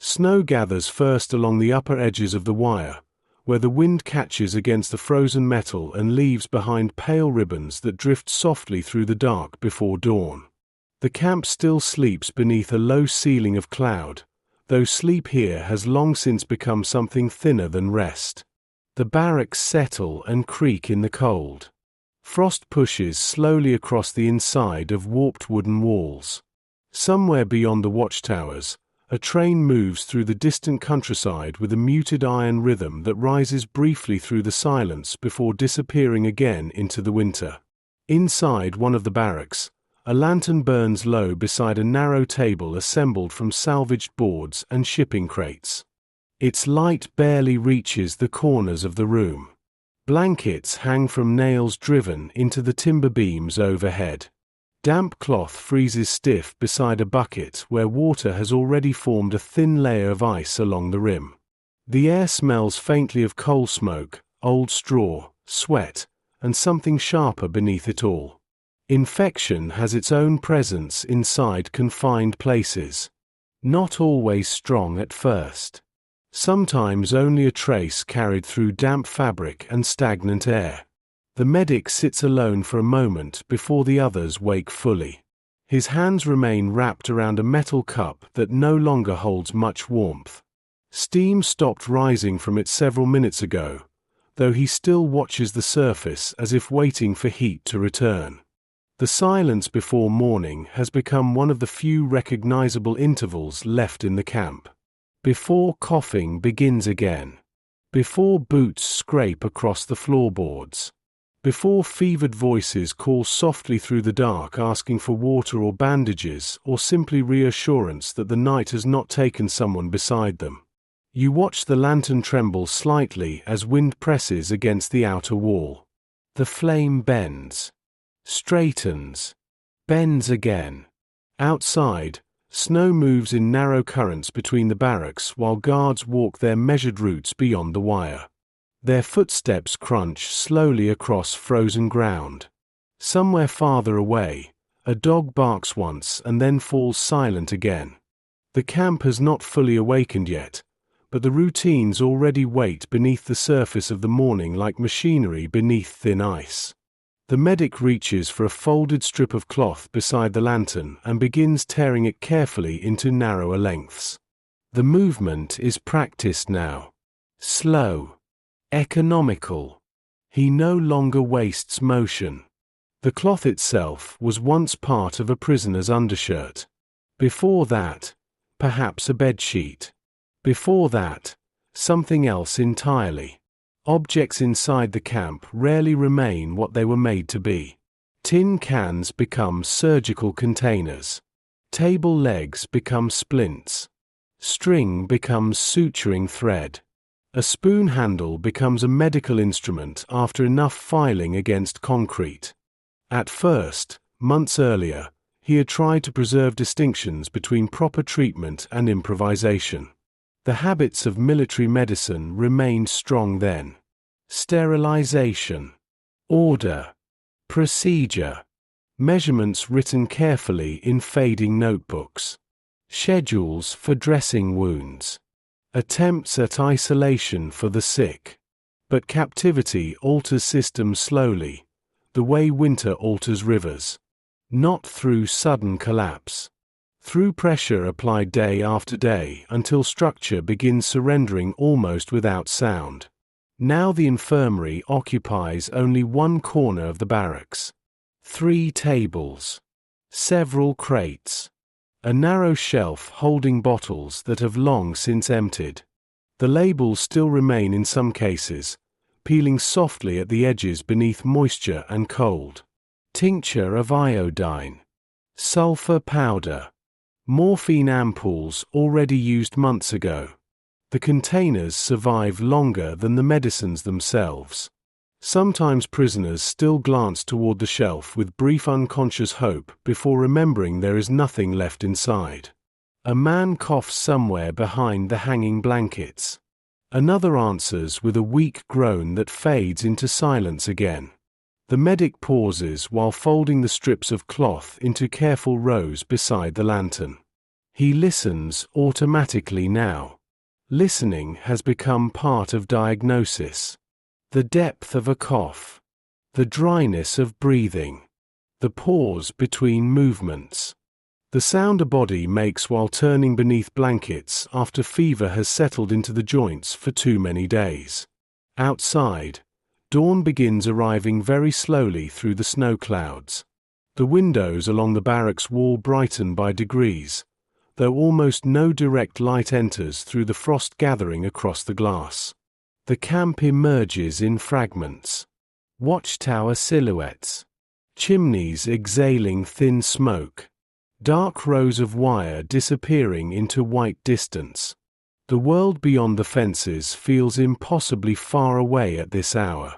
Snow gathers first along the upper edges of the wire, where the wind catches against the frozen metal and leaves behind pale ribbons that drift softly through the dark before dawn. The camp still sleeps beneath a low ceiling of cloud, though sleep here has long since become something thinner than rest. The barracks settle and creak in the cold. Frost pushes slowly across the inside of warped wooden walls. Somewhere beyond the watchtowers, a train moves through the distant countryside with a muted iron rhythm that rises briefly through the silence before disappearing again into the winter. Inside one of the barracks, a lantern burns low beside a narrow table assembled from salvaged boards and shipping crates. Its light barely reaches the corners of the room. Blankets hang from nails driven into the timber beams overhead. Damp cloth freezes stiff beside a bucket where water has already formed a thin layer of ice along the rim. The air smells faintly of coal smoke, old straw, sweat, and something sharper beneath it all. Infection has its own presence inside confined places. Not always strong at first. Sometimes only a trace carried through damp fabric and stagnant air. The medic sits alone for a moment before the others wake fully. His hands remain wrapped around a metal cup that no longer holds much warmth. Steam stopped rising from it several minutes ago, though he still watches the surface as if waiting for heat to return. The silence before morning has become one of the few recognizable intervals left in the camp. Before coughing begins again. Before boots scrape across the floorboards. Before fevered voices call softly through the dark asking for water or bandages or simply reassurance that the night has not taken someone beside them. You watch the lantern tremble slightly as wind presses against the outer wall. The flame bends. Straightens. Bends again. Outside, snow moves in narrow currents between the barracks while guards walk their measured routes beyond the wire. Their footsteps crunch slowly across frozen ground. Somewhere farther away, a dog barks once and then falls silent again. The camp has not fully awakened yet, but the routines already wait beneath the surface of the morning like machinery beneath thin ice. The medic reaches for a folded strip of cloth beside the lantern and begins tearing it carefully into narrower lengths. The movement is practiced now. Slow. Economical. He no longer wastes motion. The cloth itself was once part of a prisoner's undershirt. Before that, perhaps a bedsheet. Before that, something else entirely. Objects inside the camp rarely remain what they were made to be. Tin cans become surgical containers. Table legs become splints. String becomes suturing thread. A spoon handle becomes a medical instrument after enough filing against concrete. At first, months earlier, he had tried to preserve distinctions between proper treatment and improvisation. The habits of military medicine remained strong then. Sterilization. Order. Procedure. Measurements written carefully in fading notebooks. Schedules for dressing wounds. Attempts at isolation for the sick. But captivity alters systems slowly, the way winter alters rivers. Not through sudden collapse. Through pressure applied day after day until structure begins surrendering almost without sound. Now the infirmary occupies only one corner of the barracks. 3 tables. Several crates. A narrow shelf holding bottles that have long since emptied. The labels still remain in some cases, peeling softly at the edges beneath moisture and cold. Tincture of iodine. Sulfur powder. Morphine ampoules already used months ago. The containers survive longer than the medicines themselves. Sometimes prisoners still glance toward the shelf with brief unconscious hope before remembering there is nothing left inside. A man coughs somewhere behind the hanging blankets. Another answers with a weak groan that fades into silence again. The medic pauses while folding the strips of cloth into careful rows beside the lantern. He listens automatically now. Listening has become part of diagnosis. The depth of a cough. The dryness of breathing. The pause between movements. The sound a body makes while turning beneath blankets after fever has settled into the joints for too many days. Outside, dawn begins arriving very slowly through the snow clouds. The windows along the barracks wall brighten by degrees, though almost no direct light enters through the frost gathering across the glass. The camp emerges in fragments. Watchtower silhouettes. Chimneys exhaling thin smoke. Dark rows of wire disappearing into white distance. The world beyond the fences feels impossibly far away at this hour.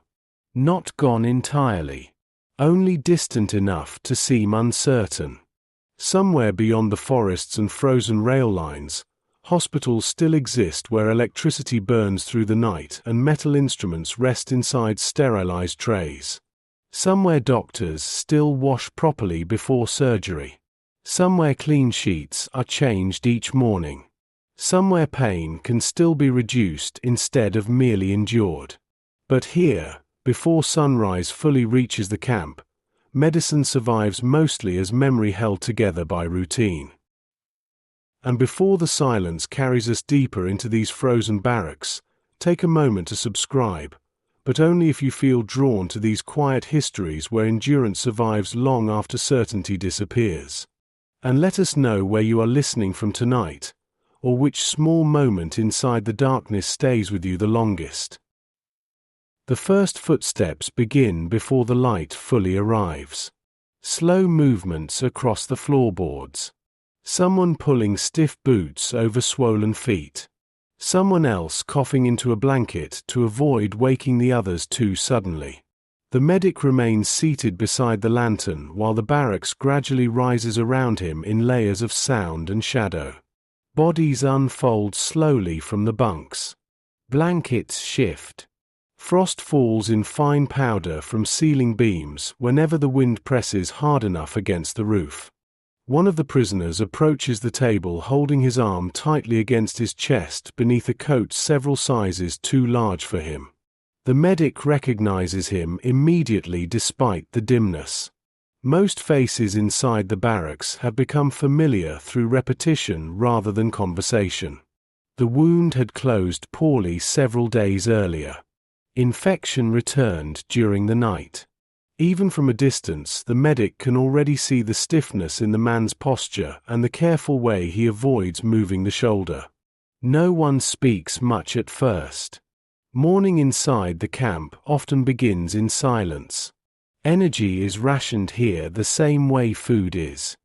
Not gone entirely. Only distant enough to seem uncertain. Somewhere beyond the forests and frozen rail lines, hospitals still exist where electricity burns through the night and metal instruments rest inside sterilized trays. Somewhere doctors still wash properly before surgery. Somewhere clean sheets are changed each morning. Somewhere pain can still be reduced instead of merely endured. But here, before sunrise fully reaches the camp, medicine survives mostly as memory held together by routine. And before the silence carries us deeper into these frozen barracks, take a moment to subscribe, but only if you feel drawn to these quiet histories where endurance survives long after certainty disappears. And let us know where you are listening from tonight, or which small moment inside the darkness stays with you the longest. The first footsteps begin before the light fully arrives. Slow movements across the floorboards. Someone pulling stiff boots over swollen feet. Someone else coughing into a blanket to avoid waking the others too suddenly. The medic remains seated beside the lantern while the barracks gradually rises around him in layers of sound and shadow. Bodies unfold slowly from the bunks. Blankets shift. Frost falls in fine powder from ceiling beams whenever the wind presses hard enough against the roof. One of the prisoners approaches the table holding his arm tightly against his chest beneath a coat several sizes too large for him. The medic recognizes him immediately despite the dimness. Most faces inside the barracks have become familiar through repetition rather than conversation. The wound had closed poorly several days earlier. Infection returned during the night. Even from a distance, the medic can already see the stiffness in the man's posture and the careful way he avoids moving the shoulder. No one speaks much at first. Morning inside the camp often begins in silence. Energy is rationed here the same way food is.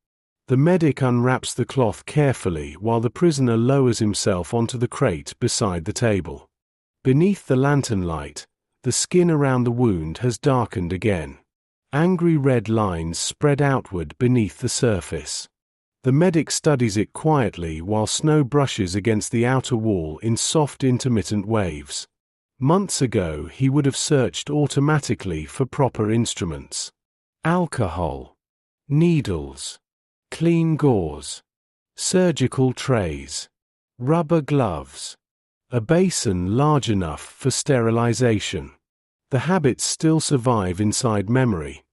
The medic unwraps the cloth carefully while the prisoner lowers himself onto the crate beside the table. Beneath the lantern light, the skin around the wound has darkened again. Angry red lines spread outward beneath the surface. The medic studies it quietly while snow brushes against the outer wall in soft intermittent waves. Months ago he would have searched automatically for proper instruments. Alcohol. Needles. Clean gauze. Surgical trays. Rubber gloves. A basin large enough for sterilization. The habits still survive inside memory,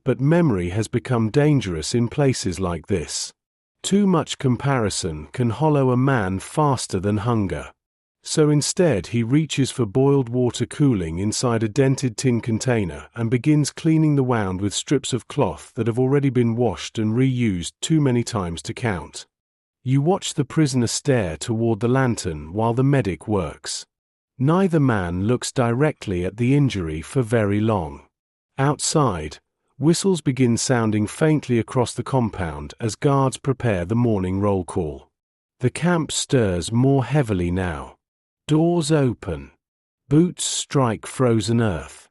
but memory has become dangerous in places like this. Too much comparison can hollow a man faster than hunger. So instead he reaches for boiled water cooling inside a dented tin container and begins cleaning the wound with strips of cloth that have already been washed and reused too many times to count. You watch the prisoner stare toward the lantern while the medic works. Neither man looks directly at the injury for very long. Outside, whistles begin sounding faintly across the compound as guards prepare the morning roll call. The camp stirs more heavily now. Doors open. Boots strike frozen earth.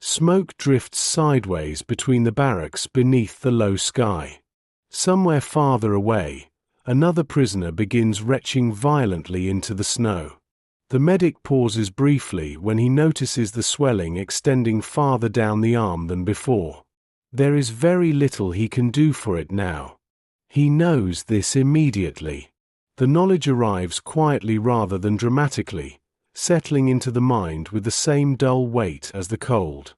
Smoke drifts sideways between the barracks beneath the low sky. Somewhere farther away, another prisoner begins retching violently into the snow. The medic pauses briefly when he notices the swelling extending farther down the arm than before. There is very little he can do for it now. He knows this immediately. The knowledge arrives quietly rather than dramatically, settling into the mind with the same dull weight as the cold.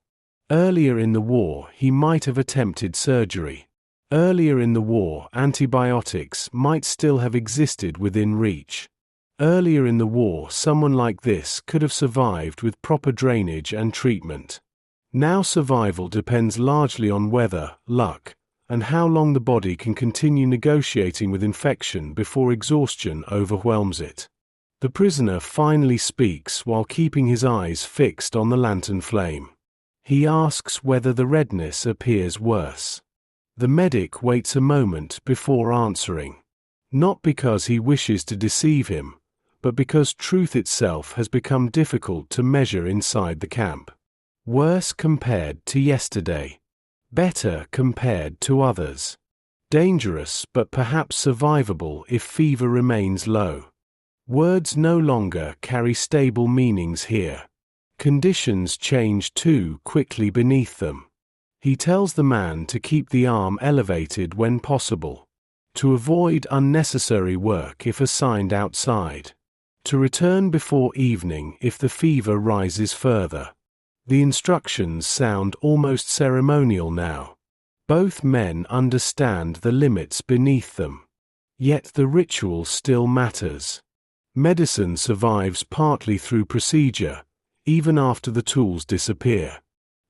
Earlier in the war, he might have attempted surgery. Earlier in the war, antibiotics might still have existed within reach. Earlier in the war, someone like this could have survived with proper drainage and treatment. Now survival depends largely on weather, luck, and how long the body can continue negotiating with infection before exhaustion overwhelms it. The prisoner finally speaks while keeping his eyes fixed on the lantern flame. He asks whether the redness appears worse. The medic waits a moment before answering. Not because he wishes to deceive him, but because truth itself has become difficult to measure inside the camp. Worse compared to yesterday. Better compared to others. Dangerous but perhaps survivable if fever remains low. Words no longer carry stable meanings here. Conditions change too quickly beneath them. He tells the man to keep the arm elevated when possible. To avoid unnecessary work if assigned outside. To return before evening if the fever rises further. The instructions sound almost ceremonial now. Both men understand the limits beneath them. Yet the ritual still matters. Medicine survives partly through procedure, even after the tools disappear.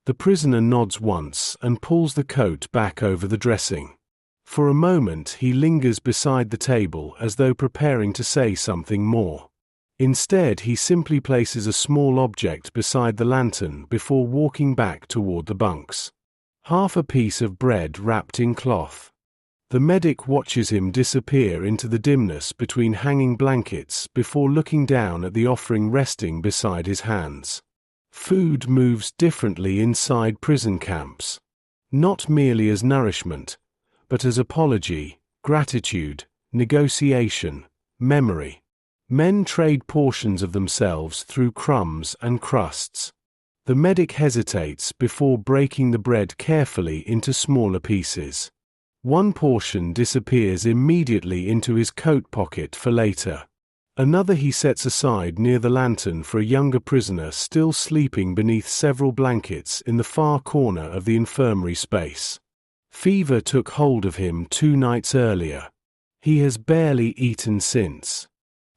The prisoner nods once and pulls the coat back over the dressing. For a moment he lingers beside the table as though preparing to say something more. Instead he simply places a small object beside the lantern before walking back toward the bunks. Half a piece of bread wrapped in cloth. The medic watches him disappear into the dimness between hanging blankets before looking down at the offering resting beside his hands. Food moves differently inside prison camps. Not merely as nourishment, but as apology, gratitude, negotiation, memory. Men trade portions of themselves through crumbs and crusts. The medic hesitates before breaking the bread carefully into smaller pieces. One portion disappears immediately into his coat pocket for later. Another he sets aside near the lantern for a younger prisoner still sleeping beneath several blankets in the far corner of the infirmary space. Fever took hold of him 2 nights earlier. He has barely eaten since.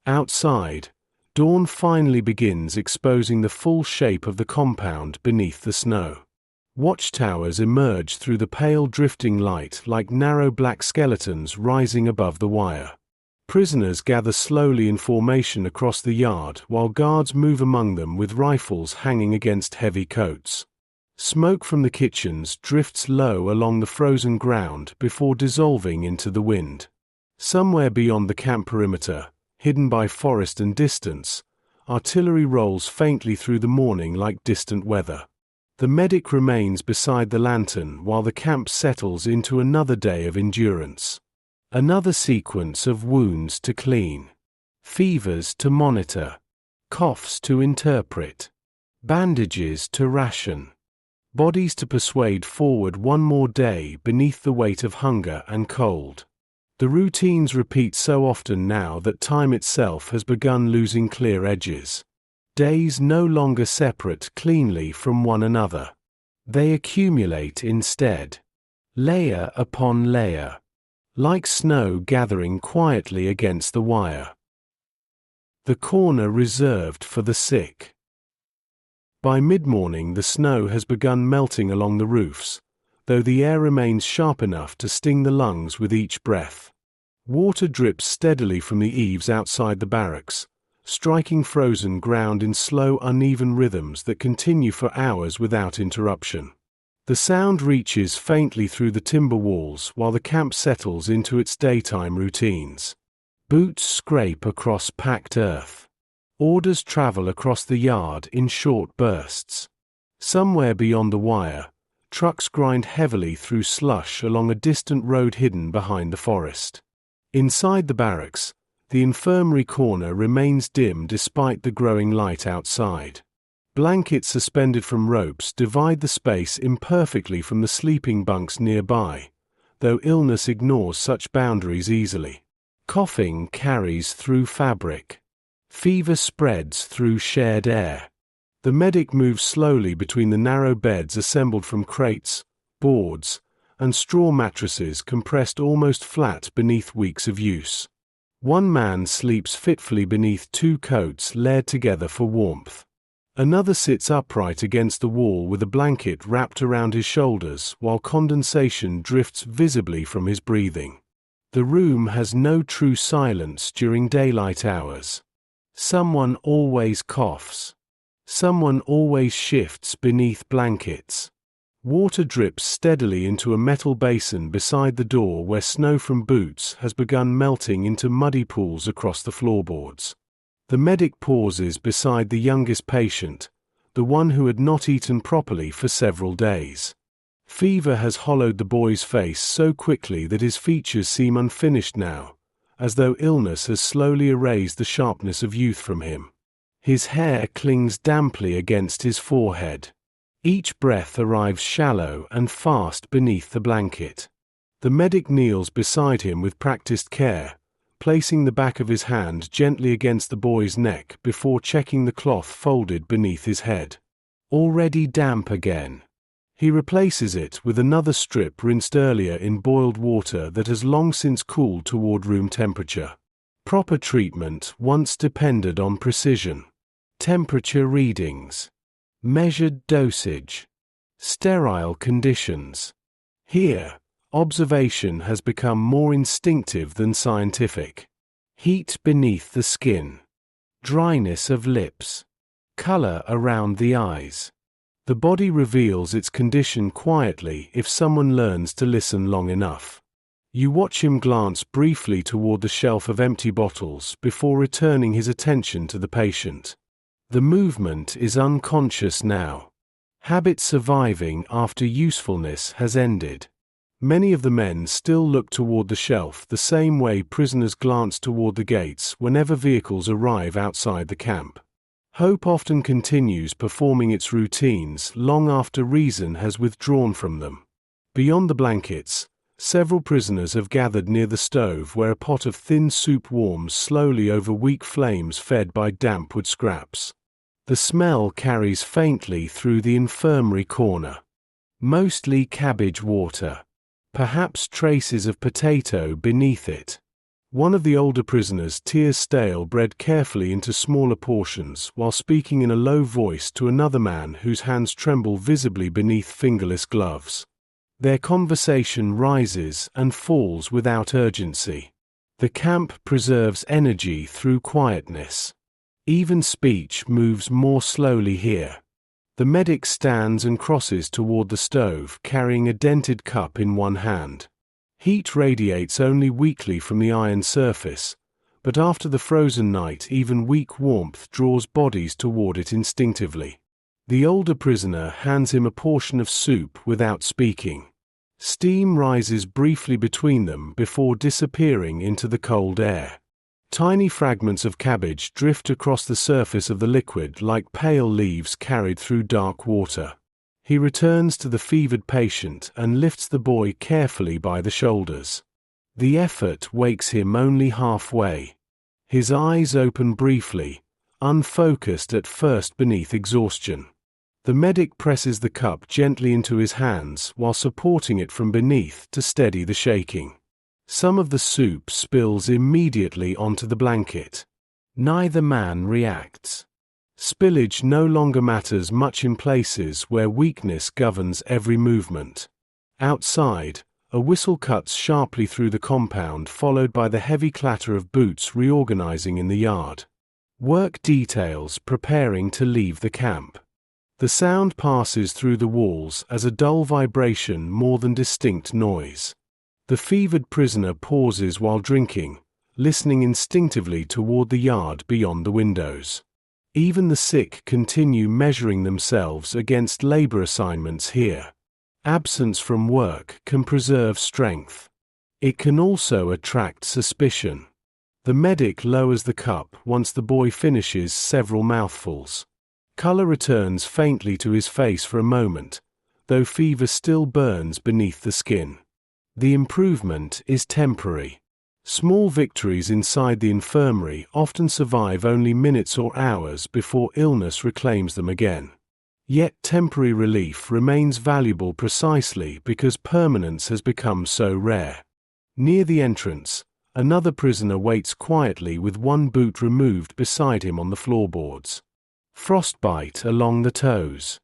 Outside, dawn finally begins exposing the full shape of the compound beneath the snow. Watchtowers emerge through the pale drifting light like narrow black skeletons rising above the wire. Prisoners gather slowly in formation across the yard while guards move among them with rifles hanging against heavy coats. Smoke from the kitchens drifts low along the frozen ground before dissolving into the wind. Somewhere beyond the camp perimeter, hidden by forest and distance, artillery rolls faintly through the morning like distant weather. The medic remains beside the lantern while the camp settles into another day of endurance. Another sequence of wounds to clean. Fevers to monitor. Coughs to interpret. Bandages to ration. Bodies to persuade forward one more day beneath the weight of hunger and cold. The routines repeat so often now that time itself has begun losing clear edges. Days no longer separate cleanly from one another. They accumulate instead. Layer upon layer. Like snow gathering quietly against the wire. The corner reserved for the sick. By mid-morning the snow has begun melting along the roofs, though the air remains sharp enough to sting the lungs with each breath. Water drips steadily from the eaves outside the barracks, striking frozen ground in slow, uneven rhythms that continue for hours without interruption. The sound reaches faintly through the timber walls while the camp settles into its daytime routines. Boots scrape across packed earth. Orders travel across the yard in short bursts. Somewhere beyond the wire, trucks grind heavily through slush along a distant road hidden behind the forest. Inside the barracks, the infirmary corner remains dim despite the growing light outside. Blankets suspended from ropes divide the space imperfectly from the sleeping bunks nearby, though illness ignores such boundaries easily. Coughing carries through fabric. Fever spreads through shared air. The medic moves slowly between the narrow beds assembled from crates, boards, and straw mattresses compressed almost flat beneath weeks of use. One man sleeps fitfully beneath two coats layered together for warmth. Another sits upright against the wall with a blanket wrapped around his shoulders while condensation drifts visibly from his breathing. The room has no true silence during daylight hours. Someone always coughs. Someone always shifts beneath blankets. Water drips steadily into a metal basin beside the door where snow from boots has begun melting into muddy pools across the floorboards. The medic pauses beside the youngest patient, the one who had not eaten properly for several days. Fever has hollowed the boy's face so quickly that his features seem unfinished now, as though illness has slowly erased the sharpness of youth from him. His hair clings damply against his forehead. Each breath arrives shallow and fast beneath the blanket. The medic kneels beside him with practiced care, placing the back of his hand gently against the boy's neck before checking the cloth folded beneath his head. Already damp again. He replaces it with another strip rinsed earlier in boiled water that has long since cooled toward room temperature. Proper treatment once depended on precision. Temperature readings. Measured dosage. Sterile conditions. Here, observation has become more instinctive than scientific. Heat beneath the skin. Dryness of lips. Color around the eyes. The body reveals its condition quietly if someone learns to listen long enough. You watch him glance briefly toward the shelf of empty bottles before returning his attention to the patient. The movement is unconscious now. Habit surviving after usefulness has ended. Many of the men still look toward the shelf the same way prisoners glance toward the gates whenever vehicles arrive outside the camp. Hope often continues performing its routines long after reason has withdrawn from them. Beyond the blankets, several prisoners have gathered near the stove where a pot of thin soup warms slowly over weak flames fed by damp wood scraps. The smell carries faintly through the infirmary corner. Mostly cabbage water. Perhaps traces of potato beneath it. One of the older prisoners tears stale bread carefully into smaller portions while speaking in a low voice to another man whose hands tremble visibly beneath fingerless gloves. Their conversation rises and falls without urgency. The camp preserves energy through quietness. Even speech moves more slowly here. The medic stands and crosses toward the stove, carrying a dented cup in one hand. Heat radiates only weakly from the iron surface, but after the frozen night even weak warmth draws bodies toward it instinctively. The older prisoner hands him a portion of soup without speaking. Steam rises briefly between them before disappearing into the cold air. Tiny fragments of cabbage drift across the surface of the liquid like pale leaves carried through dark water. He returns to the fevered patient and lifts the boy carefully by the shoulders. The effort wakes him only halfway. His eyes open briefly, unfocused at first beneath exhaustion. The medic presses the cup gently into his hands while supporting it from beneath to steady the shaking. Some of the soup spills immediately onto the blanket. Neither man reacts. Spillage no longer matters much in places where weakness governs every movement. Outside, a whistle cuts sharply through the compound, followed by the heavy clatter of boots reorganizing in the yard. Work details preparing to leave the camp. The sound passes through the walls as a dull vibration more than distinct noise. The fevered prisoner pauses while drinking, listening instinctively toward the yard beyond the windows. Even the sick continue measuring themselves against labor assignments here. Absence from work can preserve strength. It can also attract suspicion. The medic lowers the cup once the boy finishes several mouthfuls. Color returns faintly to his face for a moment, though fever still burns beneath the skin. The improvement is temporary. Small victories inside the infirmary often survive only minutes or hours before illness reclaims them again. Yet temporary relief remains valuable precisely because permanence has become so rare. Near the entrance, another prisoner waits quietly with one boot removed beside him on the floorboards. Frostbite along the toes.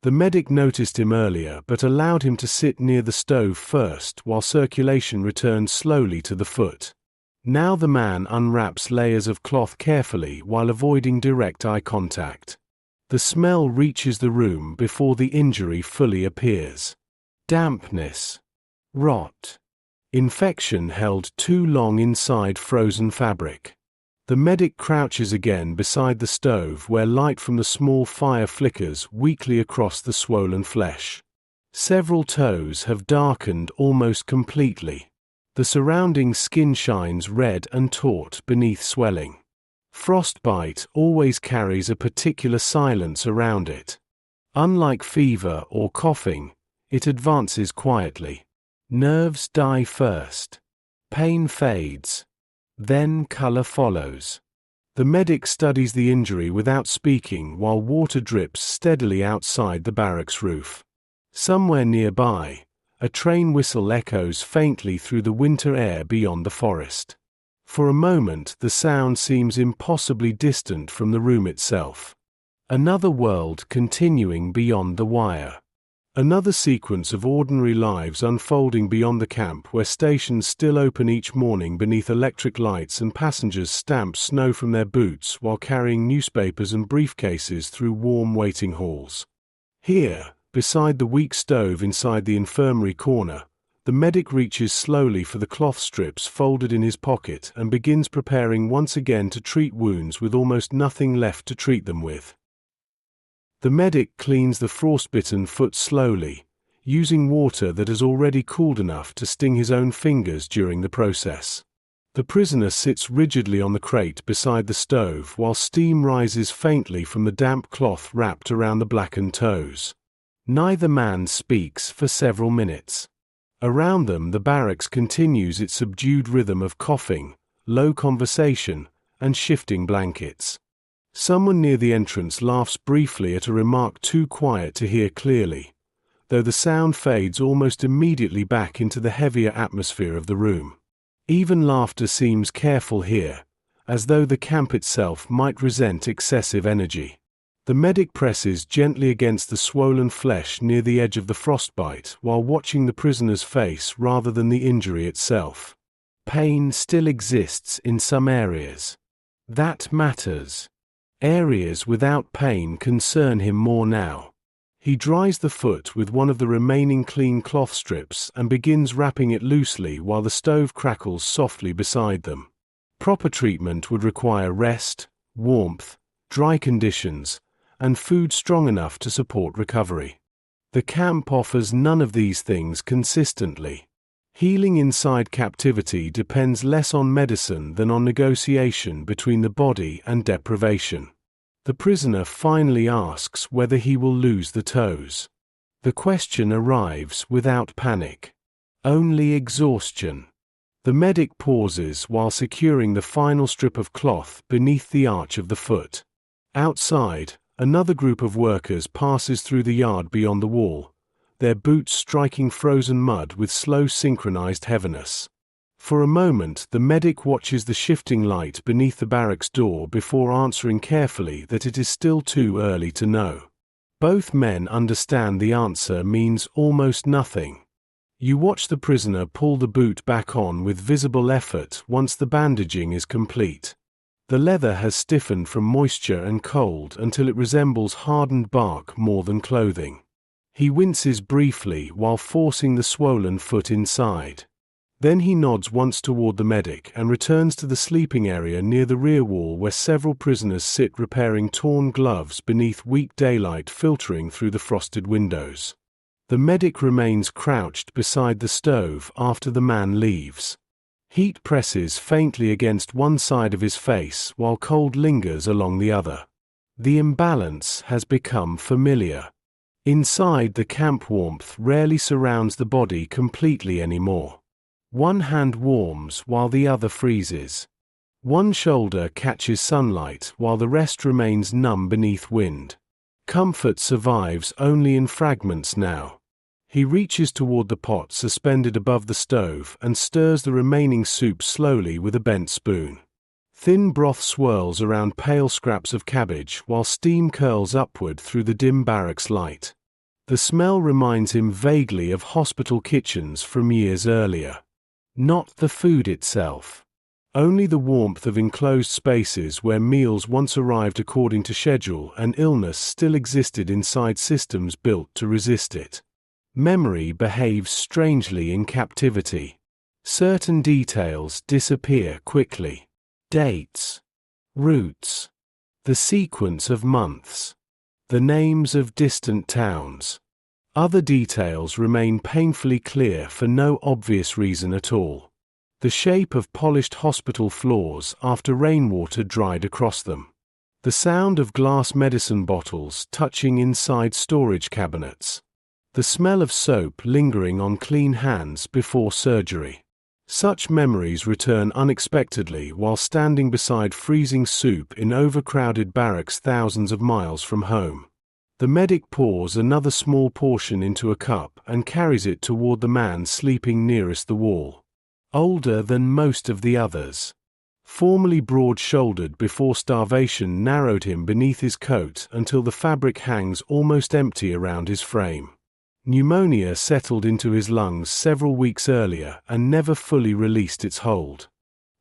The medic noticed him earlier but allowed him to sit near the stove first while circulation returned slowly to the foot. Now the man unwraps layers of cloth carefully while avoiding direct eye contact. The smell reaches the room before the injury fully appears. Dampness. Rot. Infection held too long inside frozen fabric. The medic crouches again beside the stove where light from the small fire flickers weakly across the swollen flesh. Several toes have darkened almost completely. The surrounding skin shines red and taut beneath swelling. Frostbite always carries a particular silence around it. Unlike fever or coughing, it advances quietly. Nerves die first. Pain fades. Then color follows. The medic studies the injury without speaking while water drips steadily outside the barracks roof. Somewhere nearby, a train whistle echoes faintly through the winter air beyond the forest. For a moment the sound seems impossibly distant from the room itself. Another world continuing beyond the wire. Another sequence of ordinary lives unfolding beyond the camp where stations still open each morning beneath electric lights and passengers stamp snow from their boots while carrying newspapers and briefcases through warm waiting halls. Here, beside the weak stove inside the infirmary corner, the medic reaches slowly for the cloth strips folded in his pocket and begins preparing once again to treat wounds with almost nothing left to treat them with. The medic cleans the frostbitten foot slowly, using water that has already cooled enough to sting his own fingers during the process. The prisoner sits rigidly on the crate beside the stove while steam rises faintly from the damp cloth wrapped around the blackened toes. Neither man speaks for several minutes. Around them the barracks continues its subdued rhythm of coughing, low conversation, and shifting blankets. Someone near the entrance laughs briefly at a remark too quiet to hear clearly, though the sound fades almost immediately back into the heavier atmosphere of the room. Even laughter seems careful here, as though the camp itself might resent excessive energy. The medic presses gently against the swollen flesh near the edge of the frostbite while watching the prisoner's face rather than the injury itself. Pain still exists in some areas. That matters. Areas without pain concern him more now. He dries the foot with one of the remaining clean cloth strips and begins wrapping it loosely while the stove crackles softly beside them. Proper treatment would require rest, warmth, dry conditions, and food strong enough to support recovery. The camp offers none of these things consistently. Healing inside captivity depends less on medicine than on negotiation between the body and deprivation. The prisoner finally asks whether he will lose the toes. The question arrives without panic. Only exhaustion. The medic pauses while securing the final strip of cloth beneath the arch of the foot. Outside, another group of workers passes through the yard beyond the wall, their boots striking frozen mud with slow synchronized heaviness. For a moment the medic watches the shifting light beneath the barracks door before answering carefully that it is still too early to know. Both men understand the answer means almost nothing. You watch the prisoner pull the boot back on with visible effort once the bandaging is complete. The leather has stiffened from moisture and cold until it resembles hardened bark more than clothing. He winces briefly while forcing the swollen foot inside. Then he nods once toward the medic and returns to the sleeping area near the rear wall where several prisoners sit repairing torn gloves beneath weak daylight filtering through the frosted windows. The medic remains crouched beside the stove after the man leaves. Heat presses faintly against one side of his face while cold lingers along the other. The imbalance has become familiar. Inside, the camp warmth rarely surrounds the body completely anymore. One hand warms while the other freezes. One shoulder catches sunlight while the rest remains numb beneath wind. Comfort survives only in fragments now. He reaches toward the pot suspended above the stove and stirs the remaining soup slowly with a bent spoon. Thin broth swirls around pale scraps of cabbage while steam curls upward through the dim barracks light. The smell reminds him vaguely of hospital kitchens from years earlier. Not the food itself. Only the warmth of enclosed spaces where meals once arrived according to schedule and illness still existed inside systems built to resist it. Memory behaves strangely in captivity. Certain details disappear quickly. Dates, routes, the sequence of months, the names of distant towns. Other details remain painfully clear for no obvious reason at all. The shape of polished hospital floors after rainwater dried across them. The sound of glass medicine bottles touching inside storage cabinets. The smell of soap lingering on clean hands before surgery. Such memories return unexpectedly while standing beside freezing soup in overcrowded barracks thousands of miles from home. The medic pours another small portion into a cup and carries it toward the man sleeping nearest the wall. Older than most of the others. Formerly broad-shouldered before starvation narrowed him beneath his coat until the fabric hangs almost empty around his frame. Pneumonia settled into his lungs several weeks earlier and never fully released its hold.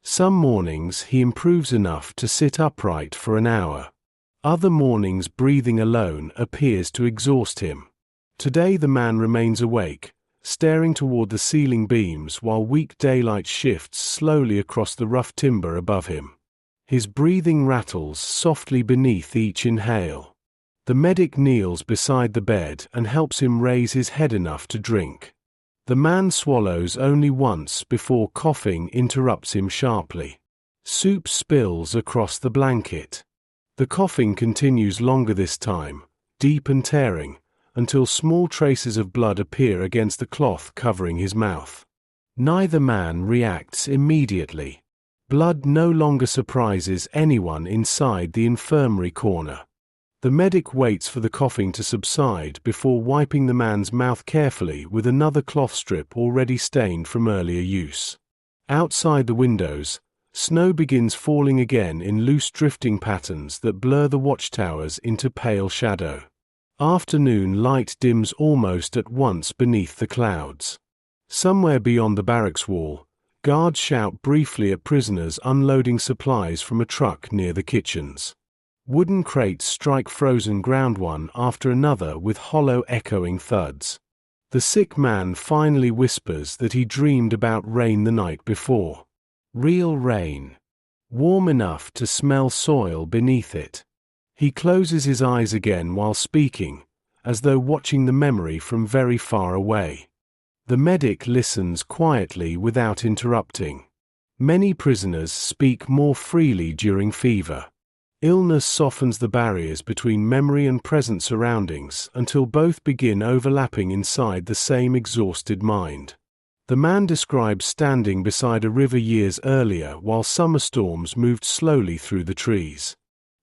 Some mornings he improves enough to sit upright for an hour. Other mornings breathing alone appears to exhaust him. Today the man remains awake, staring toward the ceiling beams while weak daylight shifts slowly across the rough timber above him. His breathing rattles softly beneath each inhale. The medic kneels beside the bed and helps him raise his head enough to drink. The man swallows only once before coughing interrupts him sharply. Soup spills across the blanket. The coughing continues longer this time, deep and tearing, until small traces of blood appear against the cloth covering his mouth. Neither man reacts immediately. Blood no longer surprises anyone inside the infirmary corner. The medic waits for the coughing to subside before wiping the man's mouth carefully with another cloth strip already stained from earlier use. Outside the windows, snow begins falling again in loose drifting patterns that blur the watchtowers into pale shadow. Afternoon light dims almost at once beneath the clouds. Somewhere beyond the barracks wall, guards shout briefly at prisoners unloading supplies from a truck near the kitchens. Wooden crates strike frozen ground one after another with hollow echoing thuds. The sick man finally whispers that he dreamed about rain the night before. Real rain. Warm enough to smell soil beneath it. He closes his eyes again while speaking, as though watching the memory from very far away. The medic listens quietly without interrupting. Many prisoners speak more freely during fever. Illness softens the barriers between memory and present surroundings until both begin overlapping inside the same exhausted mind. The man describes standing beside a river years earlier while summer storms moved slowly through the trees.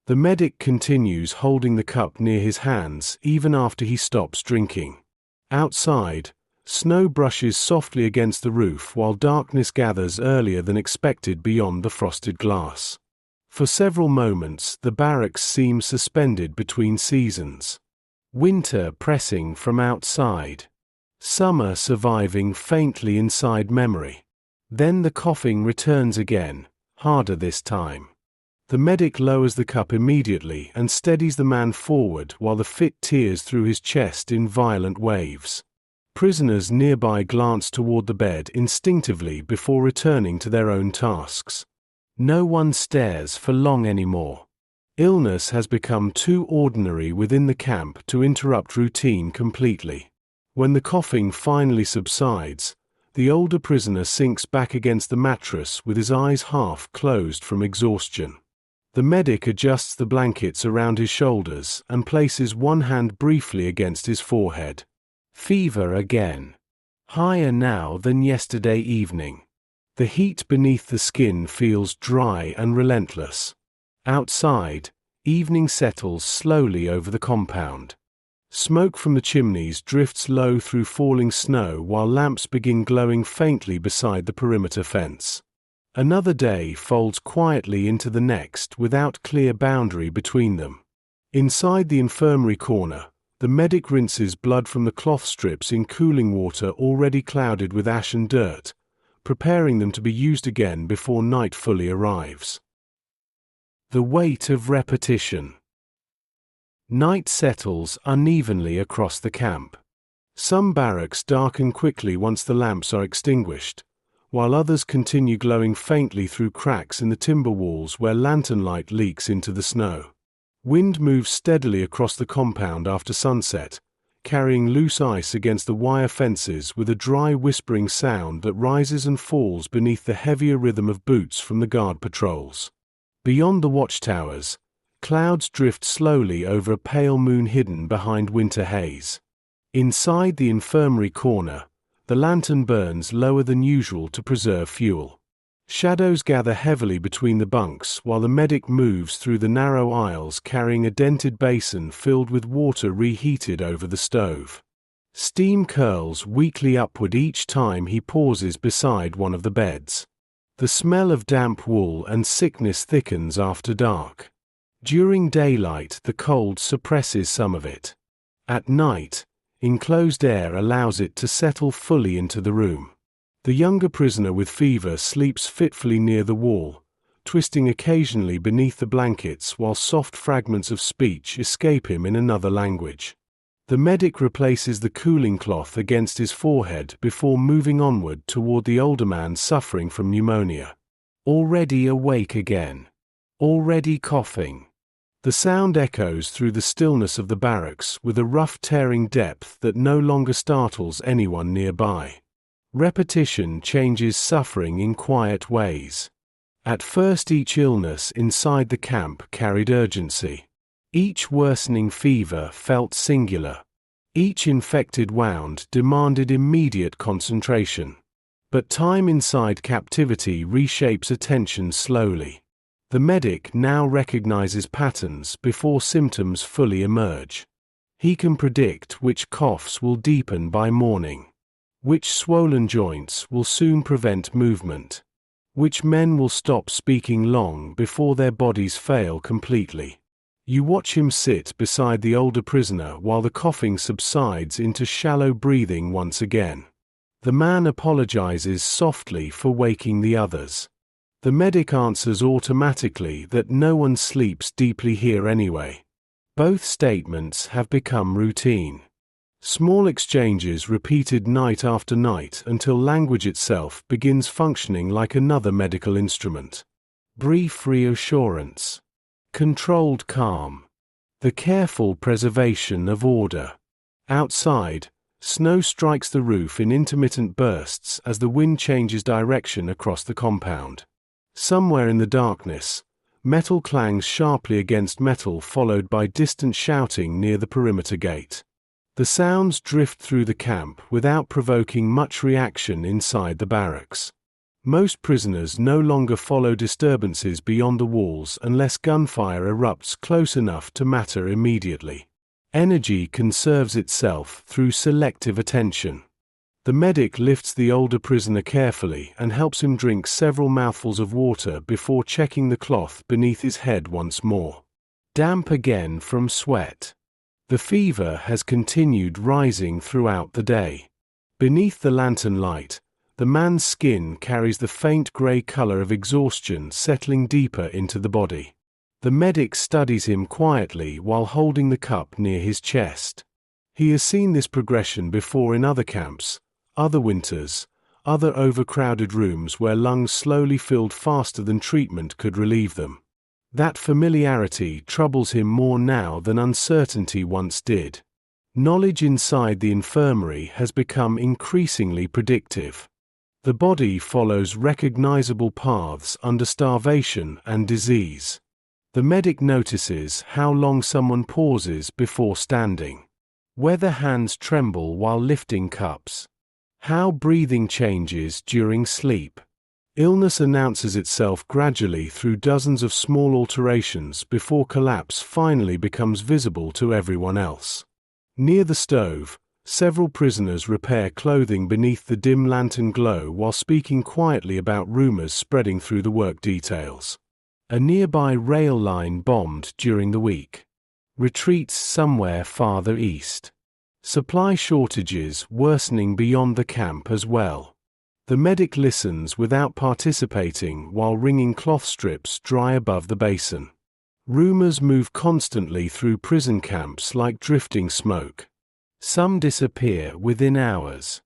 The medic continues holding the cup near his hands even after he stops drinking. Outside, snow brushes softly against the roof while darkness gathers earlier than expected beyond the frosted glass. For several moments, the barracks seem suspended between seasons. Winter pressing from outside. Summer surviving faintly inside memory. Then the coughing returns again, harder this time. The medic lowers the cup immediately and steadies the man forward while the fit tears through his chest in violent waves. Prisoners nearby glance toward the bed instinctively before returning to their own tasks. No one stares for long anymore. Illness has become too ordinary within the camp to interrupt routine completely. When the coughing finally subsides, the older prisoner sinks back against the mattress with his eyes half closed from exhaustion. The medic adjusts the blankets around his shoulders and places one hand briefly against his forehead. Fever again. Higher now than yesterday evening. The heat beneath the skin feels dry and relentless. Outside, evening settles slowly over the compound. Smoke from the chimneys drifts low through falling snow while lamps begin glowing faintly beside the perimeter fence. Another day folds quietly into the next without clear boundary between them. Inside the infirmary corner, the medic rinses blood from the cloth strips in cooling water already clouded with ash and dirt, preparing them to be used again before night fully arrives. The weight of repetition. Night settles unevenly across the camp. Some barracks darken quickly once the lamps are extinguished, while others continue glowing faintly through cracks in the timber walls where lantern light leaks into the snow. Wind moves steadily across the compound after sunset, carrying loose ice against the wire fences with a dry whispering sound that rises and falls beneath the heavier rhythm of boots from the guard patrols. Beyond the watchtowers, clouds drift slowly over a pale moon hidden behind winter haze. Inside the infirmary corner, the lantern burns lower than usual to preserve fuel. Shadows gather heavily between the bunks while the medic moves through the narrow aisles carrying a dented basin filled with water reheated over the stove. Steam curls weakly upward each time he pauses beside one of the beds. The smell of damp wool and sickness thickens after dark. During daylight, the cold suppresses some of it. At night, enclosed air allows it to settle fully into the room. The younger prisoner with fever sleeps fitfully near the wall, twisting occasionally beneath the blankets while soft fragments of speech escape him in another language. The medic replaces the cooling cloth against his forehead before moving onward toward the older man suffering from pneumonia. Already awake again. Already coughing. The sound echoes through the stillness of the barracks with a rough tearing depth that no longer startles anyone nearby. Repetition changes suffering in quiet ways. At first each illness inside the camp carried urgency. Each worsening fever felt singular. Each infected wound demanded immediate concentration. But time inside captivity reshapes attention slowly. The medic now recognizes patterns before symptoms fully emerge. He can predict which coughs will deepen by morning, which swollen joints will soon prevent movement, which men will stop speaking long before their bodies fail completely. You watch him sit beside the older prisoner while the coughing subsides into shallow breathing once again. The man apologizes softly for waking the others. The medic answers automatically that no one sleeps deeply here anyway. Both statements have become routine. Small exchanges repeated night after night until language itself begins functioning like another medical instrument. Brief reassurance. Controlled calm. The careful preservation of order. Outside, snow strikes the roof in intermittent bursts as the wind changes direction across the compound. Somewhere in the darkness, metal clangs sharply against metal followed by distant shouting near the perimeter gate. The sounds drift through the camp without provoking much reaction inside the barracks. Most prisoners no longer follow disturbances beyond the walls unless gunfire erupts close enough to matter immediately. Energy conserves itself through selective attention. The medic lifts the older prisoner carefully and helps him drink several mouthfuls of water before checking the cloth beneath his head once more. Damp again from sweat. The fever has continued rising throughout the day. Beneath the lantern light, the man's skin carries the faint grey color of exhaustion settling deeper into the body. The medic studies him quietly while holding the cup near his chest. He has seen this progression before in other camps, other winters, other overcrowded rooms where lungs slowly filled faster than treatment could relieve them. That familiarity troubles him more now than uncertainty once did. Knowledge inside the infirmary has become increasingly predictive. The body follows recognizable paths under starvation and disease. The medic notices how long someone pauses before standing, whether hands tremble while lifting cups, how breathing changes during sleep. Illness announces itself gradually through dozens of small alterations before collapse finally becomes visible to everyone else. Near the stove, several prisoners repair clothing beneath the dim lantern glow while speaking quietly about rumors spreading through the work details. A nearby rail line bombed during the week. Retreats somewhere farther east. Supply shortages worsening beyond the camp as well. The medic listens without participating while wringing cloth strips dry above the basin. Rumors move constantly through prison camps like drifting smoke. Some disappear within hours.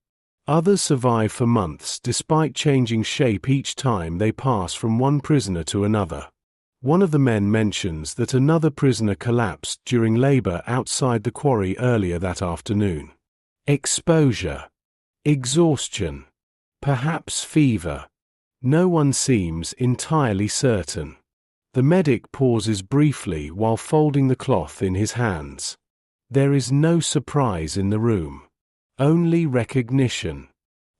Others survive for months despite changing shape each time they pass from one prisoner to another. One of the men mentions that another prisoner collapsed during labor outside the quarry earlier that afternoon. Exposure. Exhaustion. Perhaps fever. No one seems entirely certain. The medic pauses briefly while folding the cloth in his hands. There is no surprise in the room. Only recognition.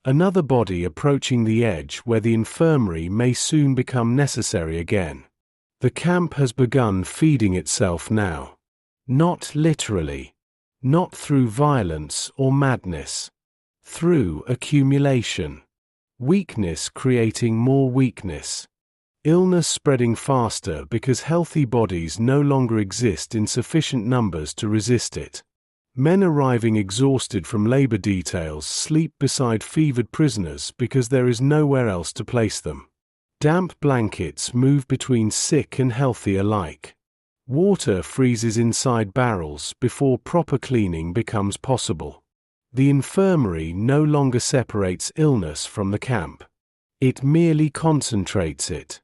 Another body approaching the edge where the infirmary may soon become necessary again. The camp has begun feeding itself now. Not literally. Not through violence or madness. Through accumulation. Weakness creating more weakness. Illness spreading faster because healthy bodies no longer exist in sufficient numbers to resist it. Men arriving exhausted from labor details sleep beside fevered prisoners because there is nowhere else to place them. Damp blankets move between sick and healthy alike. Water freezes inside barrels before proper cleaning becomes possible. The infirmary no longer separates illness from the camp. It merely concentrates it.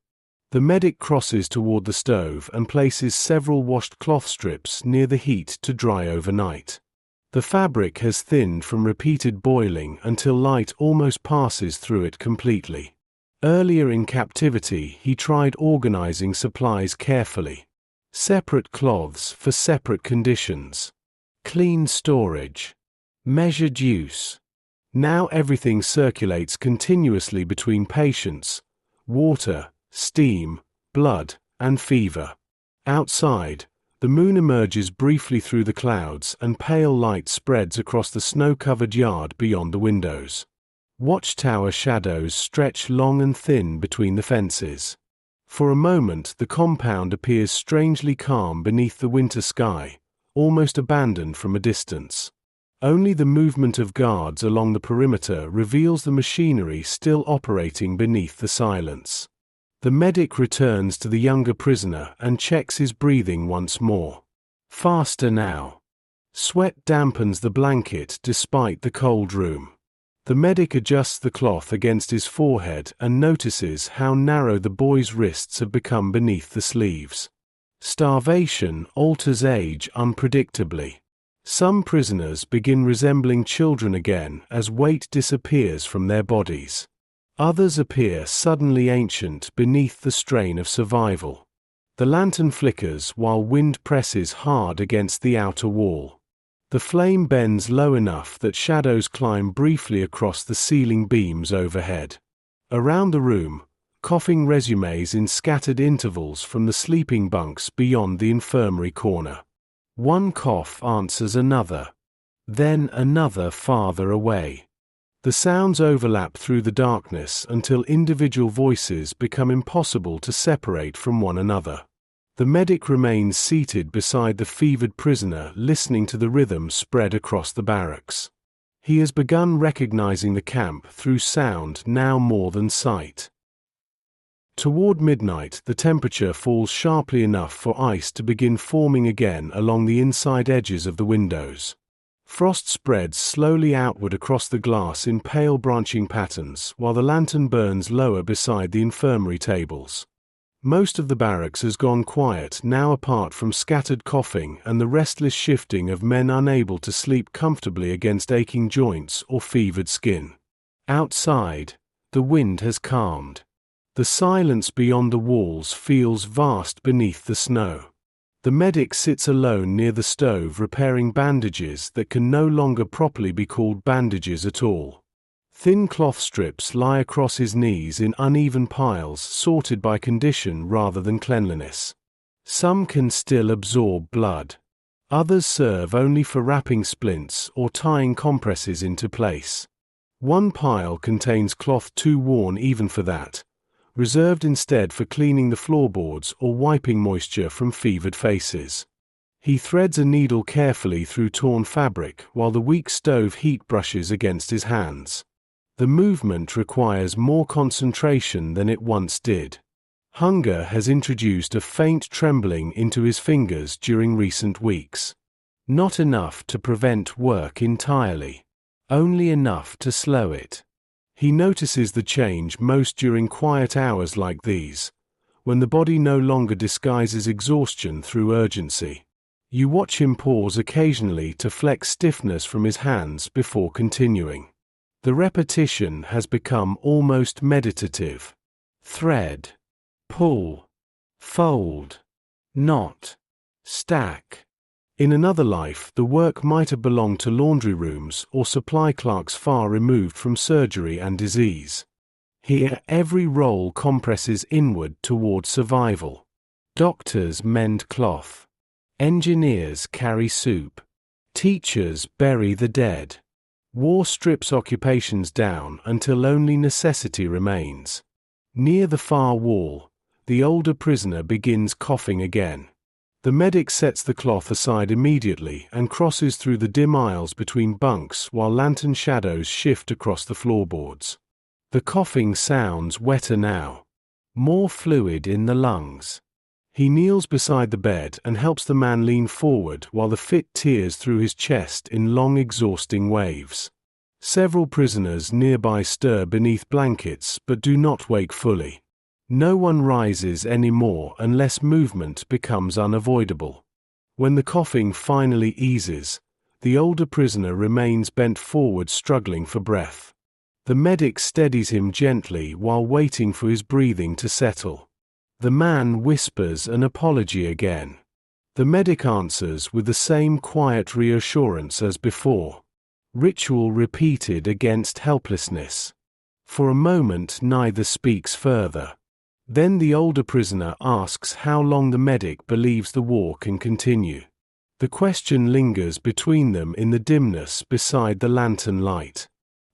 The medic crosses toward the stove and places several washed cloth strips near the heat to dry overnight. The fabric has thinned from repeated boiling until light almost passes through it completely. Earlier in captivity, he tried organizing supplies carefully. Separate cloths for separate conditions. Clean storage. Measured use. Now everything circulates continuously between patients, water, steam, blood, and fever. Outside, the moon emerges briefly through the clouds and pale light spreads across the snow-covered yard beyond the windows. Watchtower shadows stretch long and thin between the fences. For a moment the compound appears strangely calm beneath the winter sky, almost abandoned from a distance. Only the movement of guards along the perimeter reveals the machinery still operating beneath the silence. The medic returns to the younger prisoner and checks his breathing once more. Faster now. Sweat dampens the blanket despite the cold room. The medic adjusts the cloth against his forehead and notices how narrow the boy's wrists have become beneath the sleeves. Starvation alters age unpredictably. Some prisoners begin resembling children again as weight disappears from their bodies. Others appear suddenly ancient beneath the strain of survival. The lantern flickers while wind presses hard against the outer wall. The flame bends low enough that shadows climb briefly across the ceiling beams overhead. Around the room, coughing resumes in scattered intervals from the sleeping bunks beyond the infirmary corner. One cough answers another. Then another farther away. The sounds overlap through the darkness until individual voices become impossible to separate from one another. The medic remains seated beside the fevered prisoner, listening to the rhythm spread across the barracks. He has begun recognizing the camp through sound now more than sight. Toward midnight, the temperature falls sharply enough for ice to begin forming again along the inside edges of the windows. Frost spreads slowly outward across the glass in pale branching patterns while the lantern burns lower beside the infirmary tables. Most of the barracks has gone quiet now apart from scattered coughing and the restless shifting of men unable to sleep comfortably against aching joints or fevered skin. Outside, the wind has calmed. The silence beyond the walls feels vast beneath the snow. The medic sits alone near the stove repairing bandages that can no longer properly be called bandages at all. Thin cloth strips lie across his knees in uneven piles sorted by condition rather than cleanliness. Some can still absorb blood. Others serve only for wrapping splints or tying compresses into place. One pile contains cloth too worn even for that, reserved instead for cleaning the floorboards or wiping moisture from fevered faces. He threads a needle carefully through torn fabric while the weak stove heat brushes against his hands. The movement requires more concentration than it once did. Hunger has introduced a faint trembling into his fingers during recent weeks. Not enough to prevent work entirely. Only enough to slow it. He notices the change most during quiet hours like these, when the body no longer disguises exhaustion through urgency. You watch him pause occasionally to flex stiffness from his hands before continuing. The repetition has become almost meditative. Thread. Pull. Fold. Knot. Stack. In another life, the work might have belonged to laundry rooms or supply clerks far removed from surgery and disease. Here, every role compresses inward toward survival. Doctors mend cloth. Engineers carry soup. Teachers bury the dead. War strips occupations down until only necessity remains. Near the far wall, the older prisoner begins coughing again. The medic sets the cloth aside immediately and crosses through the dim aisles between bunks while lantern shadows shift across the floorboards. The coughing sounds wetter now. More fluid in the lungs. He kneels beside the bed and helps the man lean forward while the fit tears through his chest in long exhausting waves. Several prisoners nearby stir beneath blankets but do not wake fully. No one rises anymore unless movement becomes unavoidable. When the coughing finally eases, the older prisoner remains bent forward struggling for breath. The medic steadies him gently while waiting for his breathing to settle. The man whispers an apology again. The medic answers with the same quiet reassurance as before. Ritual repeated against helplessness. For a moment neither speaks further. Then the older prisoner asks how long the medic believes the war can continue. The question lingers between them in the dimness beside the lantern light.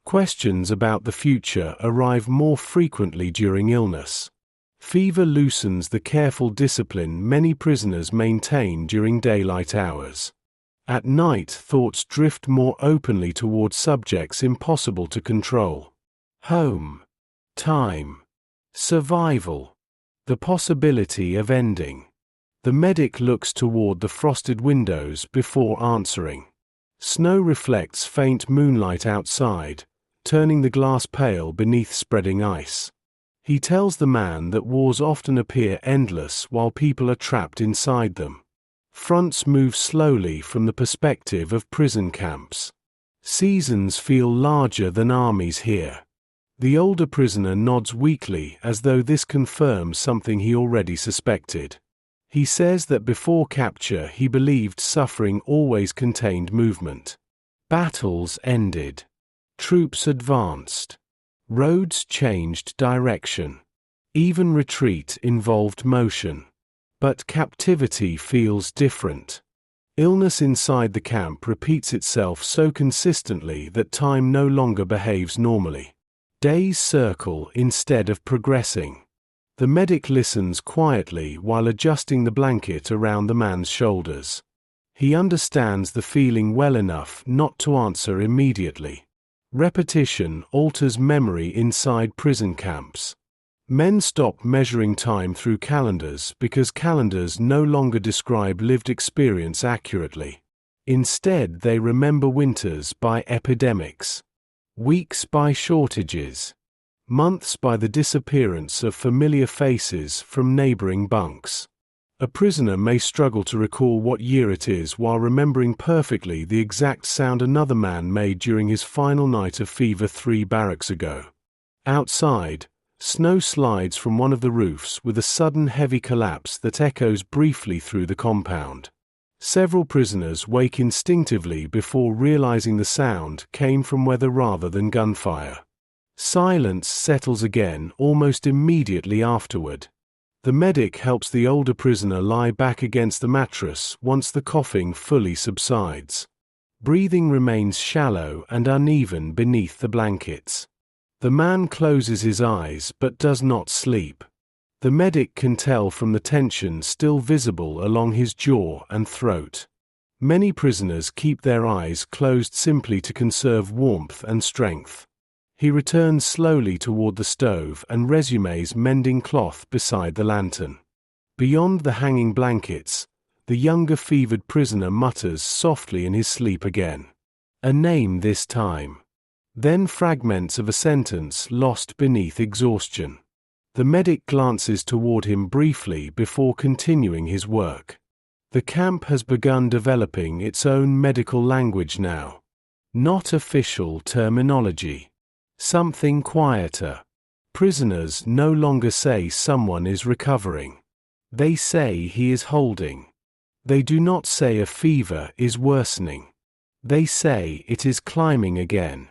Questions about the future arrive more frequently during illness. Fever loosens the careful discipline many prisoners maintain during daylight hours. At night, thoughts drift more openly toward subjects impossible to control. Home. Time. Survival. The possibility of ending. The medic looks toward the frosted windows before answering. Snow reflects faint moonlight outside, turning the glass pale beneath spreading ice. He tells the man that wars often appear endless while people are trapped inside them. Fronts move slowly from the perspective of prison camps. Seasons feel larger than armies here. The older prisoner nods weakly as though this confirms something he already suspected. He says that before capture he believed suffering always contained movement. Battles ended. Troops advanced. Roads changed direction. Even retreat involved motion. But captivity feels different. Illness inside the camp repeats itself so consistently that time no longer behaves normally. Days circle instead of progressing. The medic listens quietly while adjusting the blanket around the man's shoulders. He understands the feeling well enough not to answer immediately. Repetition alters memory inside prison camps. Men stop measuring time through calendars because calendars no longer describe lived experience accurately. Instead, they remember winters by epidemics. Weeks by shortages. Months by the disappearance of familiar faces from neighboring bunks. A prisoner may struggle to recall what year it is while remembering perfectly the exact sound another man made during his final night of fever 3 barracks ago. Outside, Snow slides from one of the roofs with a sudden heavy collapse that echoes briefly through the compound. Several prisoners wake instinctively before realizing the sound came from weather rather than gunfire. Silence settles again almost immediately afterward. The medic helps the older prisoner lie back against the mattress once the coughing fully subsides. Breathing remains shallow and uneven beneath the blankets. The man closes his eyes but does not sleep. The medic can tell from the tension still visible along his jaw and throat. Many prisoners keep their eyes closed simply to conserve warmth and strength. He returns slowly toward the stove and resumes mending cloth beside the lantern. Beyond the hanging blankets, the younger fevered prisoner mutters softly in his sleep again. A name this time. Then fragments of a sentence lost beneath exhaustion. The medic glances toward him briefly before continuing his work. The camp has begun developing its own medical language now. Not official terminology. Something quieter. Prisoners no longer say someone is recovering. They say he is holding. They do not say a fever is worsening. They say it is climbing again.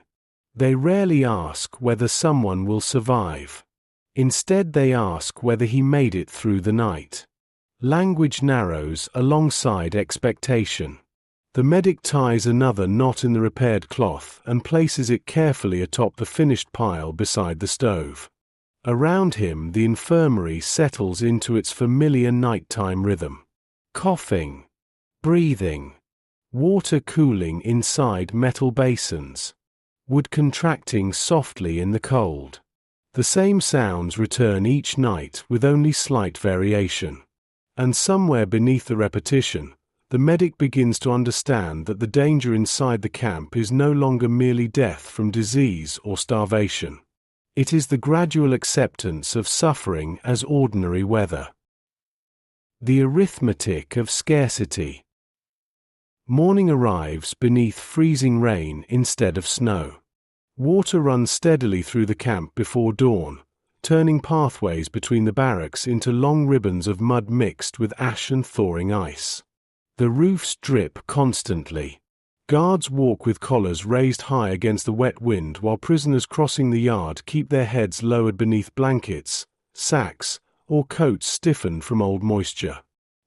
They rarely ask whether someone will survive. Instead they ask whether he made it through the night. Language narrows alongside expectation. The medic ties another knot in the repaired cloth and places it carefully atop the finished pile beside the stove. Around him the infirmary settles into its familiar nighttime rhythm. Coughing. Breathing. Water cooling inside metal basins. Wood contracting softly in the cold. The same sounds return each night with only slight variation. And somewhere beneath the repetition, the medic begins to understand that the danger inside the camp is no longer merely death from disease or starvation. It is the gradual acceptance of suffering as ordinary weather. The arithmetic of scarcity. Morning arrives beneath freezing rain instead of snow. Water runs steadily through the camp before dawn, turning pathways between the barracks into long ribbons of mud mixed with ash and thawing ice. The roofs drip constantly. Guards walk with collars raised high against the wet wind while prisoners crossing the yard keep their heads lowered beneath blankets, sacks, or coats stiffened from old moisture.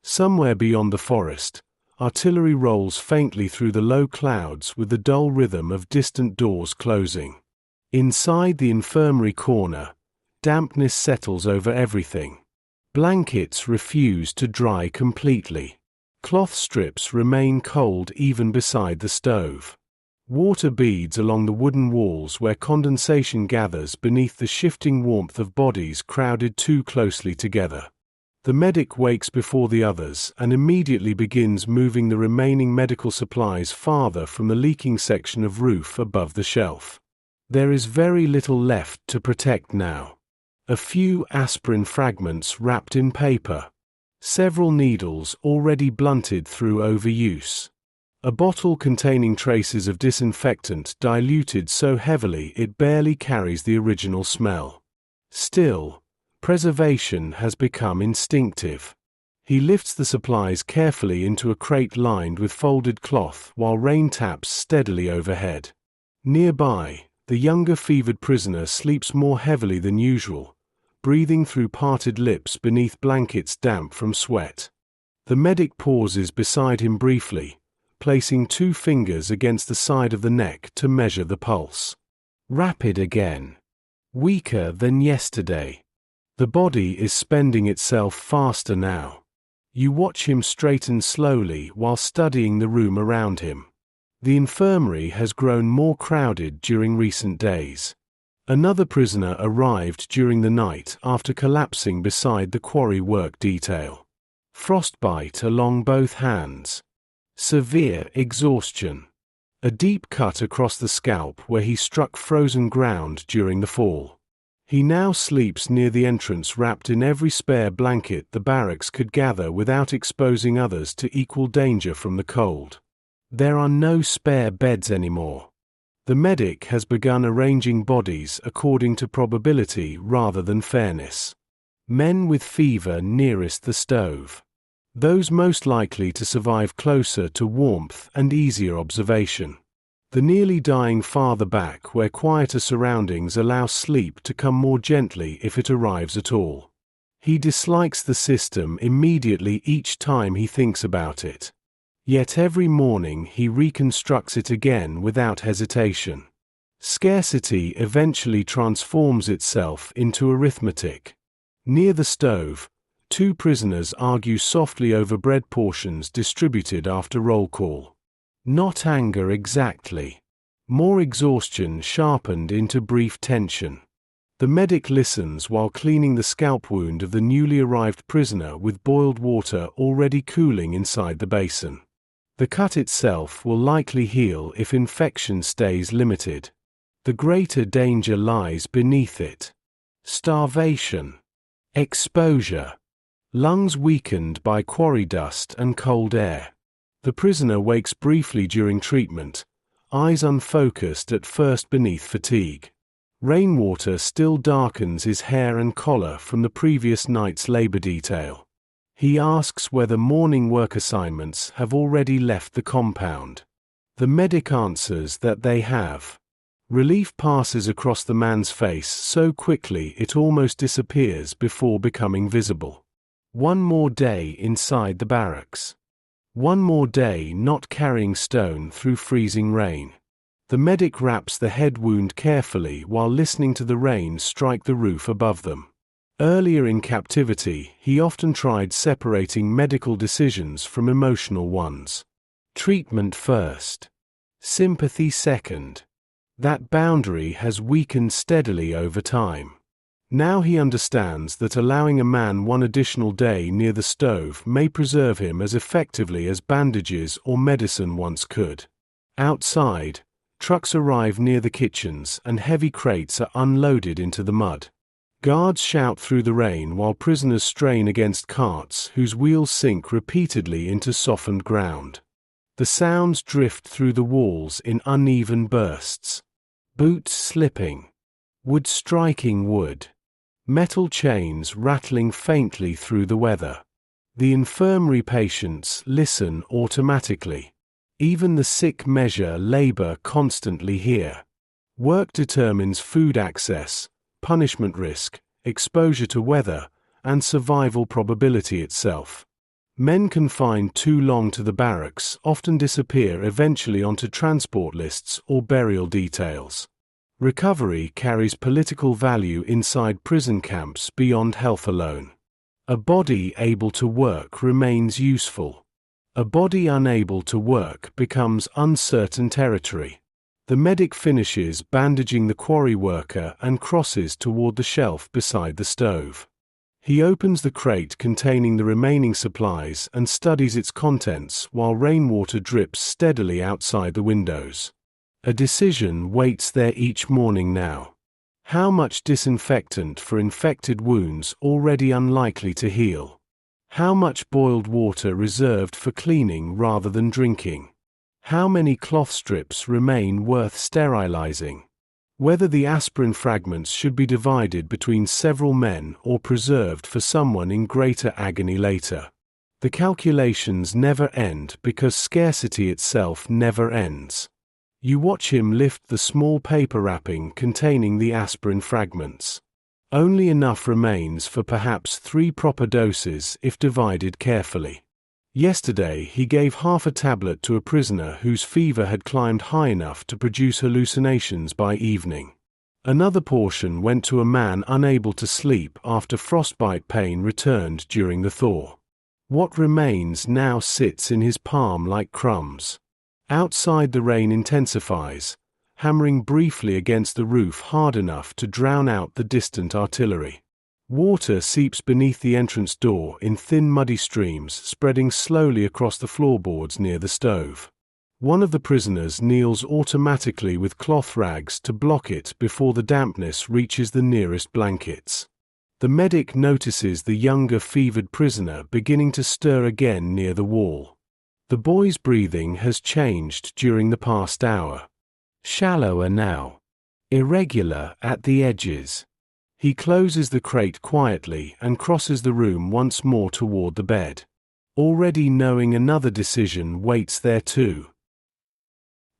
Somewhere beyond the forest, artillery rolls faintly through the low clouds with the dull rhythm of distant doors closing. Inside the infirmary corner, dampness settles over everything. Blankets refuse to dry completely. Cloth strips remain cold even beside the stove. Water beads along the wooden walls where condensation gathers beneath the shifting warmth of bodies crowded too closely together. The medic wakes before the others and immediately begins moving the remaining medical supplies farther from the leaking section of roof above the shelf. There is very little left to protect now. A few aspirin fragments wrapped in paper. Several needles already blunted through overuse. A bottle containing traces of disinfectant diluted so heavily it barely carries the original smell. Still, preservation has become instinctive. He lifts the supplies carefully into a crate lined with folded cloth while rain taps steadily overhead. Nearby, the younger fevered prisoner sleeps more heavily than usual, breathing through parted lips beneath blankets damp from sweat. The medic pauses beside him briefly, placing 2 fingers against the side of the neck to measure the pulse. Rapid again. Weaker than yesterday. The body is spending itself faster now. You watch him straighten slowly while studying the room around him. The infirmary has grown more crowded during recent days. Another prisoner arrived during the night after collapsing beside the quarry work detail. Frostbite along both hands. Severe exhaustion. A deep cut across the scalp where he struck frozen ground during the fall. He now sleeps near the entrance wrapped in every spare blanket the barracks could gather without exposing others to equal danger from the cold. There are no spare beds anymore. The medic has begun arranging bodies according to probability rather than fairness. Men with fever nearest the stove. Those most likely to survive closer to warmth and easier observation. The nearly dying farther back where quieter surroundings allow sleep to come more gently if it arrives at all. He dislikes the system immediately each time he thinks about it. Yet every morning he reconstructs it again without hesitation. Scarcity eventually transforms itself into arithmetic. Near the stove, two prisoners argue softly over bread portions distributed after roll call. Not anger exactly. More exhaustion sharpened into brief tension. The medic listens while cleaning the scalp wound of the newly arrived prisoner with boiled water already cooling inside the basin. The cut itself will likely heal if infection stays limited. The greater danger lies beneath it. Starvation. Exposure. Lungs weakened by quarry dust and cold air. The prisoner wakes briefly during treatment, eyes unfocused at first beneath fatigue. Rainwater still darkens his hair and collar from the previous night's labor detail. He asks whether morning work assignments have already left the compound. The medic answers that they have. Relief passes across the man's face so quickly it almost disappears before becoming visible. One more day inside the barracks. One more day not carrying stone through freezing rain. The medic wraps the head wound carefully while listening to the rain strike the roof above them. Earlier in captivity, he often tried separating medical decisions from emotional ones. Treatment first. Sympathy second. That boundary has weakened steadily over time. Now he understands that allowing a man one additional day near the stove may preserve him as effectively as bandages or medicine once could. Outside, trucks arrive near the kitchens and heavy crates are unloaded into the mud. Guards shout through the rain while prisoners strain against carts whose wheels sink repeatedly into softened ground. The sounds drift through the walls in uneven bursts. Boots slipping. Wood striking wood. Metal chains rattling faintly through the weather. The infirmary patients listen automatically. Even the sick measure labor constantly here. Work determines food access, punishment risk, exposure to weather, and survival probability itself. Men confined too long to the barracks often disappear eventually onto transport lists or burial details. Recovery carries political value inside prison camps beyond health alone. A body able to work remains useful. A body unable to work becomes uncertain territory. The medic finishes bandaging the quarry worker and crosses toward the shelf beside the stove. He opens the crate containing the remaining supplies and studies its contents while rainwater drips steadily outside the windows. A decision waits there each morning now. How much disinfectant for infected wounds already unlikely to heal? How much boiled water reserved for cleaning rather than drinking? How many cloth strips remain worth sterilizing? Whether the aspirin fragments should be divided between several men or preserved for someone in greater agony later. The calculations never end because scarcity itself never ends. You watch him lift the small paper wrapping containing the aspirin fragments. Only enough remains for perhaps 3 proper doses if divided carefully. Yesterday he gave half a tablet to a prisoner whose fever had climbed high enough to produce hallucinations by evening. Another portion went to a man unable to sleep after frostbite pain returned during the thaw. What remains now sits in his palm like crumbs. Outside the rain intensifies, hammering briefly against the roof hard enough to drown out the distant artillery. Water seeps beneath the entrance door in thin muddy streams spreading slowly across the floorboards near the stove. One of the prisoners kneels automatically with cloth rags to block it before the dampness reaches the nearest blankets. The medic notices the younger fevered prisoner beginning to stir again near the wall. The boy's breathing has changed during the past hour. Shallower now. Irregular at the edges. He closes the crate quietly and crosses the room once more toward the bed, already knowing another decision waits there too.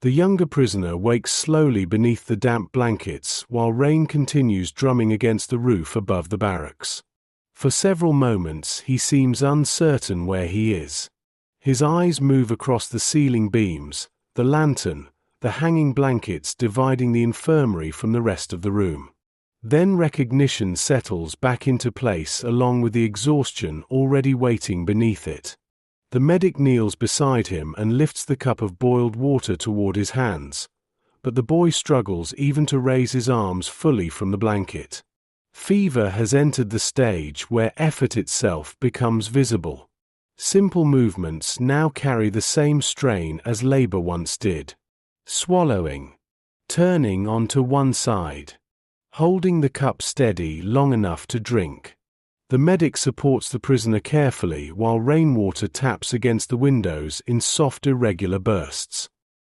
The younger prisoner wakes slowly beneath the damp blankets while rain continues drumming against the roof above the barracks. For several moments he seems uncertain where he is. His eyes move across the ceiling beams, the lantern, the hanging blankets dividing the infirmary from the rest of the room. Then recognition settles back into place along with the exhaustion already waiting beneath it. The medic kneels beside him and lifts the cup of boiled water toward his hands, but the boy struggles even to raise his arms fully from the blanket. Fever has entered the stage where effort itself becomes visible. Simple movements now carry the same strain as labor once did. Swallowing. Turning onto one side. Holding the cup steady long enough to drink. The medic supports the prisoner carefully while rainwater taps against the windows in soft irregular bursts.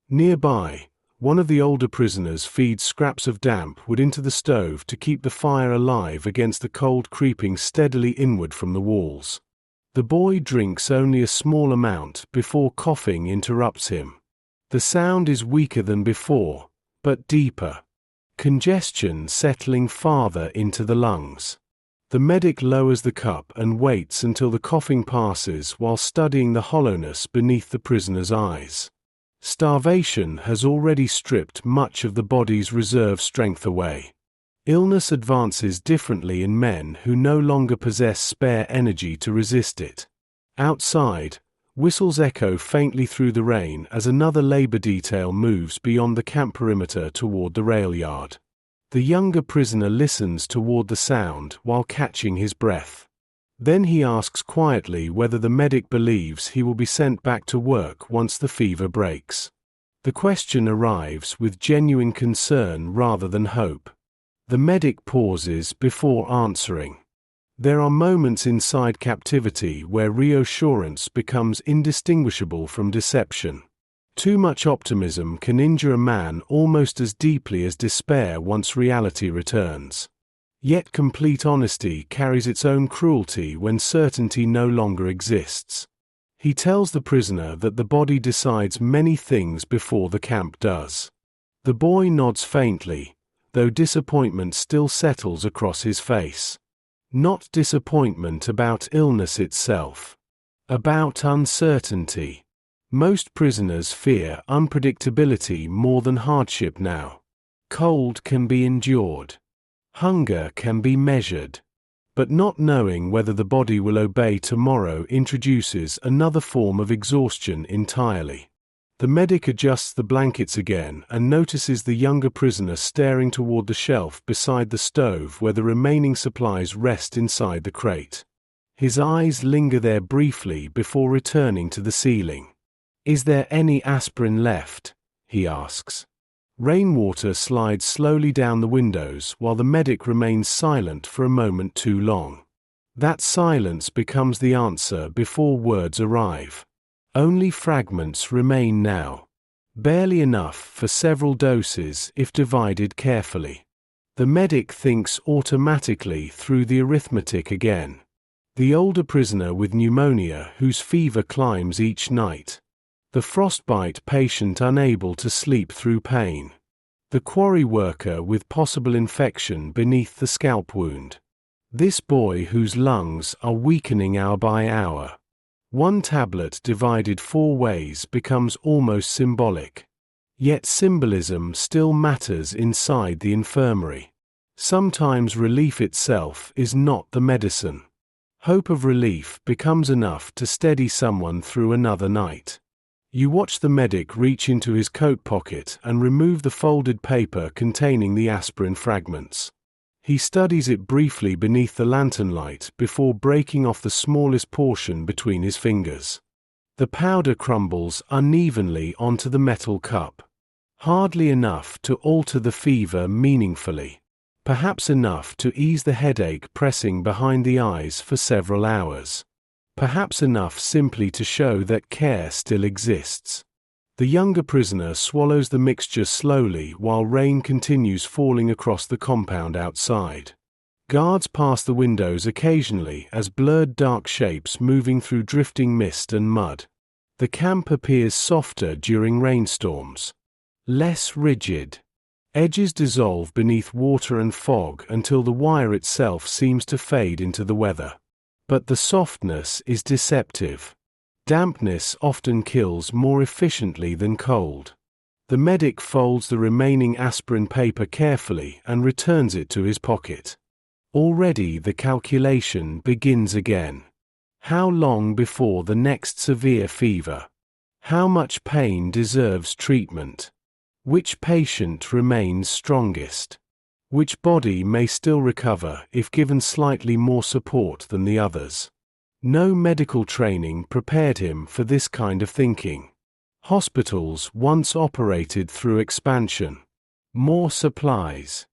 Nearby, one of the older prisoners feeds scraps of damp wood into the stove to keep the fire alive against the cold creeping steadily inward from the walls. The boy drinks only a small amount before coughing interrupts him. The sound is weaker than before, but deeper. Congestion settling farther into the lungs. The medic lowers the cup and waits until the coughing passes while studying the hollowness beneath the prisoner's eyes. Starvation has already stripped much of the body's reserve strength away. Illness advances differently in men who no longer possess spare energy to resist it. Outside, whistles echo faintly through the rain as another labor detail moves beyond the camp perimeter toward the rail yard. The younger prisoner listens toward the sound while catching his breath. Then he asks quietly whether the medic believes he will be sent back to work once the fever breaks. The question arrives with genuine concern rather than hope. The medic pauses before answering. There are moments inside captivity where reassurance becomes indistinguishable from deception. Too much optimism can injure a man almost as deeply as despair once reality returns. Yet complete honesty carries its own cruelty when certainty no longer exists. He tells the prisoner that the body decides many things before the camp does. The boy nods faintly, though disappointment still settles across his face. Not disappointment about illness itself. About uncertainty. Most prisoners fear unpredictability more than hardship now. Cold can be endured. Hunger can be measured. But not knowing whether the body will obey tomorrow introduces another form of exhaustion entirely. The medic adjusts the blankets again and notices the younger prisoner staring toward the shelf beside the stove where the remaining supplies rest inside the crate. His eyes linger there briefly before returning to the ceiling. "Is there any aspirin left?" he asks. Rainwater slides slowly down the windows while the medic remains silent for a moment too long. That silence becomes the answer before words arrive. Only fragments remain now. Barely enough for several doses if divided carefully. The medic thinks automatically through the arithmetic again. The older prisoner with pneumonia whose fever climbs each night. The frostbite patient unable to sleep through pain. The quarry worker with possible infection beneath the scalp wound. This boy whose lungs are weakening hour by hour. One tablet divided 4 ways becomes almost symbolic. Yet symbolism still matters inside the infirmary. Sometimes relief itself is not the medicine. Hope of relief becomes enough to steady someone through another night. You watch the medic reach into his coat pocket and remove the folded paper containing the aspirin fragments. He studies it briefly beneath the lantern light before breaking off the smallest portion between his fingers. The powder crumbles unevenly onto the metal cup. Hardly enough to alter the fever meaningfully. Perhaps enough to ease the headache pressing behind the eyes for several hours. Perhaps enough simply to show that care still exists. The younger prisoner swallows the mixture slowly while rain continues falling across the compound outside. Guards pass the windows occasionally as blurred dark shapes moving through drifting mist and mud. The camp appears softer during rainstorms. Less rigid. Edges dissolve beneath water and fog until the wire itself seems to fade into the weather. But the softness is deceptive. Dampness often kills more efficiently than cold. The medic folds the remaining aspirin paper carefully and returns it to his pocket. Already the calculation begins again. How long before the next severe fever? How much pain deserves treatment? Which patient remains strongest? Which body may still recover if given slightly more support than the others? No medical training prepared him for this kind of thinking. Hospitals once operated through expansion. More supplies.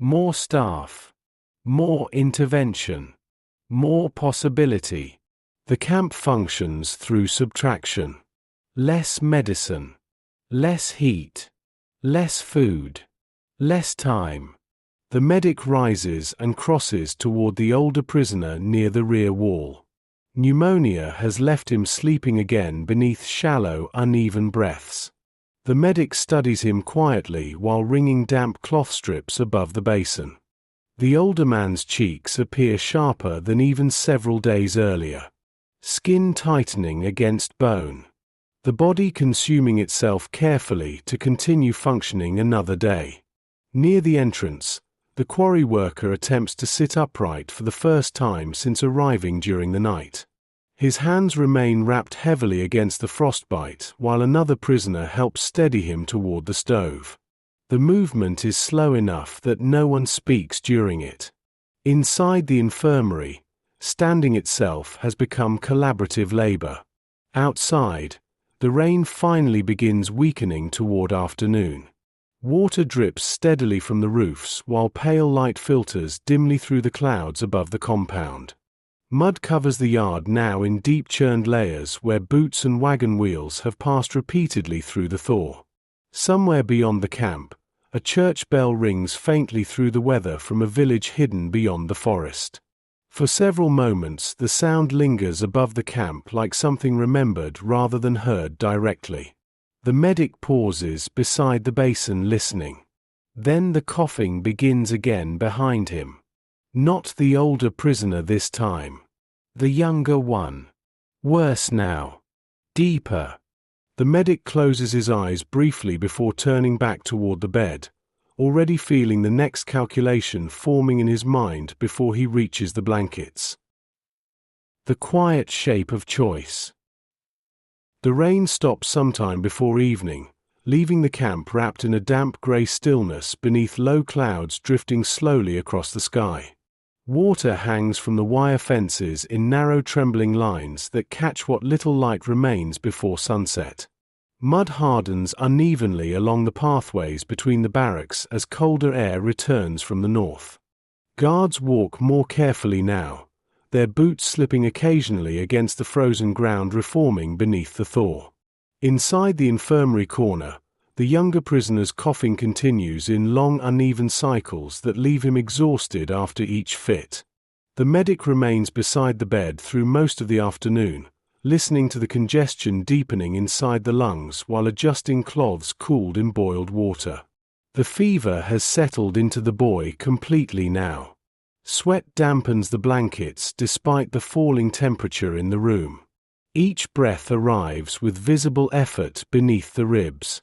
More staff. More intervention. More possibility. The camp functions through subtraction. Less medicine. Less heat. Less food. Less time. The medic rises and crosses toward the older prisoner near the rear wall. Pneumonia has left him sleeping again beneath shallow, uneven breaths. The medic studies him quietly while wringing damp cloth strips above the basin. The older man's cheeks appear sharper than even several days earlier. Skin tightening against bone. The body consuming itself carefully to continue functioning another day. Near the entrance, the quarry worker attempts to sit upright for the first time since arriving during the night. His hands remain wrapped heavily against the frostbite while another prisoner helps steady him toward the stove. The movement is slow enough that no one speaks during it. Inside the infirmary, standing itself has become collaborative labor. Outside, the rain finally begins weakening toward afternoon. Water drips steadily from the roofs while pale light filters dimly through the clouds above the compound. Mud covers the yard now in deep churned layers where boots and wagon wheels have passed repeatedly through the thaw. Somewhere beyond the camp, a church bell rings faintly through the weather from a village hidden beyond the forest. For several moments the sound lingers above the camp like something remembered rather than heard directly. The medic pauses beside the basin listening. Then the coughing begins again behind him. Not the older prisoner this time. The younger one. Worse now. Deeper. The medic closes his eyes briefly before turning back toward the bed, already feeling the next calculation forming in his mind before he reaches the blankets. The quiet shape of choice. The rain stops sometime before evening, leaving the camp wrapped in a damp grey stillness beneath low clouds drifting slowly across the sky. Water hangs from the wire fences in narrow trembling lines that catch what little light remains before sunset. Mud hardens unevenly along the pathways between the barracks as colder air returns from the north. Guards walk more carefully now, their boots slipping occasionally against the frozen ground reforming beneath the thaw. Inside the infirmary corner, the younger prisoner's coughing continues in long uneven cycles that leave him exhausted after each fit. The medic remains beside the bed through most of the afternoon, listening to the congestion deepening inside the lungs while adjusting cloths cooled in boiled water. The fever has settled into the boy completely now. Sweat dampens the blankets despite the falling temperature in the room. Each breath arrives with visible effort beneath the ribs.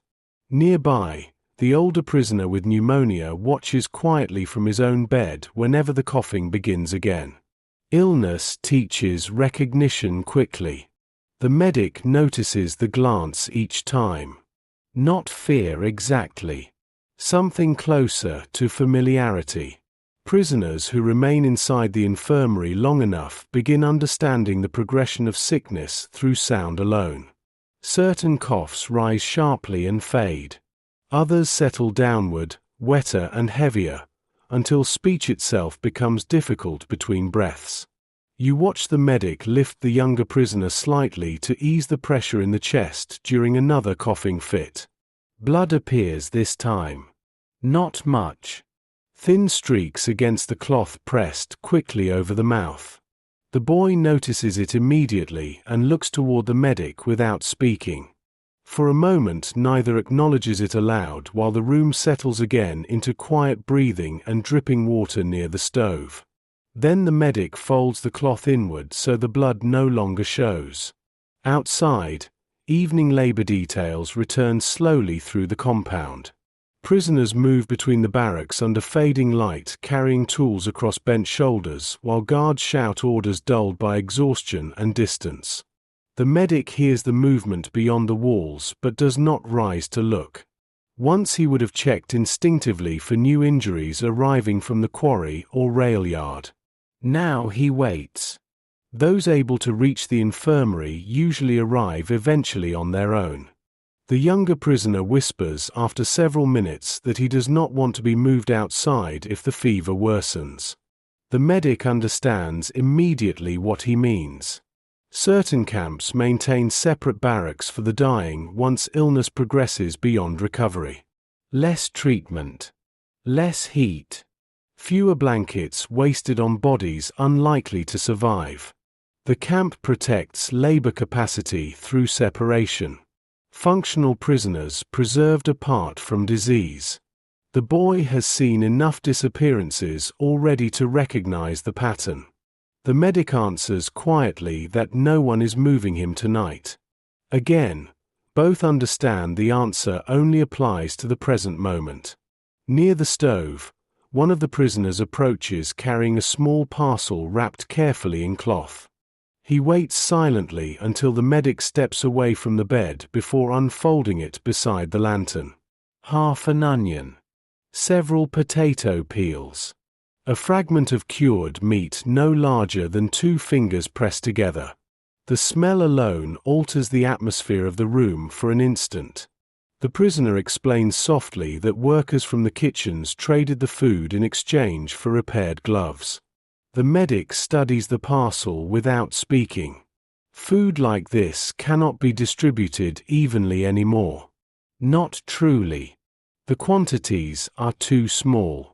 Nearby, the older prisoner with pneumonia watches quietly from his own bed whenever the coughing begins again. Illness teaches recognition quickly. The medic notices the glance each time. Not fear exactly. Something closer to familiarity. Prisoners who remain inside the infirmary long enough begin understanding the progression of sickness through sound alone. Certain coughs rise sharply and fade. Others settle downward, wetter and heavier, until speech itself becomes difficult between breaths. You watch the medic lift the younger prisoner slightly to ease the pressure in the chest during another coughing fit. Blood appears this time. Not much. Thin streaks against the cloth pressed quickly over the mouth. The boy notices it immediately and looks toward the medic without speaking. For a moment neither acknowledges it aloud while the room settles again into quiet breathing and dripping water near the stove. Then the medic folds the cloth inward so the blood no longer shows. Outside, evening labor details return slowly through the compound. Prisoners move between the barracks under fading light, carrying tools across bent shoulders, while guards shout orders dulled by exhaustion and distance. The medic hears the movement beyond the walls but does not rise to look. Once he would have checked instinctively for new injuries arriving from the quarry or rail yard. Now he waits. Those able to reach the infirmary usually arrive eventually on their own. The younger prisoner whispers after several minutes that he does not want to be moved outside if the fever worsens. The medic understands immediately what he means. Certain camps maintain separate barracks for the dying once illness progresses beyond recovery. Less treatment. Less heat. Fewer blankets wasted on bodies unlikely to survive. The camp protects labor capacity through separation. Functional prisoners preserved apart from disease. The boy has seen enough disappearances already to recognize the pattern. The medic answers quietly that no one is moving him tonight. Again, both understand the answer only applies to the present moment. Near the stove, one of the prisoners approaches carrying a small parcel wrapped carefully in cloth. He waits silently until the medic steps away from the bed before unfolding it beside the lantern. Half an onion. Several potato peels. A fragment of cured meat no larger than 2 fingers pressed together. The smell alone alters the atmosphere of the room for an instant. The prisoner explains softly that workers from the kitchens traded the food in exchange for repaired gloves. The medic studies the parcel without speaking. Food like this cannot be distributed evenly anymore. Not truly. The quantities are too small.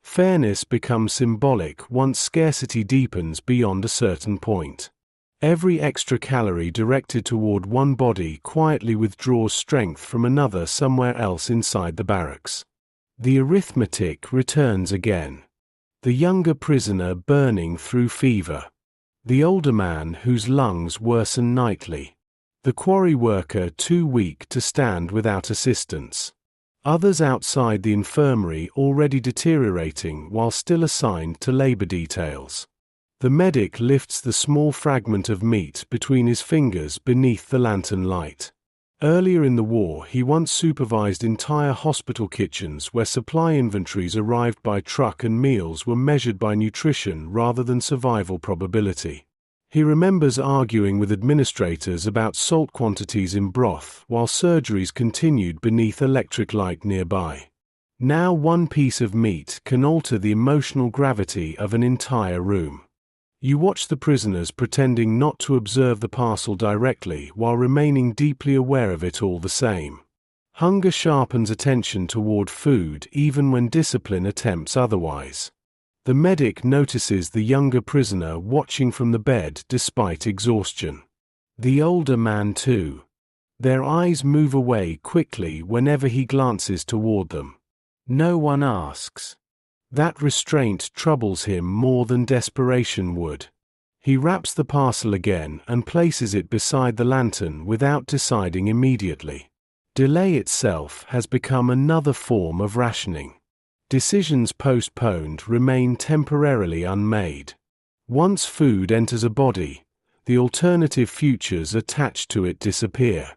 Fairness becomes symbolic once scarcity deepens beyond a certain point. Every extra calorie directed toward one body quietly withdraws strength from another somewhere else inside the barracks. The arithmetic returns again. The younger prisoner burning through fever. The older man whose lungs worsen nightly. The quarry worker too weak to stand without assistance. Others outside the infirmary already deteriorating while still assigned to labor details. The medic lifts the small fragment of meat between his fingers beneath the lantern light. Earlier in the war, he once supervised entire hospital kitchens where supply inventories arrived by truck and meals were measured by nutrition rather than survival probability. He remembers arguing with administrators about salt quantities in broth while surgeries continued beneath electric light nearby. Now one piece of meat can alter the emotional gravity of an entire room. You watch the prisoners pretending not to observe the parcel directly while remaining deeply aware of it all the same. Hunger sharpens attention toward food even when discipline attempts otherwise. The medic notices the younger prisoner watching from the bed despite exhaustion. The older man too. Their eyes move away quickly whenever he glances toward them. No one asks. That restraint troubles him more than desperation would. He wraps the parcel again and places it beside the lantern without deciding immediately. Delay itself has become another form of rationing. Decisions postponed remain temporarily unmade. Once food enters a body, the alternative futures attached to it disappear.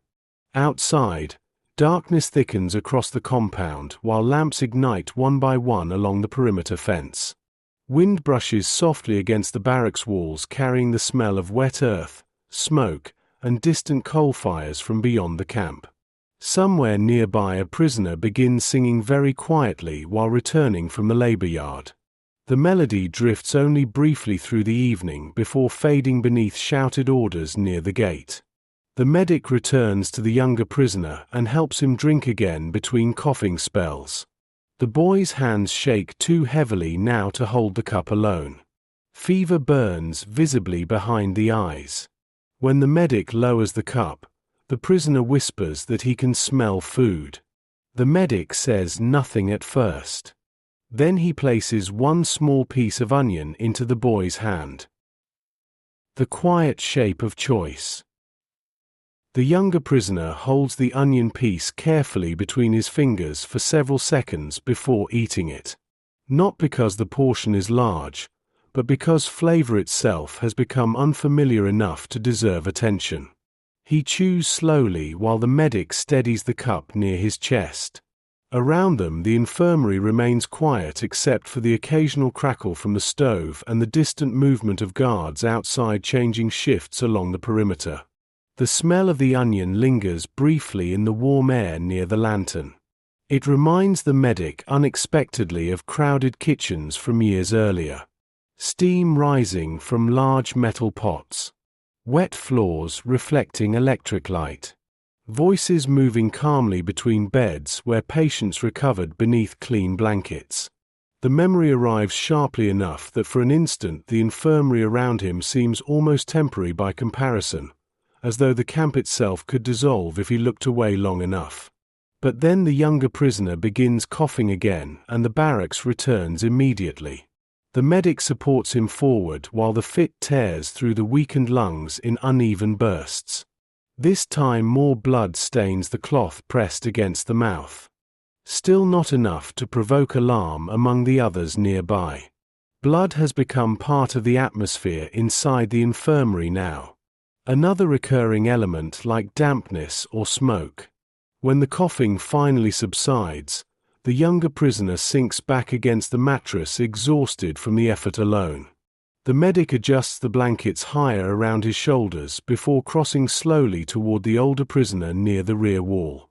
Outside, darkness thickens across the compound while lamps ignite one by one along the perimeter fence. Wind brushes softly against the barracks walls carrying the smell of wet earth, smoke, and distant coal fires from beyond the camp. Somewhere nearby a prisoner begins singing very quietly while returning from the labor yard. The melody drifts only briefly through the evening before fading beneath shouted orders near the gate. The medic returns to the younger prisoner and helps him drink again between coughing spells. The boy's hands shake too heavily now to hold the cup alone. Fever burns visibly behind the eyes. When the medic lowers the cup, the prisoner whispers that he can smell food. The medic says nothing at first. Then he places one small piece of onion into the boy's hand. The quiet shape of choice. The younger prisoner holds the onion piece carefully between his fingers for several seconds before eating it. Not because the portion is large, but because flavor itself has become unfamiliar enough to deserve attention. He chews slowly while the medic steadies the cup near his chest. Around them, the infirmary remains quiet except for the occasional crackle from the stove and the distant movement of guards outside changing shifts along the perimeter. The smell of the onion lingers briefly in the warm air near the lantern. It reminds the medic unexpectedly of crowded kitchens from years earlier. Steam rising from large metal pots. Wet floors reflecting electric light. Voices moving calmly between beds where patients recovered beneath clean blankets. The memory arrives sharply enough that for an instant the infirmary around him seems almost temporary by comparison, as though the camp itself could dissolve if he looked away long enough. But then the younger prisoner begins coughing again and the barracks returns immediately. The medic supports him forward while the fit tears through the weakened lungs in uneven bursts. This time more blood stains the cloth pressed against the mouth. Still not enough to provoke alarm among the others nearby. Blood has become part of the atmosphere inside the infirmary now. Another recurring element like dampness or smoke. When the coughing finally subsides, the younger prisoner sinks back against the mattress exhausted from the effort alone. The medic adjusts the blankets higher around his shoulders before crossing slowly toward the older prisoner near the rear wall.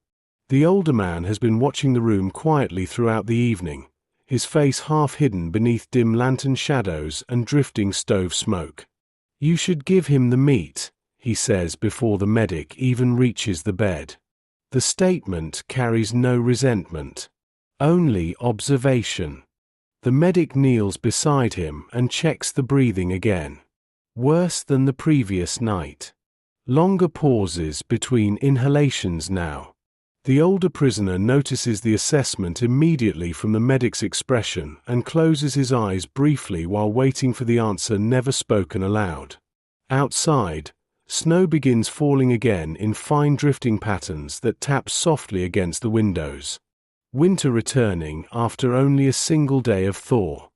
The older man has been watching the room quietly throughout the evening, his face half hidden beneath dim lantern shadows and drifting stove smoke. "You should give him the meat," he says before the medic even reaches the bed. The statement carries no resentment, only observation. The medic kneels beside him and checks the breathing again. Worse than the previous night. Longer pauses between inhalations now. The older prisoner notices the assessment immediately from the medic's expression and closes his eyes briefly while waiting for the answer never spoken aloud. Outside, snow begins falling again in fine drifting patterns that tap softly against the windows. Winter returning after only a single day of thaw.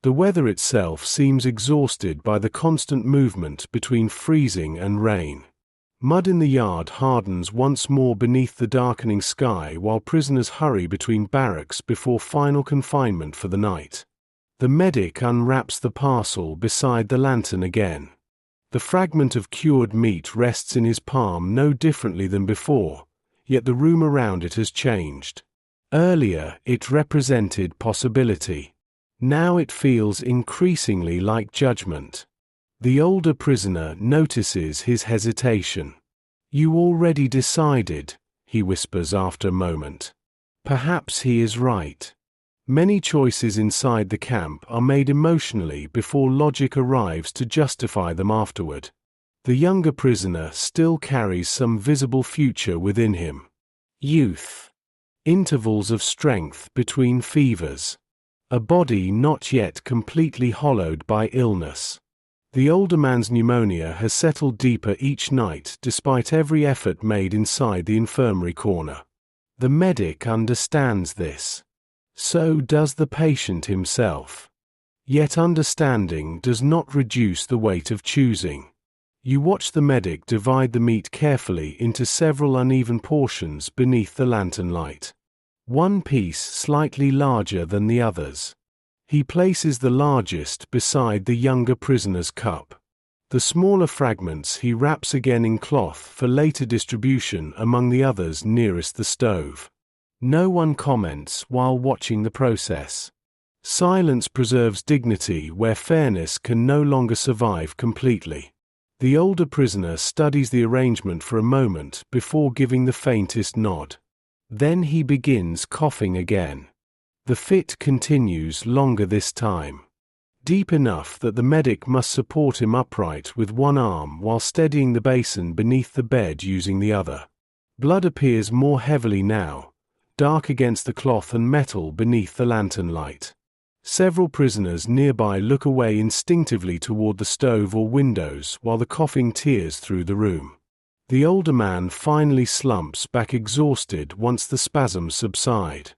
The weather itself seems exhausted by the constant movement between freezing and rain. Mud in the yard hardens once more beneath the darkening sky while prisoners hurry between barracks before final confinement for the night. The medic unwraps the parcel beside the lantern again. The fragment of cured meat rests in his palm no differently than before, yet the room around it has changed. Earlier, it represented possibility. Now it feels increasingly like judgment. The older prisoner notices his hesitation. "You already decided," he whispers after a moment. Perhaps he is right. Many choices inside the camp are made emotionally before logic arrives to justify them afterward. The younger prisoner still carries some visible future within him. Youth. Intervals of strength between fevers. A body not yet completely hollowed by illness. The older man's pneumonia has settled deeper each night despite every effort made inside the infirmary corner. The medic understands this. So does the patient himself. Yet understanding does not reduce the weight of choosing. You watch the medic divide the meat carefully into several uneven portions beneath the lantern light. One piece slightly larger than the others. He places the largest beside the younger prisoner's cup. The smaller fragments he wraps again in cloth for later distribution among the others nearest the stove. No one comments while watching the process. Silence preserves dignity where fairness can no longer survive completely. The older prisoner studies the arrangement for a moment before giving the faintest nod. Then he begins coughing again. The fit continues longer this time. Deep enough that the medic must support him upright with one arm while steadying the basin beneath the bed using the other. Blood appears more heavily now, dark against the cloth and metal beneath the lantern light. Several prisoners nearby look away instinctively toward the stove or windows while the coughing tears through the room. The older man finally slumps back exhausted once the spasms subside.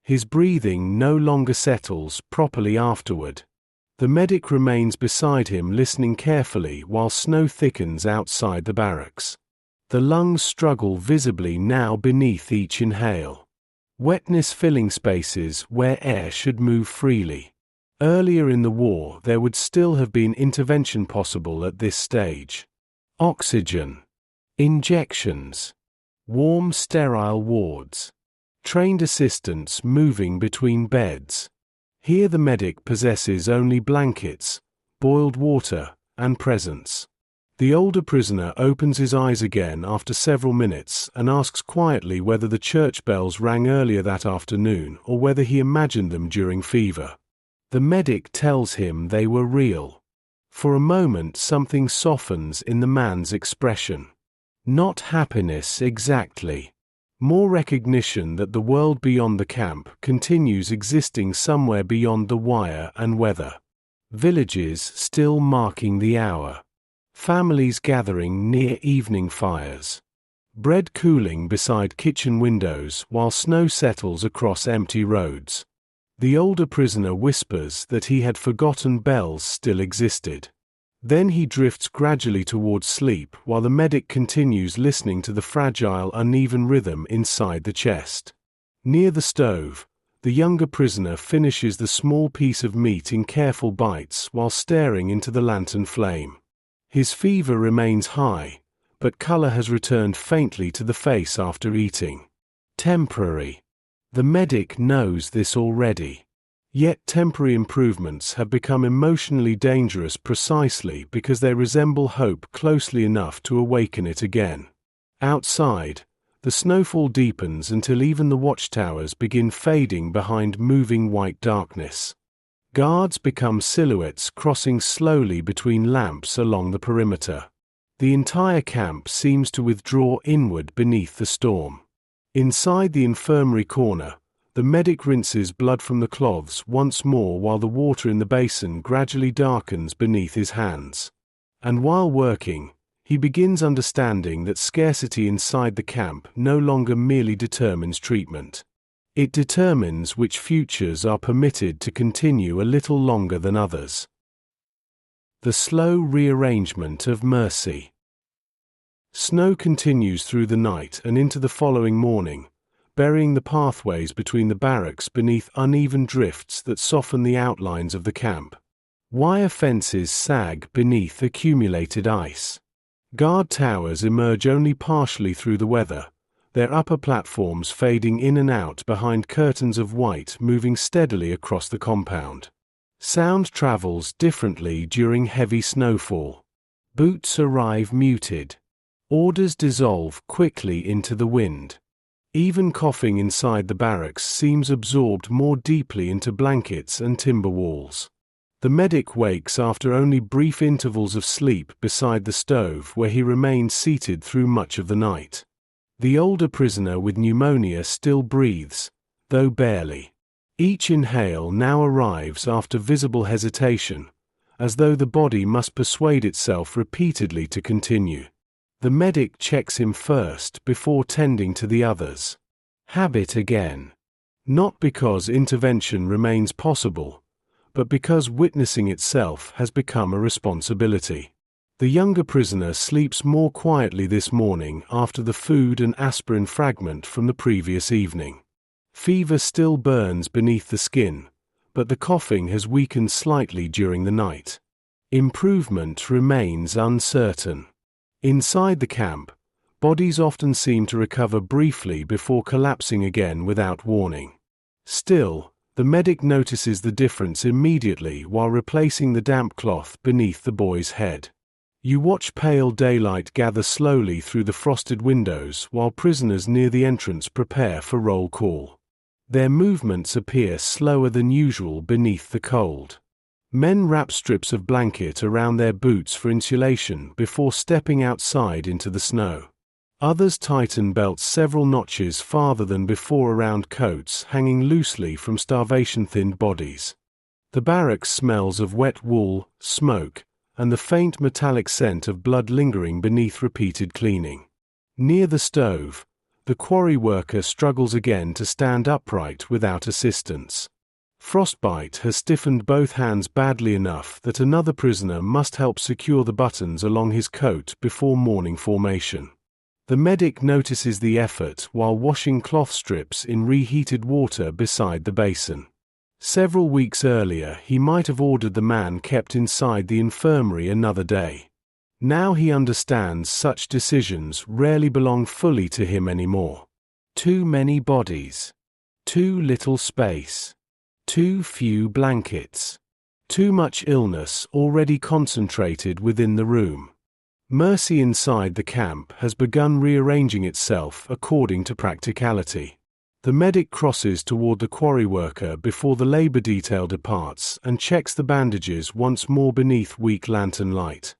His breathing no longer settles properly afterward. The medic remains beside him listening carefully while snow thickens outside the barracks. The lungs struggle visibly now beneath each inhale. Wetness filling spaces where air should move freely. Earlier in the war there would still have been intervention possible at this stage. Oxygen. Injections. Warm sterile wards. Trained assistants moving between beds. Here the medic possesses only blankets, boiled water, and presence. The older prisoner opens his eyes again after several minutes and asks quietly whether the church bells rang earlier that afternoon or whether he imagined them during fever. The medic tells him they were real. For a moment something softens in the man's expression. Not happiness exactly. More recognition that the world beyond the camp continues existing somewhere beyond the wire and weather. Villages still marking the hour. Families gathering near evening fires. Bread cooling beside kitchen windows while snow settles across empty roads. The older prisoner whispers that he had forgotten bells still existed. Then he drifts gradually towards sleep while the medic continues listening to the fragile, uneven rhythm inside the chest. Near the stove, the younger prisoner finishes the small piece of meat in careful bites while staring into the lantern flame. His fever remains high, but color has returned faintly to the face after eating. Temporary. The medic knows this already. Yet temporary improvements have become emotionally dangerous precisely because they resemble hope closely enough to awaken it again. Outside, the snowfall deepens until even the watchtowers begin fading behind moving white darkness. Guards become silhouettes crossing slowly between lamps along the perimeter. The entire camp seems to withdraw inward beneath the storm. Inside the infirmary corner, the medic rinses blood from the cloths once more while the water in the basin gradually darkens beneath his hands. And while working, he begins understanding that scarcity inside the camp no longer merely determines treatment. It determines which futures are permitted to continue a little longer than others. The slow rearrangement of mercy. Snow continues through the night and into the following morning, burying the pathways between the barracks beneath uneven drifts that soften the outlines of the camp. Wire fences sag beneath accumulated ice. Guard towers emerge only partially through the weather, their upper platforms fading in and out behind curtains of white moving steadily across the compound. Sound travels differently during heavy snowfall. Boots arrive muted. Orders dissolve quickly into the wind. Even coughing inside the barracks seems absorbed more deeply into blankets and timber walls. The medic wakes after only brief intervals of sleep beside the stove where he remained seated through much of the night. The older prisoner with pneumonia still breathes, though barely. Each inhale now arrives after visible hesitation, as though the body must persuade itself repeatedly to continue. The medic checks him first before tending to the others. Habit again. Not because intervention remains possible, but because witnessing itself has become a responsibility. The younger prisoner sleeps more quietly this morning after the food and aspirin fragment from the previous evening. Fever still burns beneath the skin, but the coughing has weakened slightly during the night. Improvement remains uncertain. Inside the camp, bodies often seem to recover briefly before collapsing again without warning. Still, The medic notices the difference immediately while replacing the damp cloth beneath the boy's head. You watch pale daylight gather slowly through the frosted windows while prisoners near the entrance prepare for roll call. Their movements appear slower than usual beneath the cold. Men wrap strips of blanket around their boots for insulation before stepping outside into the snow. Others tighten belts several notches farther than before around coats hanging loosely from starvation-thinned bodies. The barracks smells of wet wool, smoke, and the faint metallic scent of blood lingering beneath repeated cleaning. Near the stove, the quarry worker struggles again to stand upright without assistance. Frostbite has stiffened both hands badly enough that another prisoner must help secure the buttons along his coat before morning formation. The medic notices the effort while washing cloth strips in reheated water beside the basin. Several weeks earlier, he might have ordered the man kept inside the infirmary another day. Now he understands such decisions rarely belong fully to him anymore. Too many bodies. Too little space. Too few blankets. Too much illness already concentrated within the room. Mercy inside the camp has begun rearranging itself according to practicality. The medic crosses toward the quarry worker before the labor detail departs and checks the bandages once more beneath weak lantern light.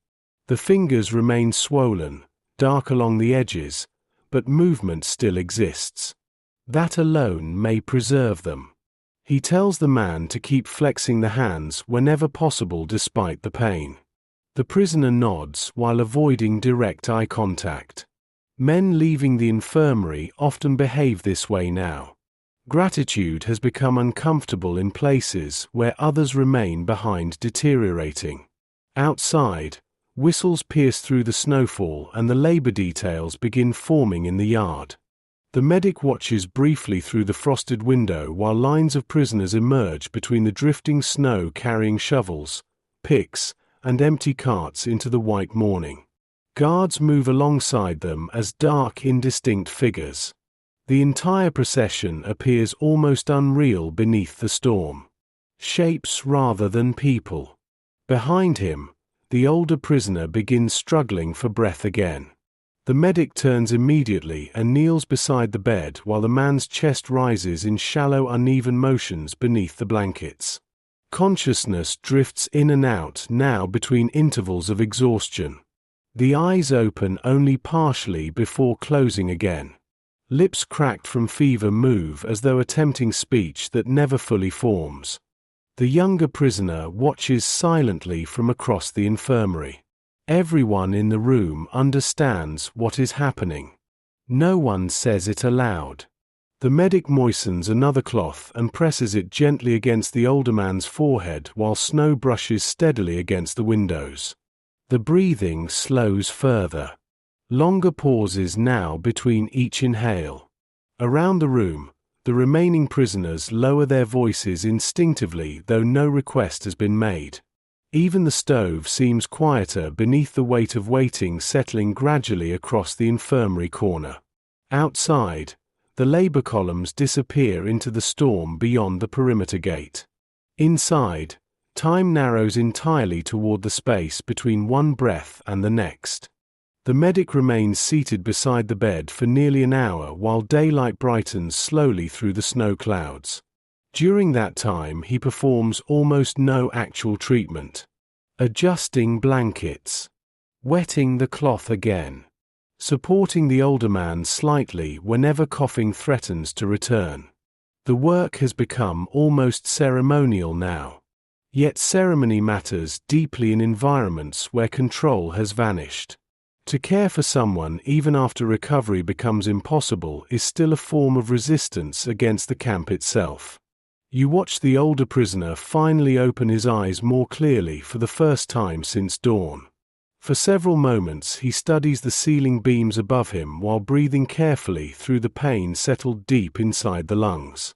The fingers remain swollen, dark along the edges, but movement still exists. That alone may preserve them. He tells the man to keep flexing the hands whenever possible despite the pain. The prisoner nods while avoiding direct eye contact. Men leaving the infirmary often behave this way now. Gratitude has become uncomfortable in places where others remain behind deteriorating. Outside, whistles pierce through the snowfall and the labor details begin forming in the yard. The medic watches briefly through the frosted window while lines of prisoners emerge between the drifting snow carrying shovels, picks, and empty carts into the white morning. Guards move alongside them as dark, indistinct figures. The entire procession appears almost unreal beneath the storm. Shapes rather than people. Behind him, the older prisoner begins struggling for breath again. The medic turns immediately and kneels beside the bed while the man's chest rises in shallow, uneven motions beneath the blankets. Consciousness drifts in and out now between intervals of exhaustion. The eyes open only partially before closing again. Lips cracked from fever move as though attempting speech that never fully forms. The younger prisoner watches silently from across the infirmary. Everyone in the room understands what is happening. No one says it aloud. The medic moistens another cloth and presses it gently against the older man's forehead while snow brushes steadily against the windows. The breathing slows further. Longer pauses now between each inhale. Around the room, the remaining prisoners lower their voices instinctively though no request has been made. Even the stove seems quieter beneath the weight of waiting settling gradually across the infirmary corner. Outside, the labor columns disappear into the storm beyond the perimeter gate. Inside, time narrows entirely toward the space between one breath and the next. The medic remains seated beside the bed for nearly an hour while daylight brightens slowly through the snow clouds. During that time he performs almost no actual treatment. Adjusting blankets. Wetting the cloth again. Supporting the older man slightly whenever coughing threatens to return. The work has become almost ceremonial now. Yet ceremony matters deeply in environments where control has vanished. To care for someone even after recovery becomes impossible is still a form of resistance against the camp itself. You watch the older prisoner finally open his eyes more clearly for the first time since dawn. For several moments he studies the ceiling beams above him while breathing carefully through the pain settled deep inside the lungs.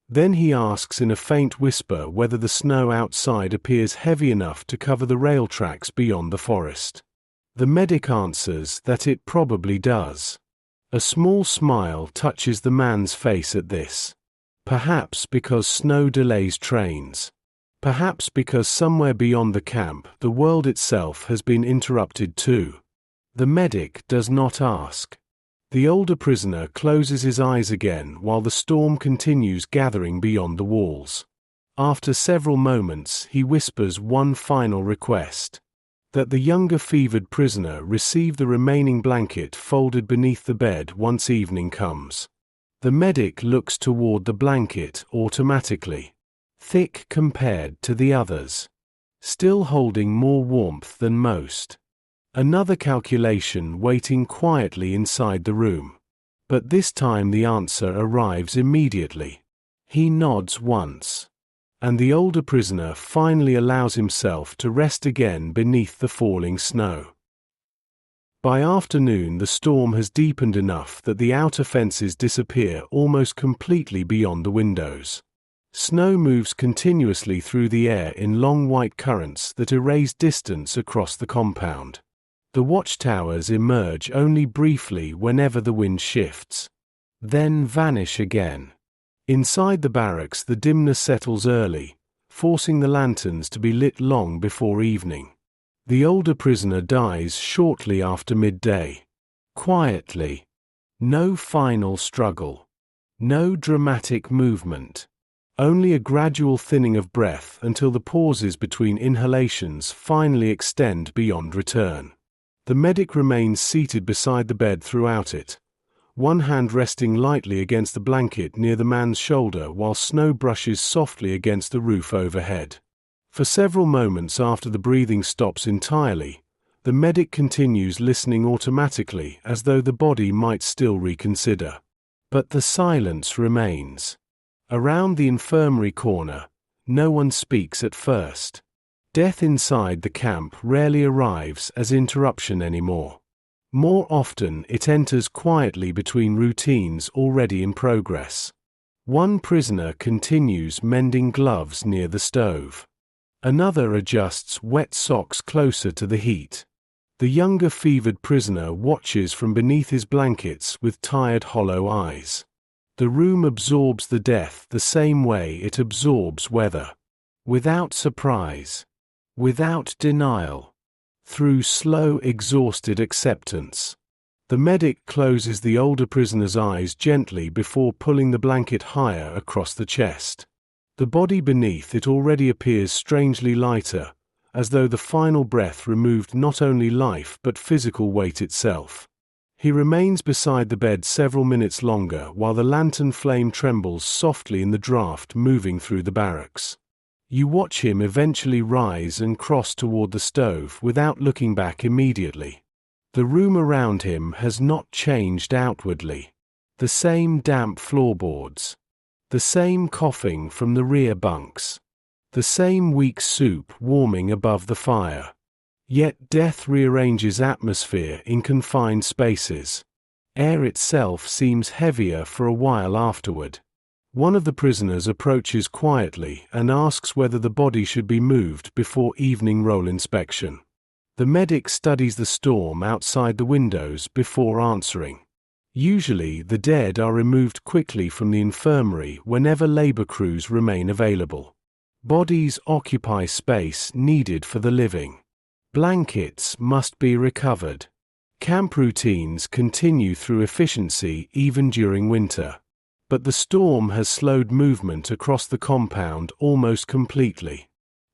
Then he asks in a faint whisper whether the snow outside appears heavy enough to cover the rail tracks beyond the forest. The medic answers that it probably does. A small smile touches the man's face at this. Perhaps because snow delays trains. Perhaps because somewhere beyond the camp, the world itself has been interrupted too. The medic does not ask. The older prisoner closes his eyes again while the storm continues gathering beyond the walls. After several moments, he whispers one final request: that the younger fevered prisoner receive the remaining blanket folded beneath the bed once evening comes. The medic looks toward the blanket automatically. Thick compared to the others. Still holding more warmth than most. Another calculation waiting quietly inside the room. But this time the answer arrives immediately. He nods once. And the older prisoner finally allows himself to rest again beneath the falling snow. By afternoon the storm has deepened enough that the outer fences disappear almost completely beyond the windows. Snow moves continuously through the air in long white currents that erase distance across the compound. The watchtowers emerge only briefly whenever the wind shifts. Then vanish again. Inside the barracks the dimness settles early, forcing the lanterns to be lit long before evening. The older prisoner dies shortly after midday. Quietly. No final struggle. No dramatic movement. Only a gradual thinning of breath until the pauses between inhalations finally extend beyond return. The medic remains seated beside the bed throughout it, one hand resting lightly against the blanket near the man's shoulder while snow brushes softly against the roof overhead. For several moments after the breathing stops entirely, the medic continues listening automatically as though the body might still reconsider. But the silence remains. Around the infirmary corner, no one speaks at first. Death inside the camp rarely arrives as interruption anymore. More often it enters quietly between routines already in progress. One prisoner continues mending gloves near the stove. Another adjusts wet socks closer to the heat. The younger fevered prisoner watches from beneath his blankets with tired hollow eyes. The room absorbs the death the same way it absorbs weather. Without surprise. Without denial. Through slow, exhausted acceptance. The medic closes the older prisoner's eyes gently before pulling the blanket higher across the chest. The body beneath it already appears strangely lighter, as though the final breath removed not only life but physical weight itself. He remains beside the bed several minutes longer while the lantern flame trembles softly in the draft moving through the barracks. You watch him eventually rise and cross toward the stove without looking back immediately. The room around him has not changed outwardly. The same damp floorboards. The same coughing from the rear bunks. The same weak soup warming above the fire. Yet death rearranges atmosphere in confined spaces. Air itself seems heavier for a while afterward. One of the prisoners approaches quietly and asks whether the body should be moved before evening roll inspection. The medic studies the storm outside the windows before answering. Usually the dead are removed quickly from the infirmary whenever labor crews remain available. Bodies occupy space needed for the living. Blankets must be recovered. Camp routines continue through efficiency even during winter. But the storm has slowed movement across the compound almost completely.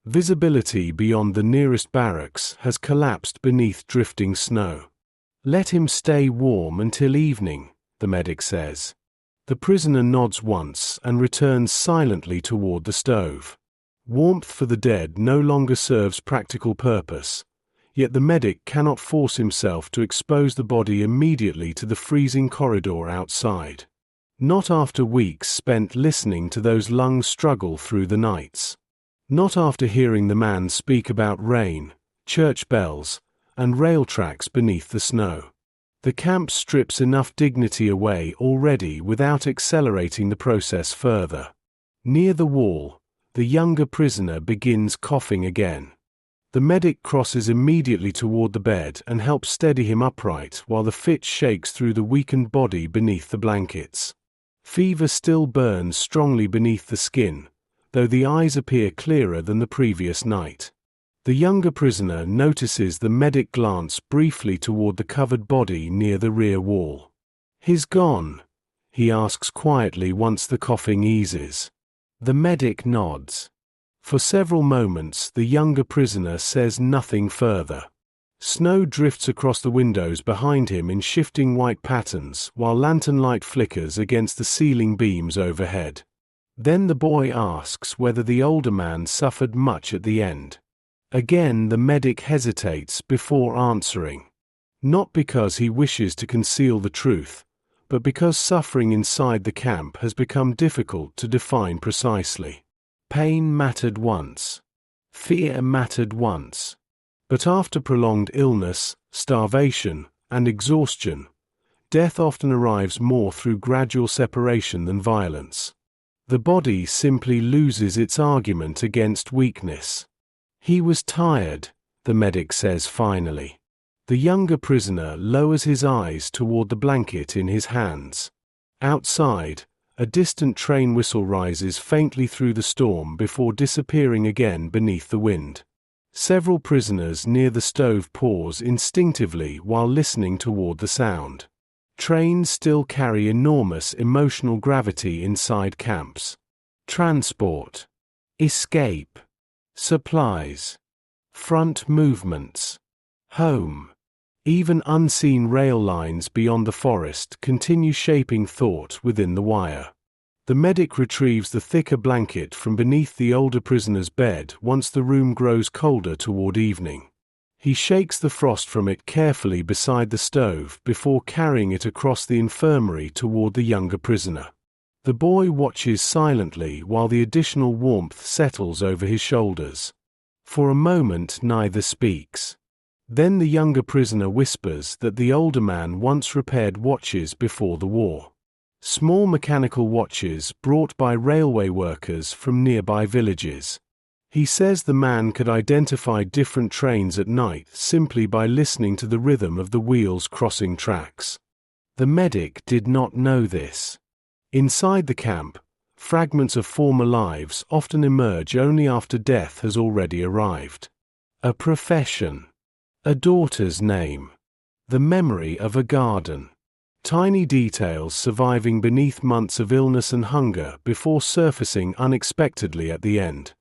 Visibility beyond the nearest barracks has collapsed beneath drifting snow. Let him stay warm until evening, the medic says. The prisoner nods once and returns silently toward the stove. Warmth for the dead no longer serves practical purpose. Yet the medic cannot force himself to expose the body immediately to the freezing corridor outside. Not after weeks spent listening to those lungs struggle through the nights. Not after hearing the man speak about rain, church bells, and rail tracks beneath the snow. The camp strips enough dignity away already without accelerating the process further. Near the wall, the younger prisoner begins coughing again. The medic crosses immediately toward the bed and helps steady him upright while the fit shakes through the weakened body beneath the blankets. Fever still burns strongly beneath the skin, though the eyes appear clearer than the previous night. The younger prisoner notices the medic glance briefly toward the covered body near the rear wall. "He's gone?" he asks quietly once the coughing eases. The medic nods. For several moments the younger prisoner says nothing further. Snow drifts across the windows behind him in shifting white patterns while lantern light flickers against the ceiling beams overhead. Then the boy asks whether the older man suffered much at the end. Again the medic hesitates before answering. Not because he wishes to conceal the truth, but because suffering inside the camp has become difficult to define precisely. Pain mattered once. Fear mattered once. But after prolonged illness, starvation, and exhaustion, death often arrives more through gradual separation than violence. The body simply loses its argument against weakness. "He was tired," the medic says finally. The younger prisoner lowers his eyes toward the blanket in his hands. Outside, a distant train whistle rises faintly through the storm before disappearing again beneath the wind. Several prisoners near the stove pause instinctively while listening toward the sound. Trains still carry enormous emotional gravity inside camps. Transport, escape, supplies, front movements, home. Even unseen rail lines beyond the forest continue shaping thought within the wire. The medic retrieves the thicker blanket from beneath the older prisoner's bed once the room grows colder toward evening. He shakes the frost from it carefully beside the stove before carrying it across the infirmary toward the younger prisoner. The boy watches silently while the additional warmth settles over his shoulders. For a moment neither speaks. Then the younger prisoner whispers that the older man once repaired watches before the war. Small mechanical watches brought by railway workers from nearby villages. He says the man could identify different trains at night simply by listening to the rhythm of the wheels crossing tracks. The medic did not know this. Inside the camp, fragments of former lives often emerge only after death has already arrived. A profession. A daughter's name. The memory of a garden. Tiny details surviving beneath months of illness and hunger before surfacing unexpectedly at the end.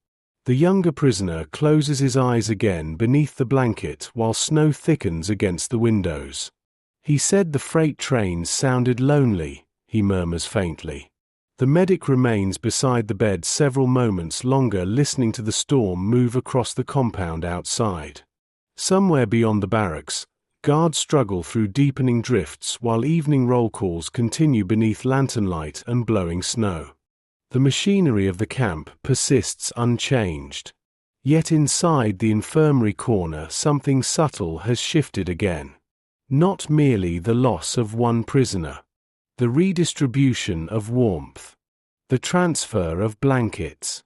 The younger prisoner closes his eyes again beneath the blanket while snow thickens against the windows. "He said the freight trains sounded lonely," he murmurs faintly. The medic remains beside the bed several moments longer listening to the storm move across the compound outside. Somewhere beyond the barracks, guards struggle through deepening drifts while evening roll calls continue beneath lantern light and blowing snow. The machinery of the camp persists unchanged. Yet inside the infirmary corner something subtle has shifted again. Not merely the loss of one prisoner. The redistribution of warmth. The transfer of blankets.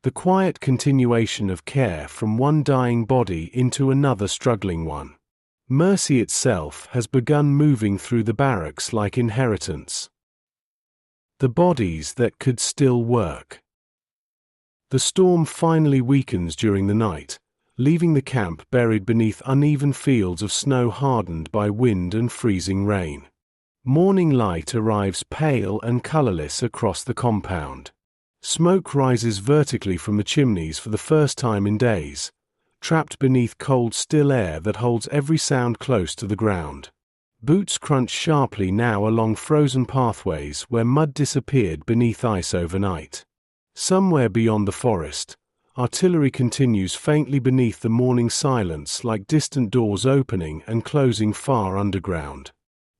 The quiet continuation of care from one dying body into another struggling one. Mercy itself has begun moving through the barracks like inheritance. The bodies that could still work. The storm finally weakens during the night, leaving the camp buried beneath uneven fields of snow hardened by wind and freezing rain. Morning light arrives pale and colorless across the compound. Smoke rises vertically from the chimneys for the first time in days, trapped beneath cold still air that holds every sound close to the ground. Boots crunch sharply now along frozen pathways where mud disappeared beneath ice overnight. Somewhere beyond the forest, artillery continues faintly beneath the morning silence like distant doors opening and closing far underground.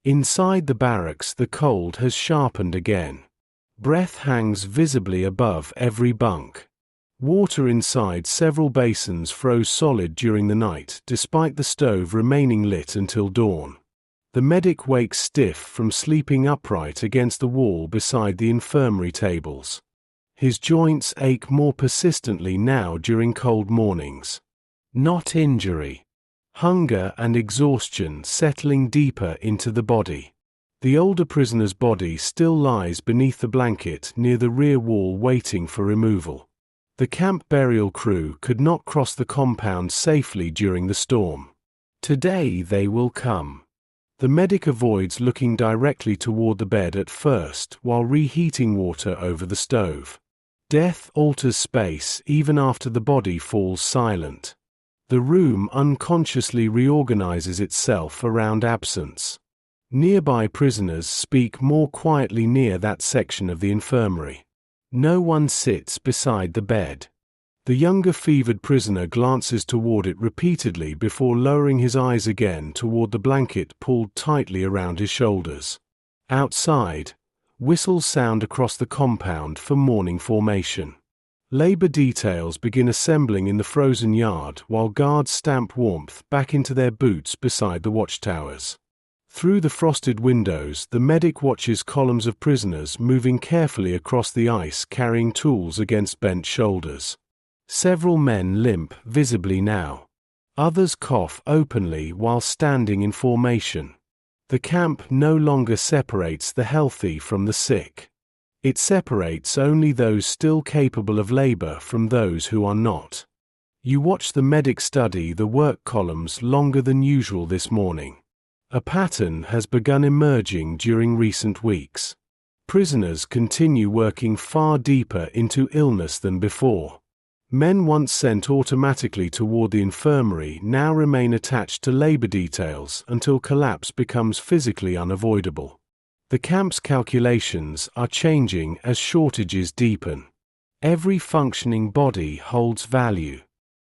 Inside the barracks the cold has sharpened again. Breath hangs visibly above every bunk. Water inside several basins froze solid during the night despite the stove remaining lit until dawn. The medic wakes stiff from sleeping upright against the wall beside the infirmary tables. His joints ache more persistently now during cold mornings. Not injury. Hunger and exhaustion settling deeper into the body. The older prisoner's body still lies beneath the blanket near the rear wall waiting for removal. The camp burial crew could not cross the compound safely during the storm. Today they will come. The medic avoids looking directly toward the bed at first while reheating water over the stove. Death alters space even after the body falls silent. The room unconsciously reorganizes itself around absence. Nearby prisoners speak more quietly near that section of the infirmary. No one sits beside the bed. The younger fevered prisoner glances toward it repeatedly before lowering his eyes again toward the blanket pulled tightly around his shoulders. Outside, whistles sound across the compound for morning formation. Labor details begin assembling in the frozen yard while guards stamp warmth back into their boots beside the watchtowers. Through the frosted windows, the medic watches columns of prisoners moving carefully across the ice carrying tools against bent shoulders. Several men limp visibly now. Others cough openly while standing in formation. The camp no longer separates the healthy from the sick. It separates only those still capable of labor from those who are not. You watch the medic study the work columns longer than usual this morning. A pattern has begun emerging during recent weeks. Prisoners continue working far deeper into illness than before. Men once sent automatically toward the infirmary now remain attached to labor details until collapse becomes physically unavoidable. The camp's calculations are changing as shortages deepen. Every functioning body holds value.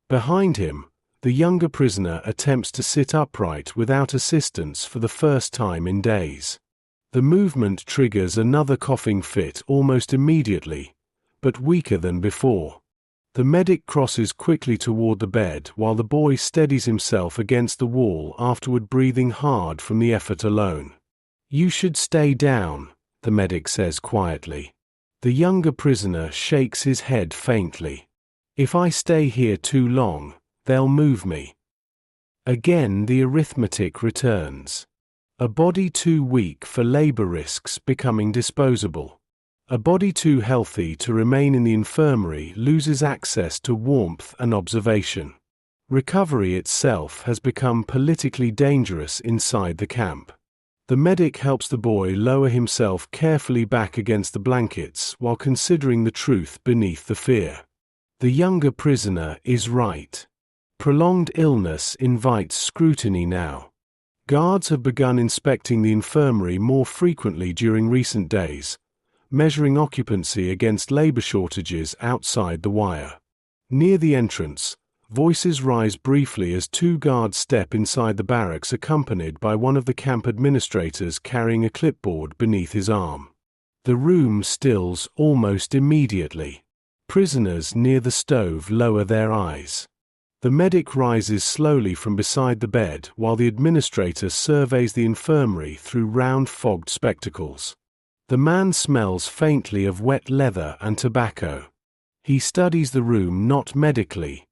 Behind him, the younger prisoner attempts to sit upright without assistance for the first time in days. The movement triggers another coughing fit almost immediately, but weaker than before. The medic crosses quickly toward the bed while the boy steadies himself against the wall, afterward breathing hard from the effort alone. "You should stay down," the medic says quietly. The younger prisoner shakes his head faintly. "If I stay here too long, they'll move me." Again the arithmetic returns. A body too weak for labor risks becoming disposable. A body too healthy to remain in the infirmary loses access to warmth and observation. Recovery itself has become politically dangerous inside the camp. The medic helps the boy lower himself carefully back against the blankets while considering the truth beneath the fear. The younger prisoner is right. Prolonged illness invites scrutiny now. Guards have begun inspecting the infirmary more frequently during recent days, measuring occupancy against labor shortages outside the wire. Near the entrance, voices rise briefly as two guards step inside the barracks accompanied by one of the camp administrators carrying a clipboard beneath his arm. The room stills almost immediately. Prisoners near the stove lower their eyes. The medic rises slowly from beside the bed while the administrator surveys the infirmary through round fogged spectacles. The man smells faintly of wet leather and tobacco. He studies the room not medically,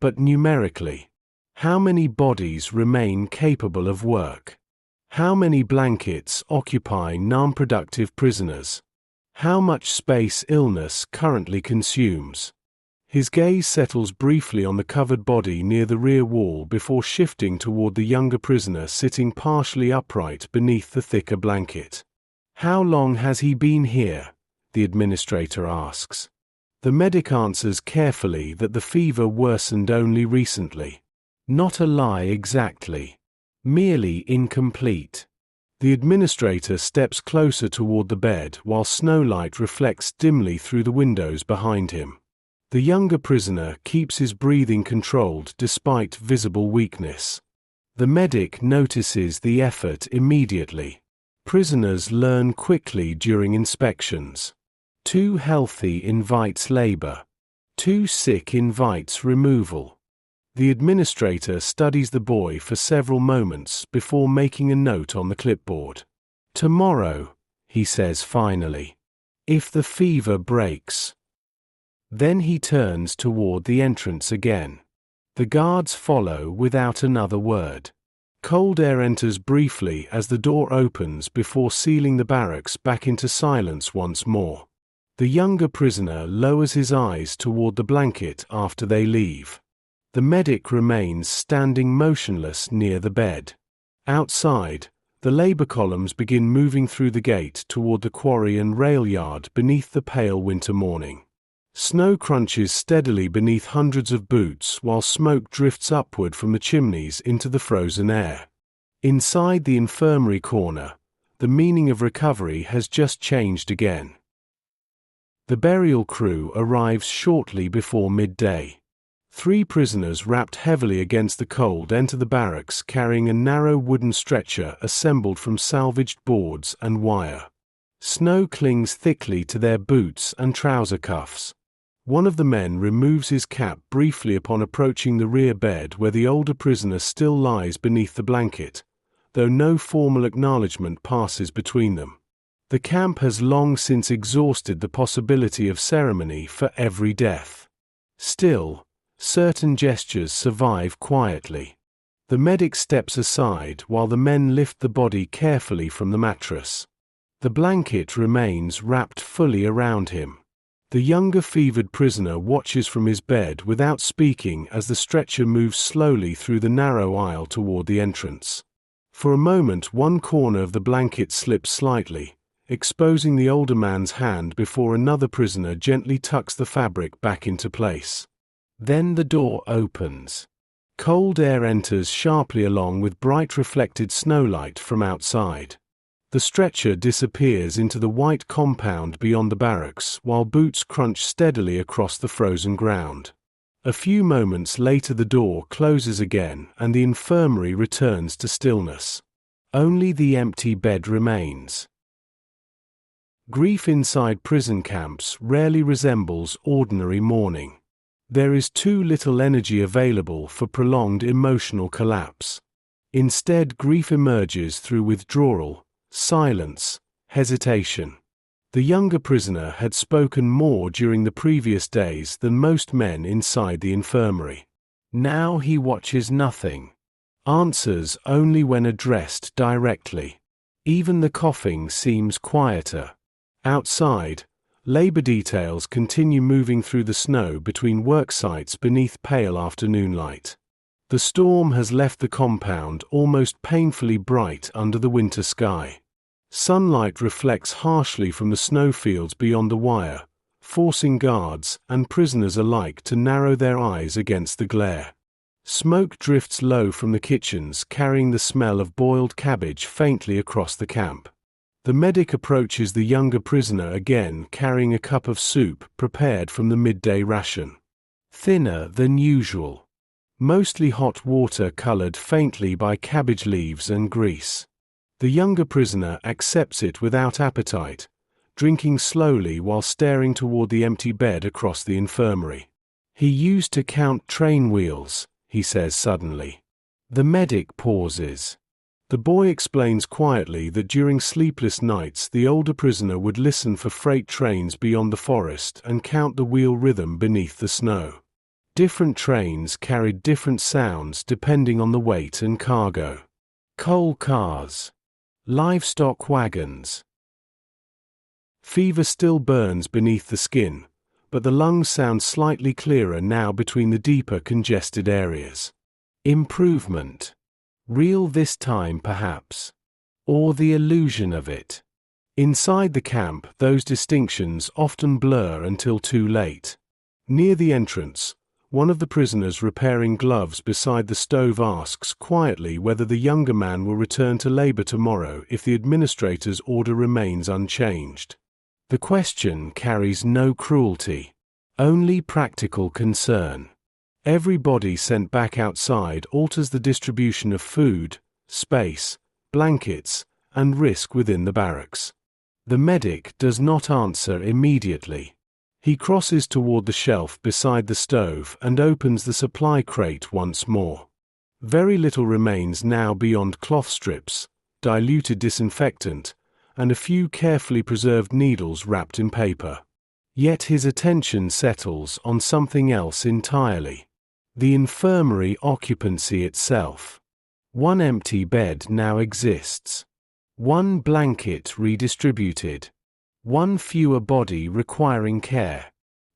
but numerically. How many bodies remain capable of work? How many blankets occupy non-productive prisoners? How much space illness currently consumes? His gaze settles briefly on the covered body near the rear wall before shifting toward the younger prisoner sitting partially upright beneath the thicker blanket. "How long has he been here?" the administrator asks. The medic answers carefully that the fever worsened only recently. Not a lie exactly. Merely incomplete. The administrator steps closer toward the bed while snowlight reflects dimly through the windows behind him. The younger prisoner keeps his breathing controlled despite visible weakness. The medic notices the effort immediately. Prisoners learn quickly during inspections. Too healthy invites labor. Too sick invites removal. The administrator studies the boy for several moments before making a note on the clipboard. "Tomorrow," he says finally. "If the fever breaks." Then he turns toward the entrance again. The guards follow without another word. Cold air enters briefly as the door opens before sealing the barracks back into silence once more. The younger prisoner lowers his eyes toward the blanket after they leave. The medic remains standing motionless near the bed. Outside, the labor columns begin moving through the gate toward the quarry and rail yard beneath the pale winter morning. Snow crunches steadily beneath hundreds of boots while smoke drifts upward from the chimneys into the frozen air. Inside the infirmary corner, the meaning of recovery has just changed again. The burial crew arrives shortly before midday. 3 prisoners wrapped heavily against the cold enter the barracks carrying a narrow wooden stretcher assembled from salvaged boards and wire. Snow clings thickly to their boots and trouser cuffs. One of the men removes his cap briefly upon approaching the rear bed where the older prisoner still lies beneath the blanket, though no formal acknowledgement passes between them. The camp has long since exhausted the possibility of ceremony for every death. Still, certain gestures survive quietly. The medic steps aside while the men lift the body carefully from the mattress. The blanket remains wrapped fully around him. The younger fevered prisoner watches from his bed without speaking as the stretcher moves slowly through the narrow aisle toward the entrance. For a moment one corner of the blanket slips slightly, exposing the older man's hand before another prisoner gently tucks the fabric back into place. Then the door opens. Cold air enters sharply along with bright reflected snowlight from outside. The stretcher disappears into the white compound beyond the barracks while boots crunch steadily across the frozen ground. A few moments later the door closes again and the infirmary returns to stillness. Only the empty bed remains. Grief inside prison camps rarely resembles ordinary mourning. There is too little energy available for prolonged emotional collapse. Instead, grief emerges through withdrawal, silence, hesitation. The younger prisoner had spoken more during the previous days than most men inside the infirmary. Now he watches nothing. Answers only when addressed directly. Even the coughing seems quieter. Outside, labor details continue moving through the snow between work sites beneath pale afternoon light. The storm has left the compound almost painfully bright under the winter sky. Sunlight reflects harshly from the snowfields beyond the wire, forcing guards and prisoners alike to narrow their eyes against the glare. Smoke drifts low from the kitchens, carrying the smell of boiled cabbage faintly across the camp. The medic approaches the younger prisoner again, carrying a cup of soup prepared from the midday ration. Thinner than usual. Mostly hot water colored faintly by cabbage leaves and grease. The younger prisoner accepts it without appetite, drinking slowly while staring toward the empty bed across the infirmary. He used to count train wheels, he says suddenly. The medic pauses. The boy explains quietly that during sleepless nights the older prisoner would listen for freight trains beyond the forest and count the wheel rhythm beneath the snow. Different trains carried different sounds depending on the weight and cargo. Coal cars. Livestock wagons. Fever still burns beneath the skin, but the lungs sound slightly clearer now between the deeper congested areas. Improvement. Real this time perhaps. Or the illusion of it. Inside the camp, those distinctions often blur until too late. Near the entrance, one of the prisoners repairing gloves beside the stove asks quietly whether the younger man will return to labor tomorrow if the administrator's order remains unchanged. The question carries no cruelty, only practical concern. Every body sent back outside alters the distribution of food, space, blankets, and risk within the barracks. The medic does not answer immediately. He crosses toward the shelf beside the stove and opens the supply crate once more. Very little remains now beyond cloth strips, diluted disinfectant, and a few carefully preserved needles wrapped in paper. Yet his attention settles on something else entirely. The infirmary occupancy itself. One empty bed now exists. One blanket redistributed. One fewer body requiring care.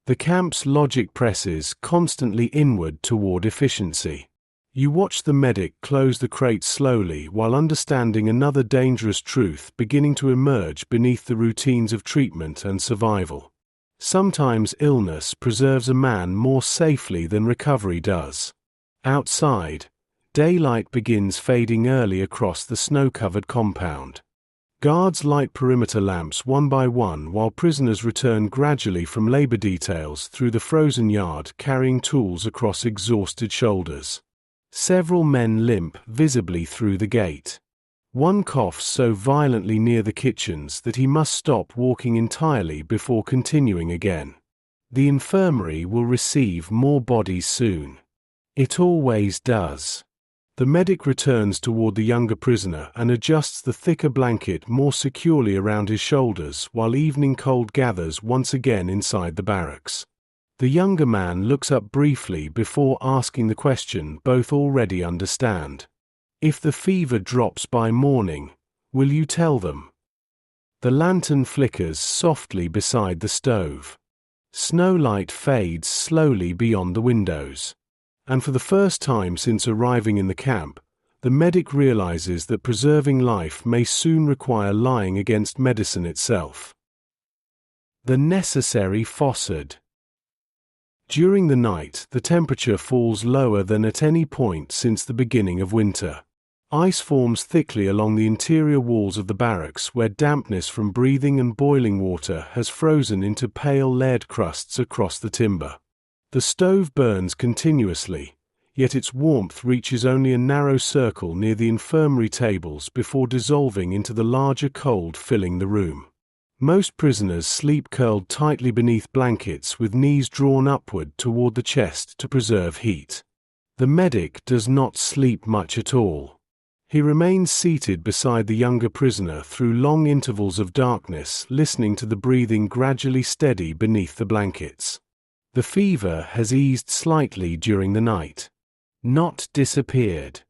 The camp's logic presses constantly inward toward efficiency. You watch the medic close the crate slowly while understanding another dangerous truth beginning to emerge beneath the routines of treatment and survival. Sometimes illness preserves a man more safely than recovery does. Outside, daylight begins fading early across the snow-covered compound. Guards light perimeter lamps one by one while prisoners return gradually from labor details through the frozen yard carrying tools across exhausted shoulders. Several men limp visibly through the gate. One coughs so violently near the kitchens that he must stop walking entirely before continuing again. The infirmary will receive more bodies soon. It always does. The medic returns toward the younger prisoner and adjusts the thicker blanket more securely around his shoulders while evening cold gathers once again inside the barracks. The younger man looks up briefly before asking the question both already understand. If the fever drops by morning, will you tell them? The lantern flickers softly beside the stove. Snowlight fades slowly beyond the windows. And for the first time since arriving in the camp, the medic realizes that preserving life may soon require lying against medicine itself. The necessary fossard. During the night, the temperature falls lower than at any point since the beginning of winter. Ice forms thickly along the interior walls of the barracks where dampness from breathing and boiling water has frozen into pale layered crusts across the timber. The stove burns continuously, yet its warmth reaches only a narrow circle near the infirmary tables before dissolving into the larger cold filling the room. Most prisoners sleep curled tightly beneath blankets with knees drawn upward toward the chest to preserve heat. The medic does not sleep much at all. He remains seated beside the younger prisoner through long intervals of darkness, listening to the breathing gradually steady beneath the blankets. The fever has eased slightly during the night. Not disappeared,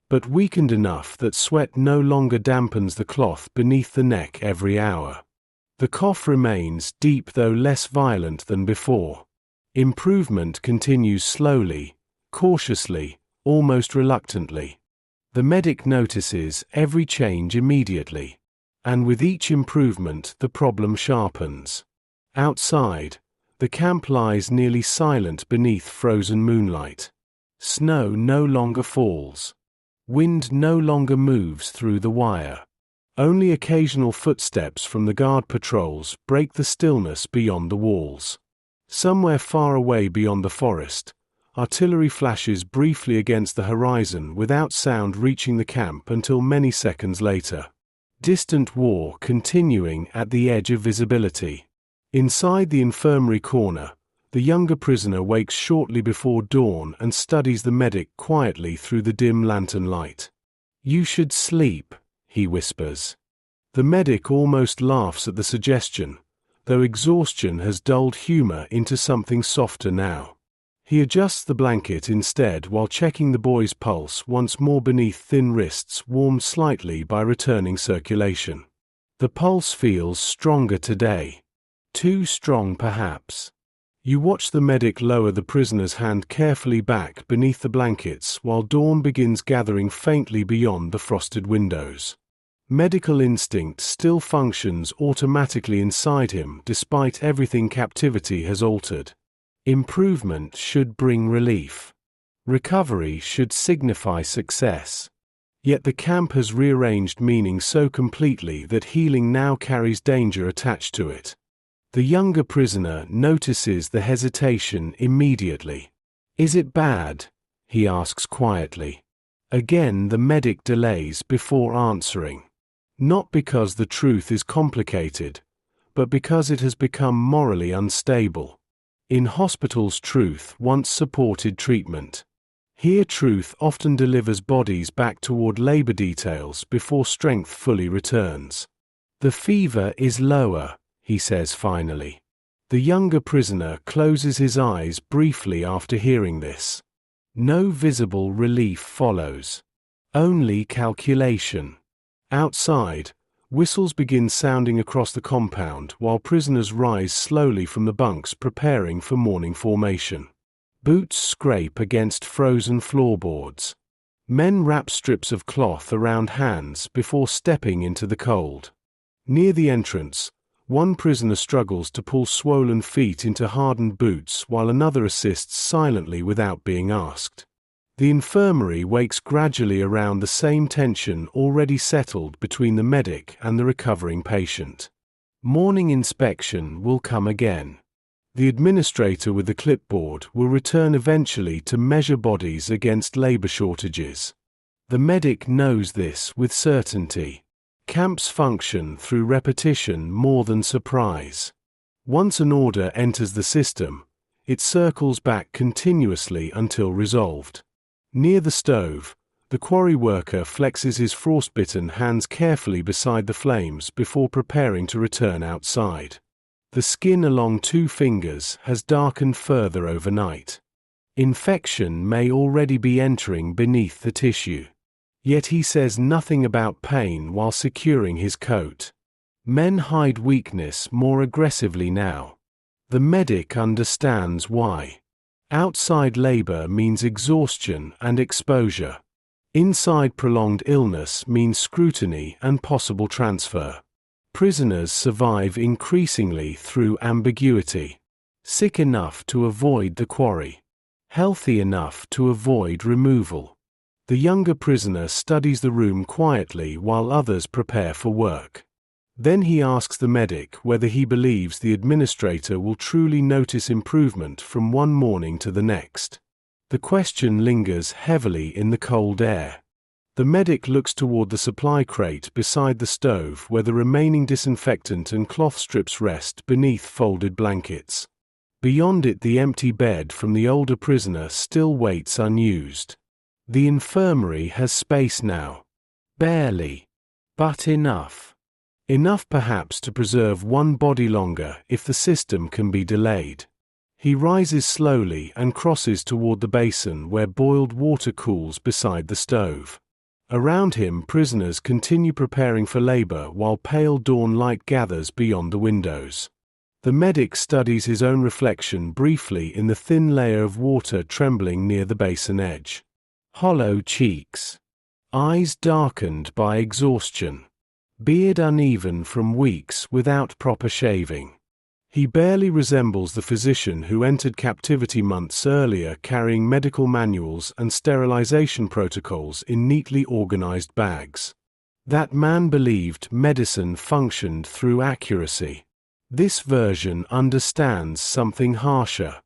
but weakened enough that sweat no longer dampens the cloth beneath the neck every hour. The cough remains, deep though less violent than before. Improvement continues slowly, cautiously, almost reluctantly. The medic notices every change immediately, and with each improvement the problem sharpens. Outside, the camp lies nearly silent beneath frozen moonlight. Snow no longer falls. Wind no longer moves through the wire. Only occasional footsteps from the guard patrols break the stillness beyond the walls. Somewhere far away beyond the forest, artillery flashes briefly against the horizon without sound reaching the camp until many seconds later. Distant war continuing at the edge of visibility. Inside the infirmary corner, the younger prisoner wakes shortly before dawn and studies the medic quietly through the dim lantern light. "You should sleep," he whispers. The medic almost laughs at the suggestion, though exhaustion has dulled humor into something softer now. He adjusts the blanket instead while checking the boy's pulse once more beneath thin wrists warmed slightly by returning circulation. The pulse feels stronger today. Too strong perhaps. You watch the medic lower the prisoner's hand carefully back beneath the blankets while dawn begins gathering faintly beyond the frosted windows. Medical instinct still functions automatically inside him despite everything captivity has altered. Improvement should bring relief. Recovery should signify success. Yet the camp has rearranged meaning so completely that healing now carries danger attached to it. The younger prisoner notices the hesitation immediately. "Is it bad?" he asks quietly. Again the medic delays before answering. Not because the truth is complicated, but because it has become morally unstable. In hospitals, truth once supported treatment. Here truth often delivers bodies back toward labor details before strength fully returns. "The fever is lower," he says finally. The younger prisoner closes his eyes briefly after hearing this. No visible relief follows. Only calculation. Outside, whistles begin sounding across the compound while prisoners rise slowly from the bunks preparing for morning formation. Boots scrape against frozen floorboards. Men wrap strips of cloth around hands before stepping into the cold. Near the entrance, one prisoner struggles to pull swollen feet into hardened boots while another assists silently without being asked. The infirmary wakes gradually around the same tension already settled between the medic and the recovering patient. Morning inspection will come again. The administrator with the clipboard will return eventually to measure bodies against labor shortages. The medic knows this with certainty. Camps function through repetition more than surprise. Once an order enters the system, it circles back continuously until resolved. Near the stove, the quarry worker flexes his frostbitten hands carefully beside the flames before preparing to return outside. The skin along 2 fingers has darkened further overnight. Infection may already be entering beneath the tissue. Yet he says nothing about pain while securing his coat. Men hide weakness more aggressively now. The medic understands why. Outside labor means exhaustion and exposure. Inside prolonged illness means scrutiny and possible transfer. Prisoners survive increasingly through ambiguity. Sick enough to avoid the quarry. Healthy enough to avoid removal. The younger prisoner studies the room quietly while others prepare for work. Then he asks the medic whether he believes the administrator will truly notice improvement from one morning to the next. The question lingers heavily in the cold air. The medic looks toward the supply crate beside the stove where the remaining disinfectant and cloth strips rest beneath folded blankets. Beyond it, the empty bed from the older prisoner still waits unused. The infirmary has space now. Barely. But enough. Enough perhaps to preserve one body longer if the system can be delayed. He rises slowly and crosses toward the basin where boiled water cools beside the stove. Around him, prisoners continue preparing for labor while pale dawn light gathers beyond the windows. The medic studies his own reflection briefly in the thin layer of water trembling near the basin edge. Hollow cheeks. Eyes darkened by exhaustion. Beard uneven from weeks without proper shaving. He barely resembles the physician who entered captivity months earlier carrying medical manuals and sterilization protocols in neatly organized bags. That man believed medicine functioned through accuracy. This version understands something harsher.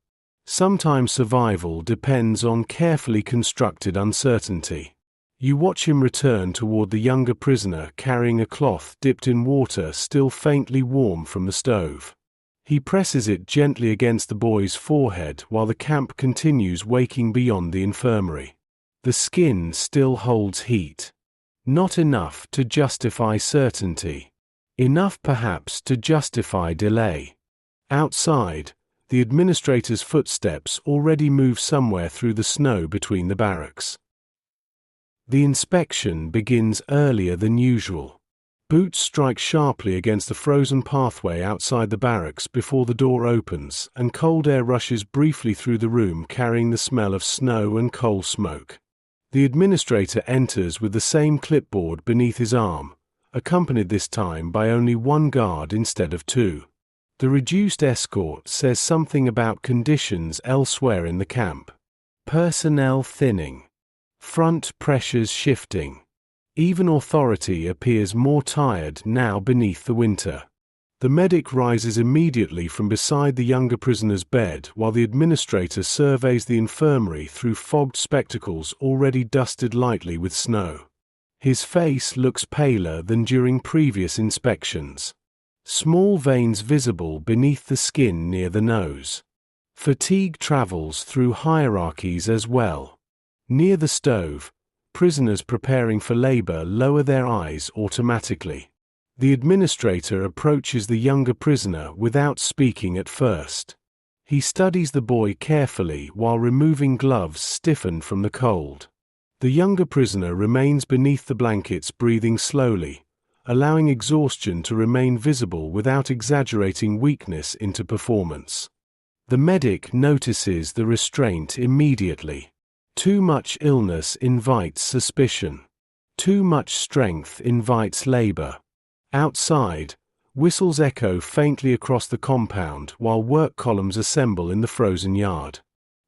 Sometimes survival depends on carefully constructed uncertainty. You watch him return toward the younger prisoner carrying a cloth dipped in water still faintly warm from the stove. He presses it gently against the boy's forehead while the camp continues waking beyond the infirmary. The skin still holds heat. Not enough to justify certainty. Enough perhaps to justify delay. Outside, the administrator's footsteps already move somewhere through the snow between the barracks. The inspection begins earlier than usual. Boots strike sharply against the frozen pathway outside the barracks before the door opens, and cold air rushes briefly through the room carrying the smell of snow and coal smoke. The administrator enters with the same clipboard beneath his arm, accompanied this time by only one guard instead of 2. The reduced escort says something about conditions elsewhere in the camp. Personnel thinning. Front pressures shifting. Even authority appears more tired now beneath the winter. The medic rises immediately from beside the younger prisoner's bed while the administrator surveys the infirmary through fogged spectacles already dusted lightly with snow. His face looks paler than during previous inspections. Small veins visible beneath the skin near the nose. Fatigue travels through hierarchies as well. Near the stove, prisoners preparing for labor lower their eyes automatically. The administrator approaches the younger prisoner without speaking at first. He studies the boy carefully while removing gloves stiffened from the cold. The younger prisoner remains beneath the blankets, breathing slowly, allowing exhaustion to remain visible without exaggerating weakness into performance. The medic notices the restraint immediately. Too much illness invites suspicion. Too much strength invites labor. Outside, whistles echo faintly across the compound while work columns assemble in the frozen yard.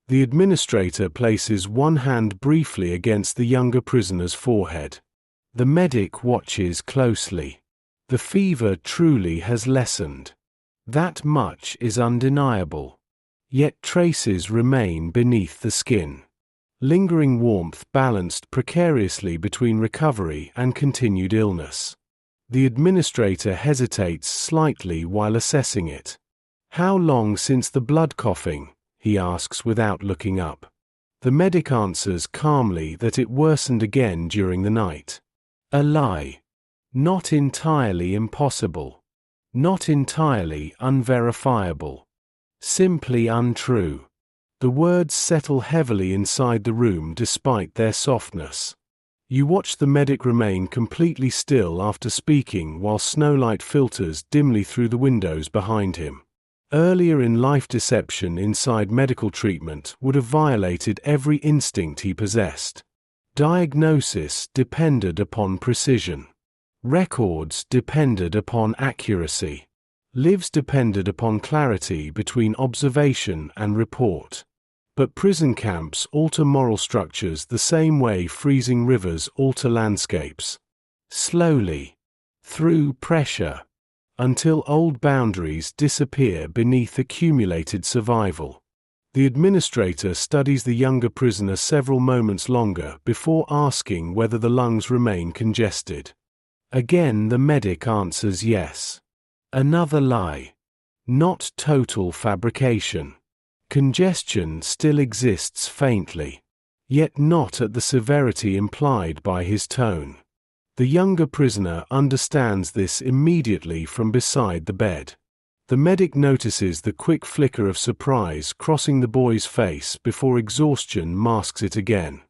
The administrator places one hand briefly against the younger prisoner's forehead. The medic watches closely. The fever truly has lessened. That much is undeniable. Yet traces remain beneath the skin. Lingering warmth balanced precariously between recovery and continued illness. The administrator hesitates slightly while assessing it. "How long since the blood coughing?" he asks without looking up. The medic answers calmly that it worsened again during the night. A lie. Not entirely impossible. Not entirely unverifiable. Simply untrue. The words settle heavily inside the room despite their softness. You watch the medic remain completely still after speaking while snowlight filters dimly through the windows behind him. Earlier in life, deception inside medical treatment would have violated every instinct he possessed. Diagnosis depended upon precision. Records depended upon accuracy. Lives depended upon clarity between observation and report. But prison camps alter moral structures the same way freezing rivers alter landscapes. Slowly. Through pressure. Until old boundaries disappear beneath accumulated survival. The administrator studies the younger prisoner several moments longer before asking whether the lungs remain congested. Again the medic answers yes. Another lie. Not total fabrication. Congestion still exists faintly. Yet not at the severity implied by his tone. The younger prisoner understands this immediately from beside the bed. The medic notices the quick flicker of surprise crossing the boy's face before exhaustion masks it again.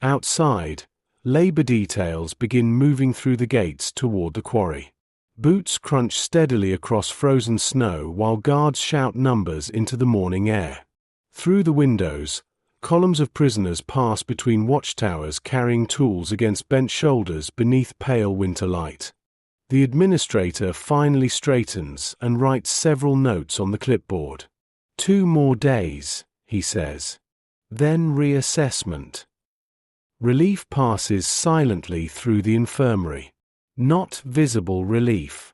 Outside, labor details begin moving through the gates toward the quarry. Boots crunch steadily across frozen snow while guards shout numbers into the morning air. Through the windows, columns of prisoners pass between watchtowers carrying tools against bent shoulders beneath pale winter light. The administrator finally straightens and writes several notes on the clipboard. 2 more days, he says. Then reassessment. Relief passes silently through the infirmary. Not visible relief.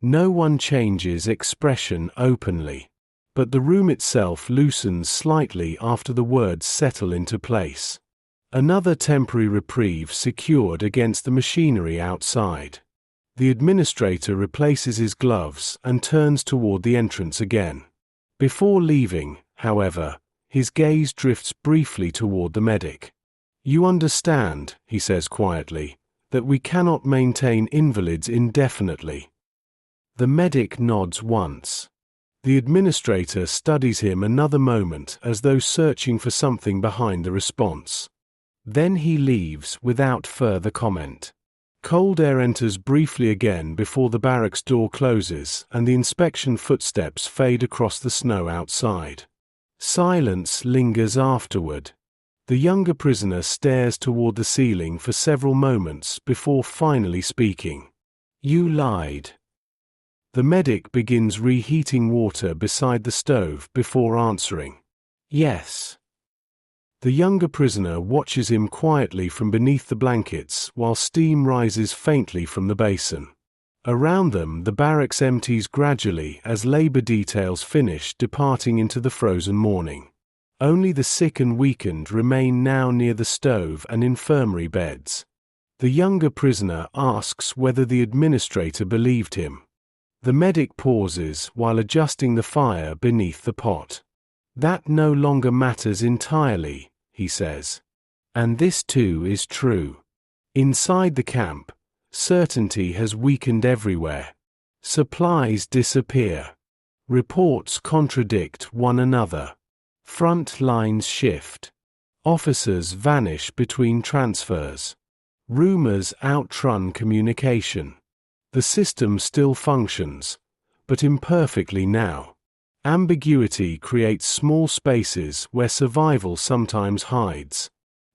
No one changes expression openly. But the room itself loosens slightly after the words settle into place. Another temporary reprieve secured against the machinery outside. The administrator replaces his gloves and turns toward the entrance again. Before leaving, however, his gaze drifts briefly toward the medic. "You understand," he says quietly, "that we cannot maintain invalids indefinitely." The medic nods once. The administrator studies him another moment as though searching for something behind the response. Then he leaves without further comment. Cold air enters briefly again before the barracks door closes and the inspection footsteps fade across the snow outside. Silence lingers afterward. The younger prisoner stares toward the ceiling for several moments before finally speaking. "You lied." The medic begins reheating water beside the stove before answering. "Yes." The younger prisoner watches him quietly from beneath the blankets while steam rises faintly from the basin. Around them, the barracks empties gradually as labor details finish departing into the frozen morning. Only the sick and weakened remain now near the stove and infirmary beds. The younger prisoner asks whether the administrator believed him. The medic pauses while adjusting the fire beneath the pot. "That no longer matters entirely," he says. And this too is true. Inside the camp, certainty has weakened everywhere. Supplies disappear. Reports contradict one another. Front lines shift. Officers vanish between transfers. Rumors outrun communication. The system still functions, but imperfectly now. Ambiguity creates small spaces where survival sometimes hides.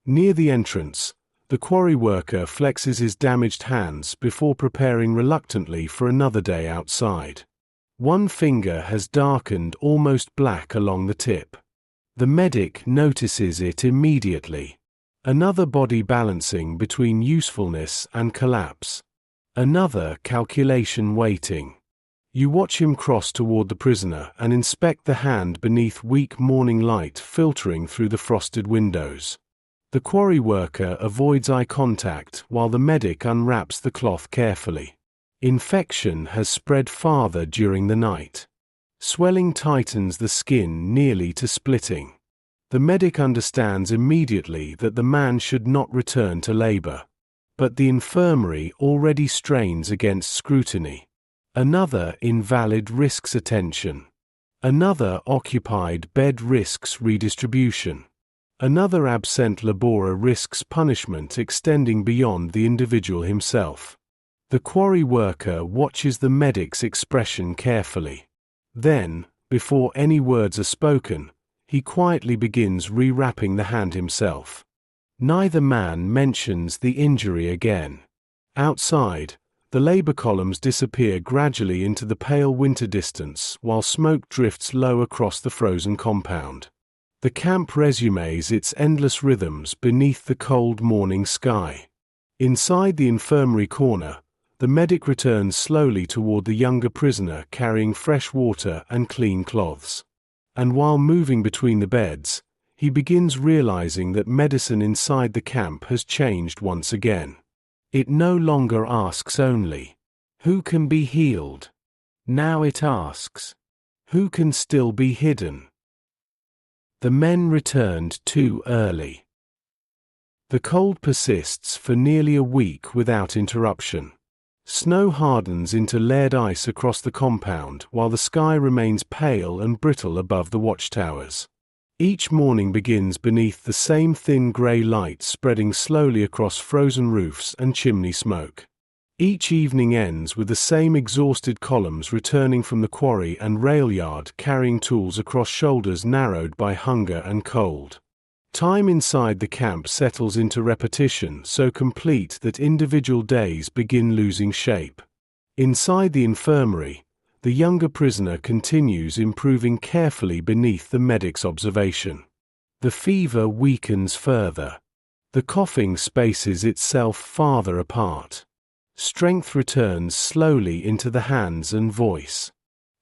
Near the entrance, the quarry worker flexes his damaged hands before preparing reluctantly for another day outside. One finger has darkened almost black along the tip. The medic notices it immediately. Another body balancing between usefulness and collapse. Another calculation waiting. You watch him cross toward the prisoner and inspect the hand beneath weak morning light filtering through the frosted windows. The quarry worker avoids eye contact while the medic unwraps the cloth carefully. Infection has spread farther during the night. Swelling tightens the skin nearly to splitting. The medic understands immediately that the man should not return to labor. But the infirmary already strains against scrutiny. Another invalid risks attention. Another occupied bed risks redistribution. Another absent laborer risks punishment extending beyond the individual himself. The quarry worker watches the medic's expression carefully. Then, before any words are spoken, he quietly begins rewrapping the hand himself. Neither man mentions the injury again. Outside, the labor columns disappear gradually into the pale winter distance while smoke drifts low across the frozen compound. The camp resumes its endless rhythms beneath the cold morning sky. Inside the infirmary corner, the medic returns slowly toward the younger prisoner carrying fresh water and clean cloths. And while moving between the beds, he begins realizing that medicine inside the camp has changed once again. It no longer asks only, "Who can be healed?" Now it asks, "Who can still be hidden?" The men returned too early. The cold persists for nearly a week without interruption. Snow hardens into layered ice across the compound while the sky remains pale and brittle above the watchtowers. Each morning begins beneath the same thin grey light spreading slowly across frozen roofs and chimney smoke. Each evening ends with the same exhausted columns returning from the quarry and rail yard carrying tools across shoulders narrowed by hunger and cold. Time inside the camp settles into repetition so complete that individual days begin losing shape. Inside the infirmary, the younger prisoner continues improving carefully beneath the medic's observation. The fever weakens further. The coughing spaces itself farther apart. Strength returns slowly into the hands and voice.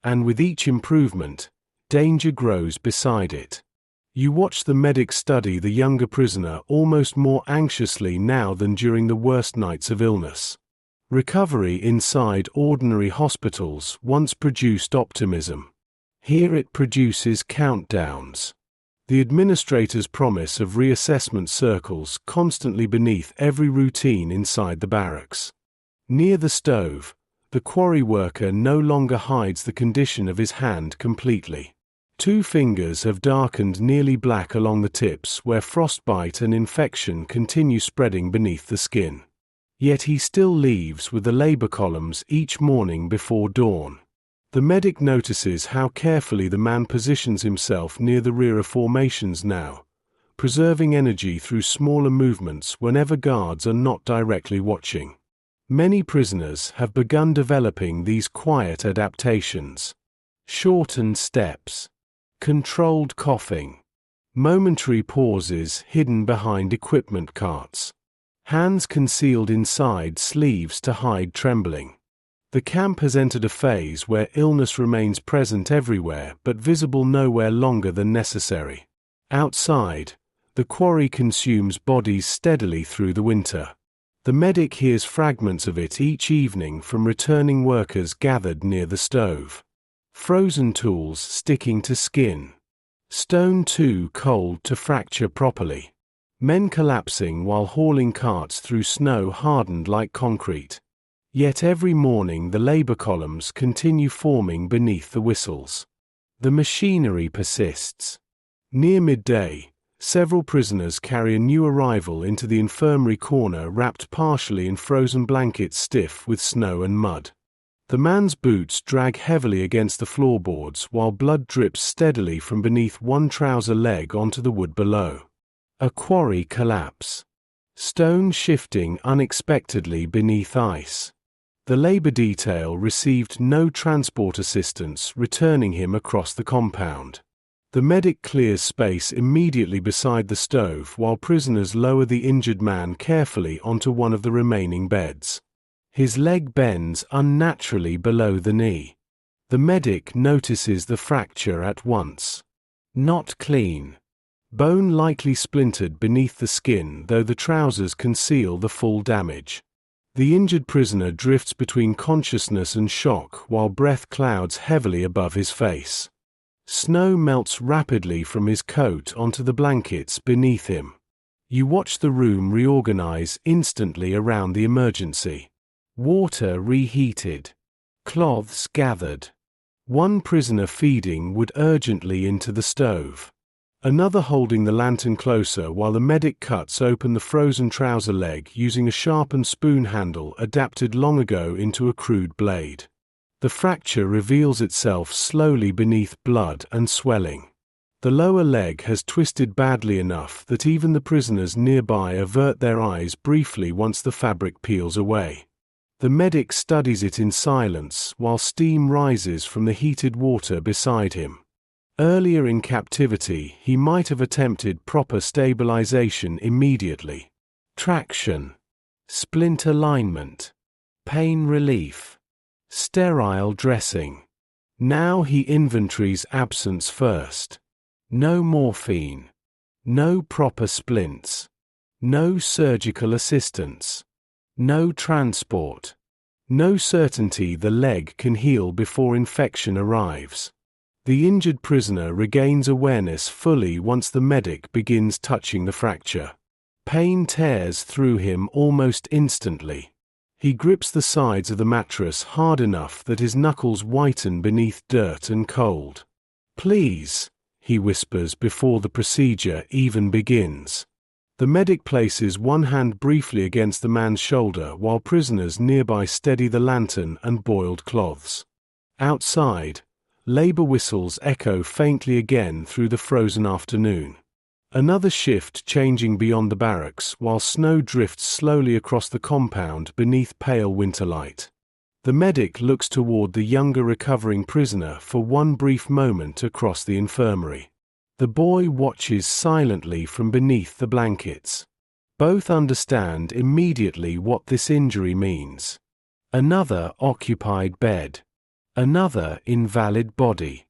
And with each improvement, danger grows beside it. You watch the medic study the younger prisoner almost more anxiously now than during the worst nights of illness. Recovery inside ordinary hospitals once produced optimism. Here it produces countdowns. The administrator's promise of reassessment circles constantly beneath every routine inside the barracks. Near the stove, the quarry worker no longer hides the condition of his hand completely. 2 fingers have darkened nearly black along the tips where frostbite and infection continue spreading beneath the skin. Yet he still leaves with the labor columns each morning before dawn. The medic notices how carefully the man positions himself near the rear of formations now, preserving energy through smaller movements whenever guards are not directly watching. Many prisoners have begun developing these quiet adaptations. Shortened steps, controlled coughing, momentary pauses hidden behind equipment carts. Hands concealed inside sleeves to hide trembling. The camp has entered a phase where illness remains present everywhere but visible nowhere longer than necessary. Outside, the quarry consumes bodies steadily through the winter. The medic hears fragments of it each evening from returning workers gathered near the stove. Frozen tools sticking to skin. Stone too cold to fracture properly. Men collapsing while hauling carts through snow hardened like concrete. Yet every morning the labor columns continue forming beneath the whistles. The machinery persists. Near midday, Several prisoners carry a new arrival into the infirmary corner wrapped partially in frozen blankets stiff with snow and mud. The man's boots drag heavily against the floorboards while blood drips steadily from beneath one trouser leg onto the wood below. A quarry collapse. Stone shifting unexpectedly beneath ice. The labor detail received no transport assistance, returning him across the compound. The medic clears space immediately beside the stove while prisoners lower the injured man carefully onto one of the remaining beds. His leg bends unnaturally below the knee. The medic notices the fracture at once. Not clean. Bone likely splintered beneath the skin, though the trousers conceal the full damage. The injured prisoner drifts between consciousness and shock while breath clouds heavily above his face. Snow melts rapidly from his coat onto the blankets beneath him. You watch the room reorganize instantly around the emergency. Water reheated. Cloths gathered. One prisoner feeding wood urgently into the stove. Another holding the lantern closer while the medic cuts open the frozen trouser leg using a sharpened spoon handle adapted long ago into a crude blade. The fracture reveals itself slowly beneath blood and swelling. The lower leg has twisted badly enough that even the prisoners nearby avert their eyes briefly once the fabric peels away. The medic studies it in silence while steam rises from the heated water beside him. Earlier in captivity, he might have attempted proper stabilization immediately. Traction. Splint alignment. Pain relief. Sterile dressing. Now he inventories absence first. No morphine. No proper splints. No surgical assistance. No transport. No certainty the leg can heal before infection arrives. The injured prisoner regains awareness fully once the medic begins touching the fracture. Pain tears through him almost instantly. He grips the sides of the mattress hard enough that his knuckles whiten beneath dirt and cold. "Please," he whispers before the procedure even begins. The medic places one hand briefly against the man's shoulder while prisoners nearby steady the lantern and boiled cloths. Outside, labor whistles echo faintly again through the frozen afternoon. Another shift changing beyond the barracks while snow drifts slowly across the compound beneath pale winter light. The medic looks toward the younger recovering prisoner for one brief moment across the infirmary. The boy watches silently from beneath the blankets. Both understand immediately what this injury means. Another occupied bed. Another invalid body.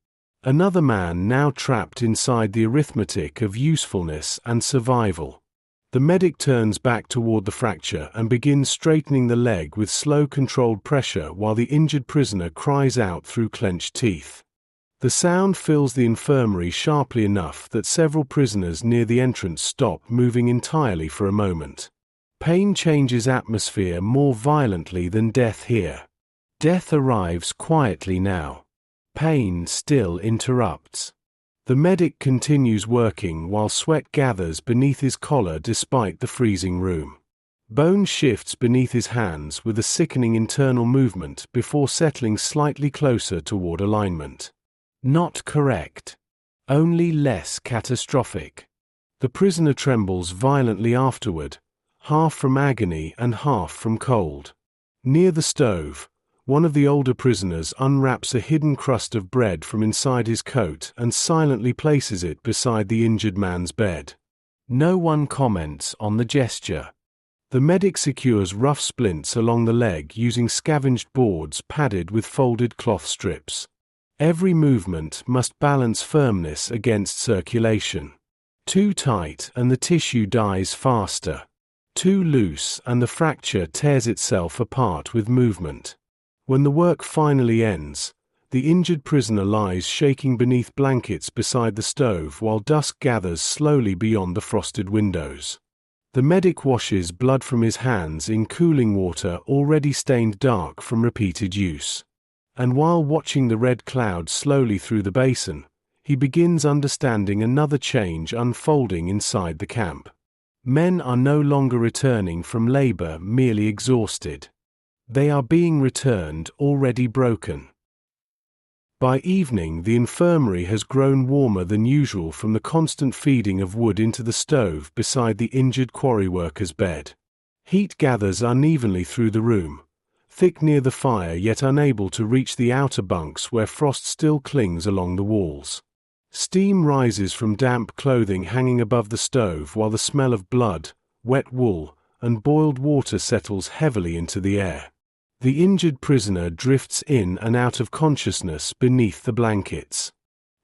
Another man now trapped inside the arithmetic of usefulness and survival. The medic turns back toward the fracture and begins straightening the leg with slow controlled pressure while the injured prisoner cries out through clenched teeth. The sound fills the infirmary sharply enough that several prisoners near the entrance stop moving entirely for a moment. Pain changes atmosphere more violently than death here. Death arrives quietly now. Pain still interrupts. The medic continues working while sweat gathers beneath his collar despite the freezing room. Bone shifts beneath his hands with a sickening internal movement before settling slightly closer toward alignment. Not correct. Only less catastrophic. The prisoner trembles violently afterward, half from agony and half from cold. Near the stove, one of the older prisoners unwraps a hidden crust of bread from inside his coat and silently places it beside the injured man's bed. No one comments on the gesture. The medic secures rough splints along the leg using scavenged boards padded with folded cloth strips. Every movement must balance firmness against circulation. Too tight and the tissue dies faster. Too loose and the fracture tears itself apart with movement. When the work finally ends, the injured prisoner lies shaking beneath blankets beside the stove while dusk gathers slowly beyond the frosted windows. The medic washes blood from his hands in cooling water already stained dark from repeated use. And while watching the red cloud slowly through the basin, he begins understanding another change unfolding inside the camp. Men are no longer returning from labor merely exhausted. They are being returned already broken. By evening, the infirmary has grown warmer than usual from the constant feeding of wood into the stove beside the injured quarry worker's bed. Heat gathers unevenly through the room, thick near the fire yet unable to reach the outer bunks where frost still clings along the walls. Steam rises from damp clothing hanging above the stove while the smell of blood, wet wool, and boiled water settles heavily into the air. The injured prisoner drifts in and out of consciousness beneath the blankets.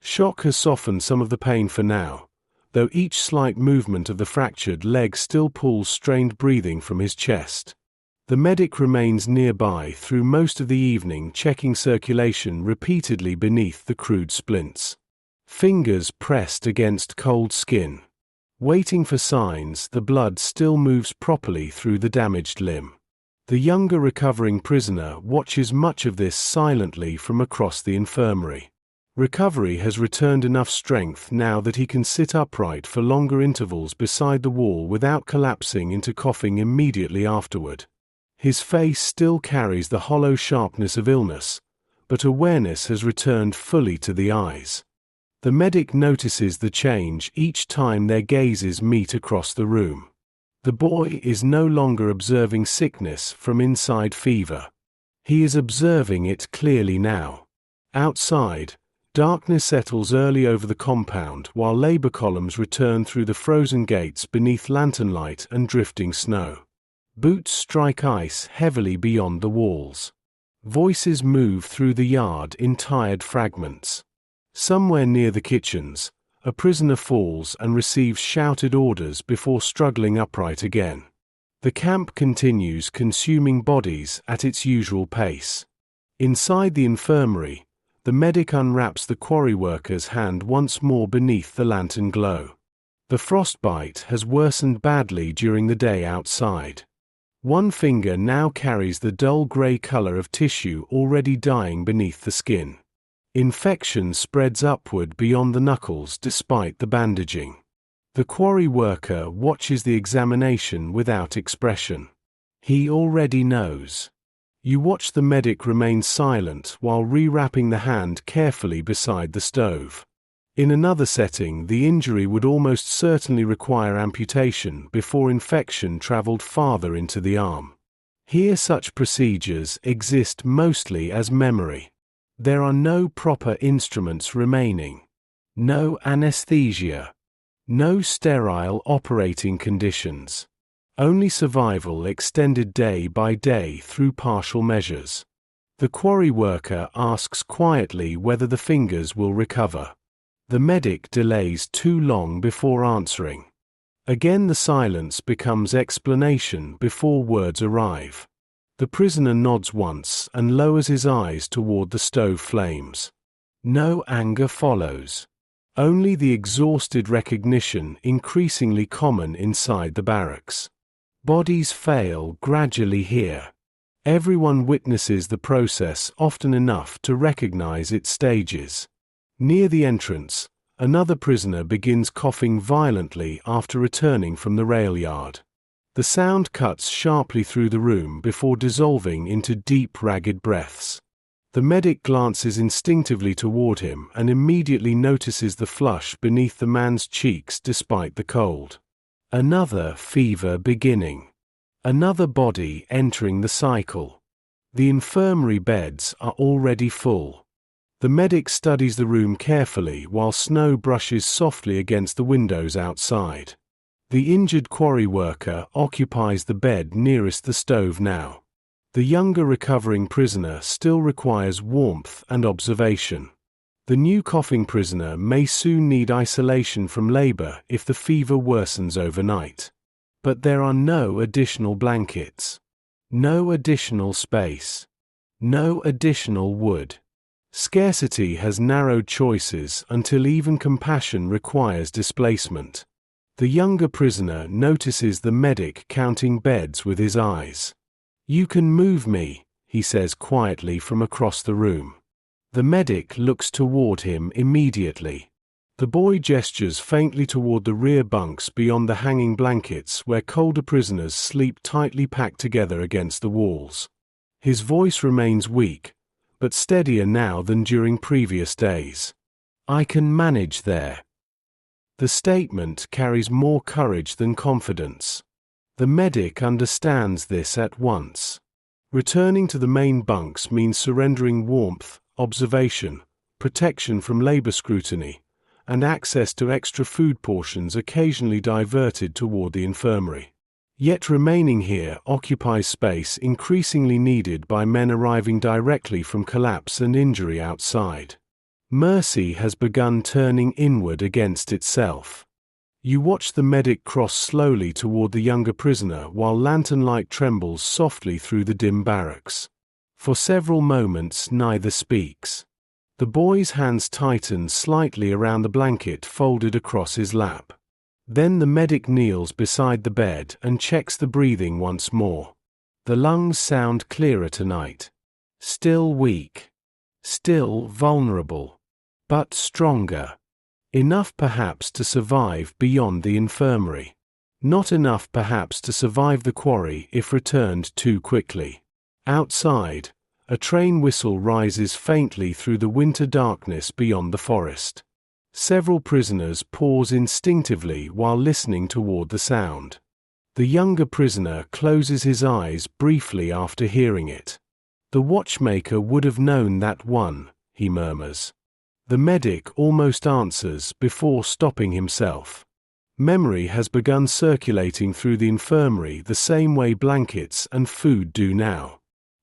Shock has softened some of the pain for now, though each slight movement of the fractured leg still pulls strained breathing from his chest. The medic remains nearby through most of the evening, checking circulation repeatedly beneath the crude splints. Fingers pressed against cold skin. Waiting for signs, the blood still moves properly through the damaged limb. The younger recovering prisoner watches much of this silently from across the infirmary. Recovery has returned enough strength now that he can sit upright for longer intervals beside the wall without collapsing into coughing immediately afterward. His face still carries the hollow sharpness of illness, but awareness has returned fully to the eyes. The medic notices the change each time their gazes meet across the room. The boy is no longer observing sickness from inside fever. He is observing it clearly now. Outside, darkness settles early over the compound while labor columns return through the frozen gates beneath lantern light and drifting snow. Boots strike ice heavily beyond the walls. Voices move through the yard in tired fragments. Somewhere near the kitchens, a prisoner falls and receives shouted orders before struggling upright again. The camp continues consuming bodies at its usual pace. Inside the infirmary, the medic unwraps the quarry worker's hand once more beneath the lantern glow. The frostbite has worsened badly during the day outside. One finger now carries the dull grey color of tissue already dying beneath the skin. Infection spreads upward beyond the knuckles despite the bandaging. The quarry worker watches the examination without expression. He already knows. You watch the medic remain silent while rewrapping the hand carefully beside the stove. In another setting, the injury would almost certainly require amputation before infection traveled farther into the arm. Here such procedures exist mostly as memory. There are no proper instruments remaining. No anesthesia. No sterile operating conditions. Only survival extended day by day through partial measures. The quarry worker asks quietly whether the fingers will recover. The medic delays too long before answering. Again the silence becomes explanation before words arrive. The prisoner nods once and lowers his eyes toward the stove flames. No anger follows. Only the exhausted recognition increasingly common inside the barracks. Bodies fail gradually here. Everyone witnesses the process often enough to recognize its stages. Near the entrance, another prisoner begins coughing violently after returning from the rail yard. The sound cuts sharply through the room before dissolving into deep, ragged breaths. The medic glances instinctively toward him and immediately notices the flush beneath the man's cheeks despite the cold. Another fever beginning. Another body entering the cycle. The infirmary beds are already full. The medic studies the room carefully while snow brushes softly against the windows outside. The injured quarry worker occupies the bed nearest the stove now. The younger recovering prisoner still requires warmth and observation. The new coughing prisoner may soon need isolation from labor if the fever worsens overnight. But there are no additional blankets. No additional space. No additional wood. Scarcity has narrowed choices until even compassion requires displacement. The younger prisoner notices the medic counting beds with his eyes. "You can move me," he says quietly from across the room. The medic looks toward him immediately. The boy gestures faintly toward the rear bunks beyond the hanging blankets where colder prisoners sleep tightly packed together against the walls. His voice remains weak, but steadier now than during previous days. "I can manage there." The statement carries more courage than confidence. The medic understands this at once. Returning to the main bunks means surrendering warmth, observation, protection from labor scrutiny, and access to extra food portions occasionally diverted toward the infirmary. Yet remaining here occupies space increasingly needed by men arriving directly from collapse and injury outside. Mercy has begun turning inward against itself. You watch the medic cross slowly toward the younger prisoner while lantern light trembles softly through the dim barracks. For several moments neither speaks. The boy's hands tighten slightly around the blanket folded across his lap. Then the medic kneels beside the bed and checks the breathing once more. The lungs sound clearer tonight. Still weak. Still vulnerable. But stronger. Enough perhaps to survive beyond the infirmary. Not enough perhaps to survive the quarry if returned too quickly. Outside, a train whistle rises faintly through the winter darkness beyond the forest. Several prisoners pause instinctively while listening toward the sound. The younger prisoner closes his eyes briefly after hearing it. "The watchmaker would have known that one," he murmurs. The medic almost answers before stopping himself. Memory has begun circulating through the infirmary the same way blankets and food do now.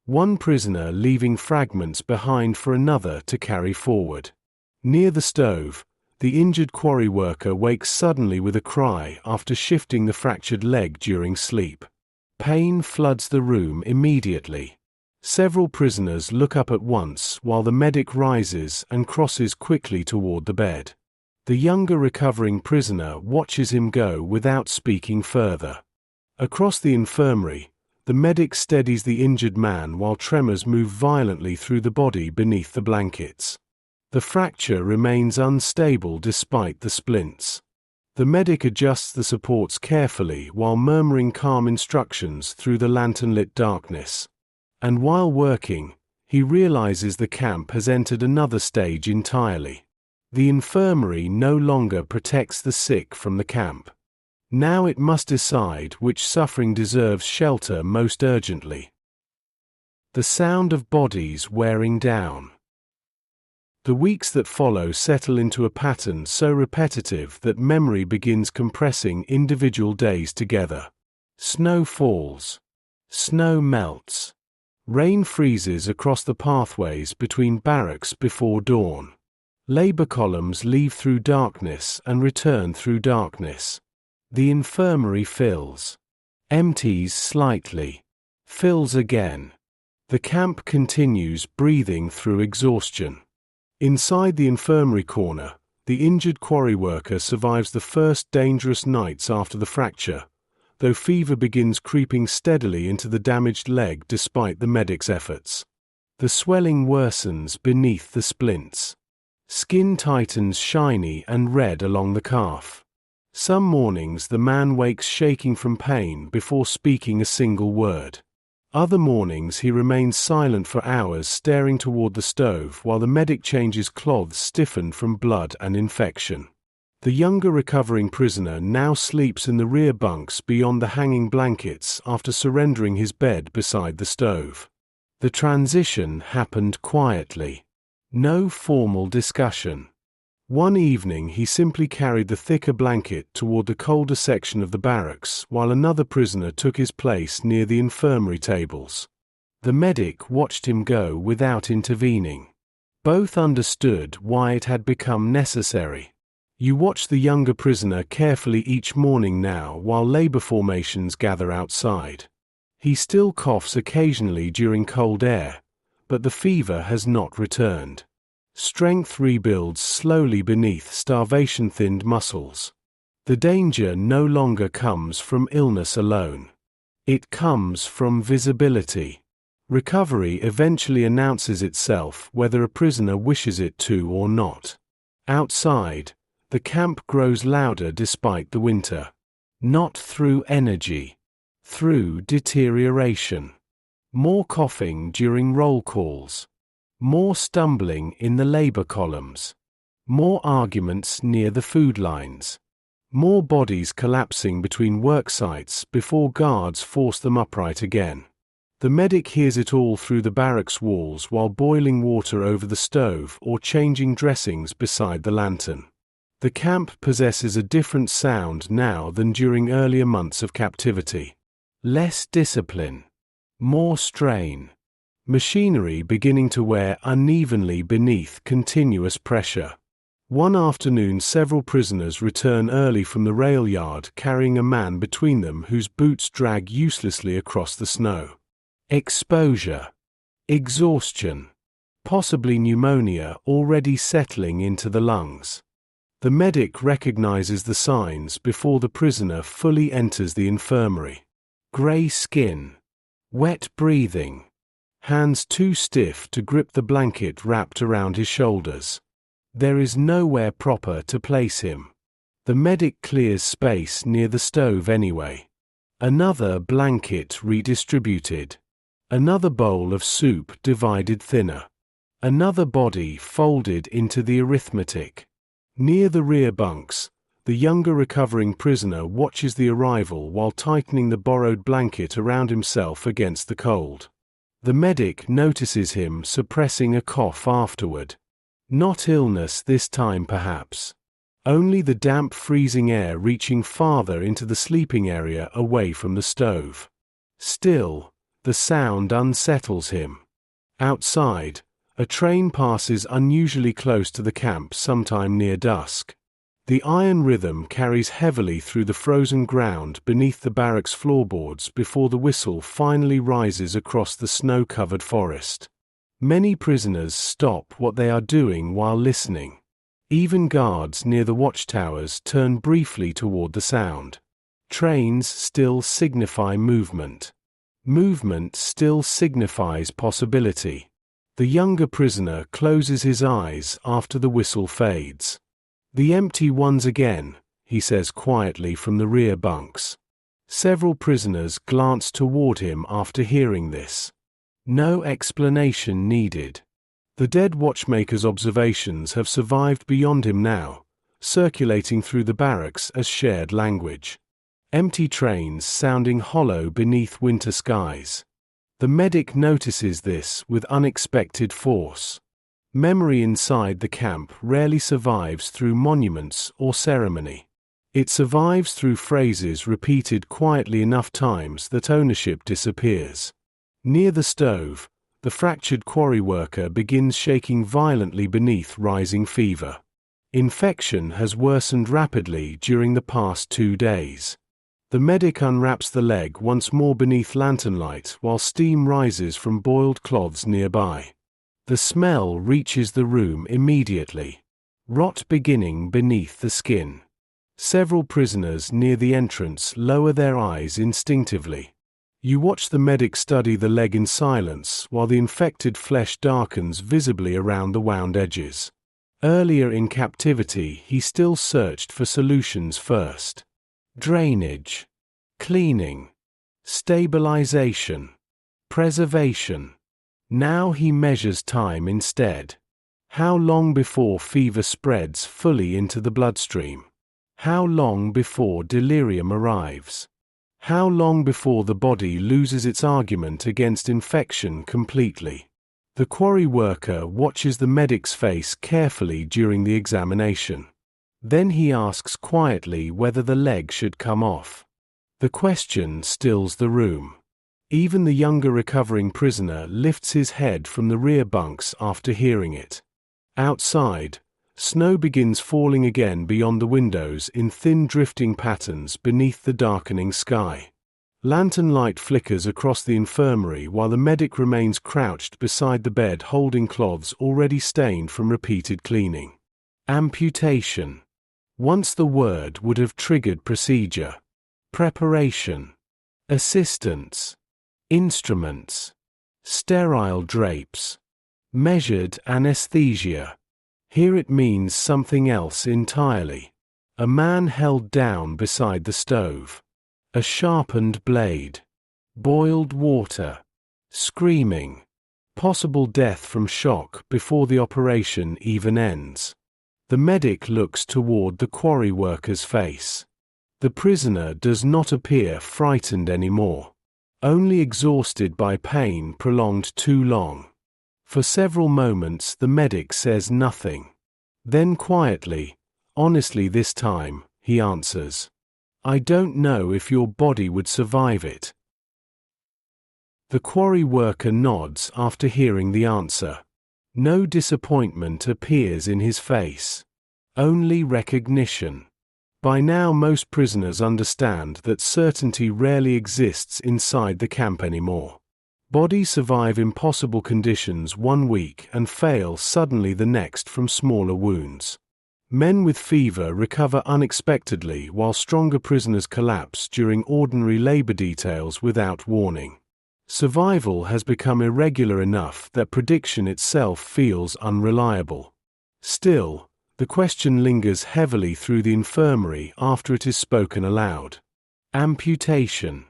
One prisoner leaving fragments behind for another to carry forward. Near the stove, the injured quarry worker wakes suddenly with a cry after shifting the fractured leg during sleep. Pain floods the room immediately. Several prisoners look up at once while the medic rises and crosses quickly toward the bed. The younger recovering prisoner watches him go without speaking further. Across the infirmary, the medic steadies the injured man while tremors move violently through the body beneath the blankets. The fracture remains unstable despite the splints. The medic adjusts the supports carefully while murmuring calm instructions through the lantern-lit darkness. And while working, he realizes the camp has entered another stage entirely. The infirmary no longer protects the sick from the camp. Now it must decide which suffering deserves shelter most urgently. The sound of bodies wearing down. The weeks that follow settle into a pattern so repetitive that memory begins compressing individual days together. Snow falls. Snow melts. Rain freezes across the pathways between barracks before dawn. Labor columns leave through darkness and return through darkness. The infirmary fills. Empties slightly. Fills again. The camp continues breathing through exhaustion. Inside the infirmary corner, the injured quarry worker survives the first dangerous nights after the fracture, though fever begins creeping steadily into the damaged leg despite the medic's efforts. The swelling worsens beneath the splints. Skin tightens shiny and red along the calf. Some mornings the man wakes shaking from pain before speaking a single word. Other mornings he remains silent for hours staring toward the stove while the medic changes cloths stiffened from blood and infection. The younger recovering prisoner now sleeps in the rear bunks beyond the hanging blankets after surrendering his bed beside the stove. The transition happened quietly. No formal discussion. One evening he simply carried the thicker blanket toward the colder section of the barracks while another prisoner took his place near the infirmary tables. The medic watched him go without intervening. Both understood why it had become necessary. You watch the younger prisoner carefully each morning now while labor formations gather outside. He still coughs occasionally during cold air, but the fever has not returned. Strength rebuilds slowly beneath starvation-thinned muscles. The danger no longer comes from illness alone. It comes from visibility. Recovery eventually announces itself whether a prisoner wishes it to or not. Outside, The camp grows louder despite the winter. Not through energy. Through deterioration. More coughing during roll calls. More stumbling in the labor columns. More arguments near the food lines. More bodies collapsing between work sites before guards force them upright again. The medic hears it all through the barracks walls while boiling water over the stove or changing dressings beside the lantern. The camp possesses a different sound now than during earlier months of captivity. Less discipline. More strain. Machinery beginning to wear unevenly beneath continuous pressure. One afternoon several prisoners return early from the rail yard carrying a man between them whose boots drag uselessly across the snow. Exposure. Exhaustion. Possibly pneumonia already settling into the lungs. The medic recognizes the signs before the prisoner fully enters the infirmary. Gray skin. Wet breathing. Hands too stiff to grip the blanket wrapped around his shoulders. There is nowhere proper to place him. The medic clears space near the stove anyway. Another blanket redistributed. Another bowl of soup divided thinner. Another body folded into the arithmetic. Near the rear bunks, the younger recovering prisoner watches the arrival while tightening the borrowed blanket around himself against the cold. The medic notices him suppressing a cough afterward. Not illness this time perhaps. Only the damp freezing air reaching farther into the sleeping area away from the stove. Still, the sound unsettles him. Outside, a train passes unusually close to the camp sometime near dusk. The iron rhythm carries heavily through the frozen ground beneath the barracks floorboards before the whistle finally rises across the snow-covered forest. Many prisoners stop what they are doing while listening. Even guards near the watchtowers turn briefly toward the sound. Trains still signify movement. Movement still signifies possibility. The younger prisoner closes his eyes after the whistle fades. "The empty ones again," he says quietly from the rear bunks. Several prisoners glance toward him after hearing this. No explanation needed. The dead watchmaker's observations have survived beyond him now, circulating through the barracks as shared language. Empty trains sounding hollow beneath winter skies. The medic notices this with unexpected force. Memory inside the camp rarely survives through monuments or ceremony. It survives through phrases repeated quietly enough times that ownership disappears. Near the stove, the fractured quarry worker begins shaking violently beneath rising fever. Infection has worsened rapidly during the past 2 days. The medic unwraps the leg once more beneath lantern light while steam rises from boiled cloths nearby. The smell reaches the room immediately. Rot beginning beneath the skin. Several prisoners near the entrance lower their eyes instinctively. You watch the medic study the leg in silence while the infected flesh darkens visibly around the wound edges. Earlier in captivity, he still searched for solutions first. Drainage, cleaning, stabilization, preservation. Now he measures time instead. How long before fever spreads fully into the bloodstream? How long before delirium arrives? How long before the body loses its argument against infection completely? The quarry worker watches the medic's face carefully during the examination. Then he asks quietly whether the leg should come off. The question stills the room. Even the younger recovering prisoner lifts his head from the rear bunks after hearing it. Outside, snow begins falling again beyond the windows in thin drifting patterns beneath the darkening sky. Lantern light flickers across the infirmary while the medic remains crouched beside the bed holding cloths already stained from repeated cleaning. Amputation. Once the word would have triggered procedure. Preparation. Assistance. Instruments. Sterile drapes. Measured anesthesia. Here it means something else entirely. A man held down beside the stove. A sharpened blade. Boiled water. Screaming. Possible death from shock before the operation even ends. The medic looks toward the quarry worker's face. The prisoner does not appear frightened anymore. Only exhausted by pain prolonged too long. For several moments the medic says nothing. Then quietly, honestly this time, he answers, "I don't know if your body would survive it." The quarry worker nods after hearing the answer. No disappointment appears in his face. Only recognition. By now most prisoners understand that certainty rarely exists inside the camp anymore. Bodies survive impossible conditions 1 week and fail suddenly the next from smaller wounds. Men with fever recover unexpectedly while stronger prisoners collapse during ordinary labor details without warning. Survival has become irregular enough that prediction itself feels unreliable. Still, the question lingers heavily through the infirmary after it is spoken aloud. Amputation.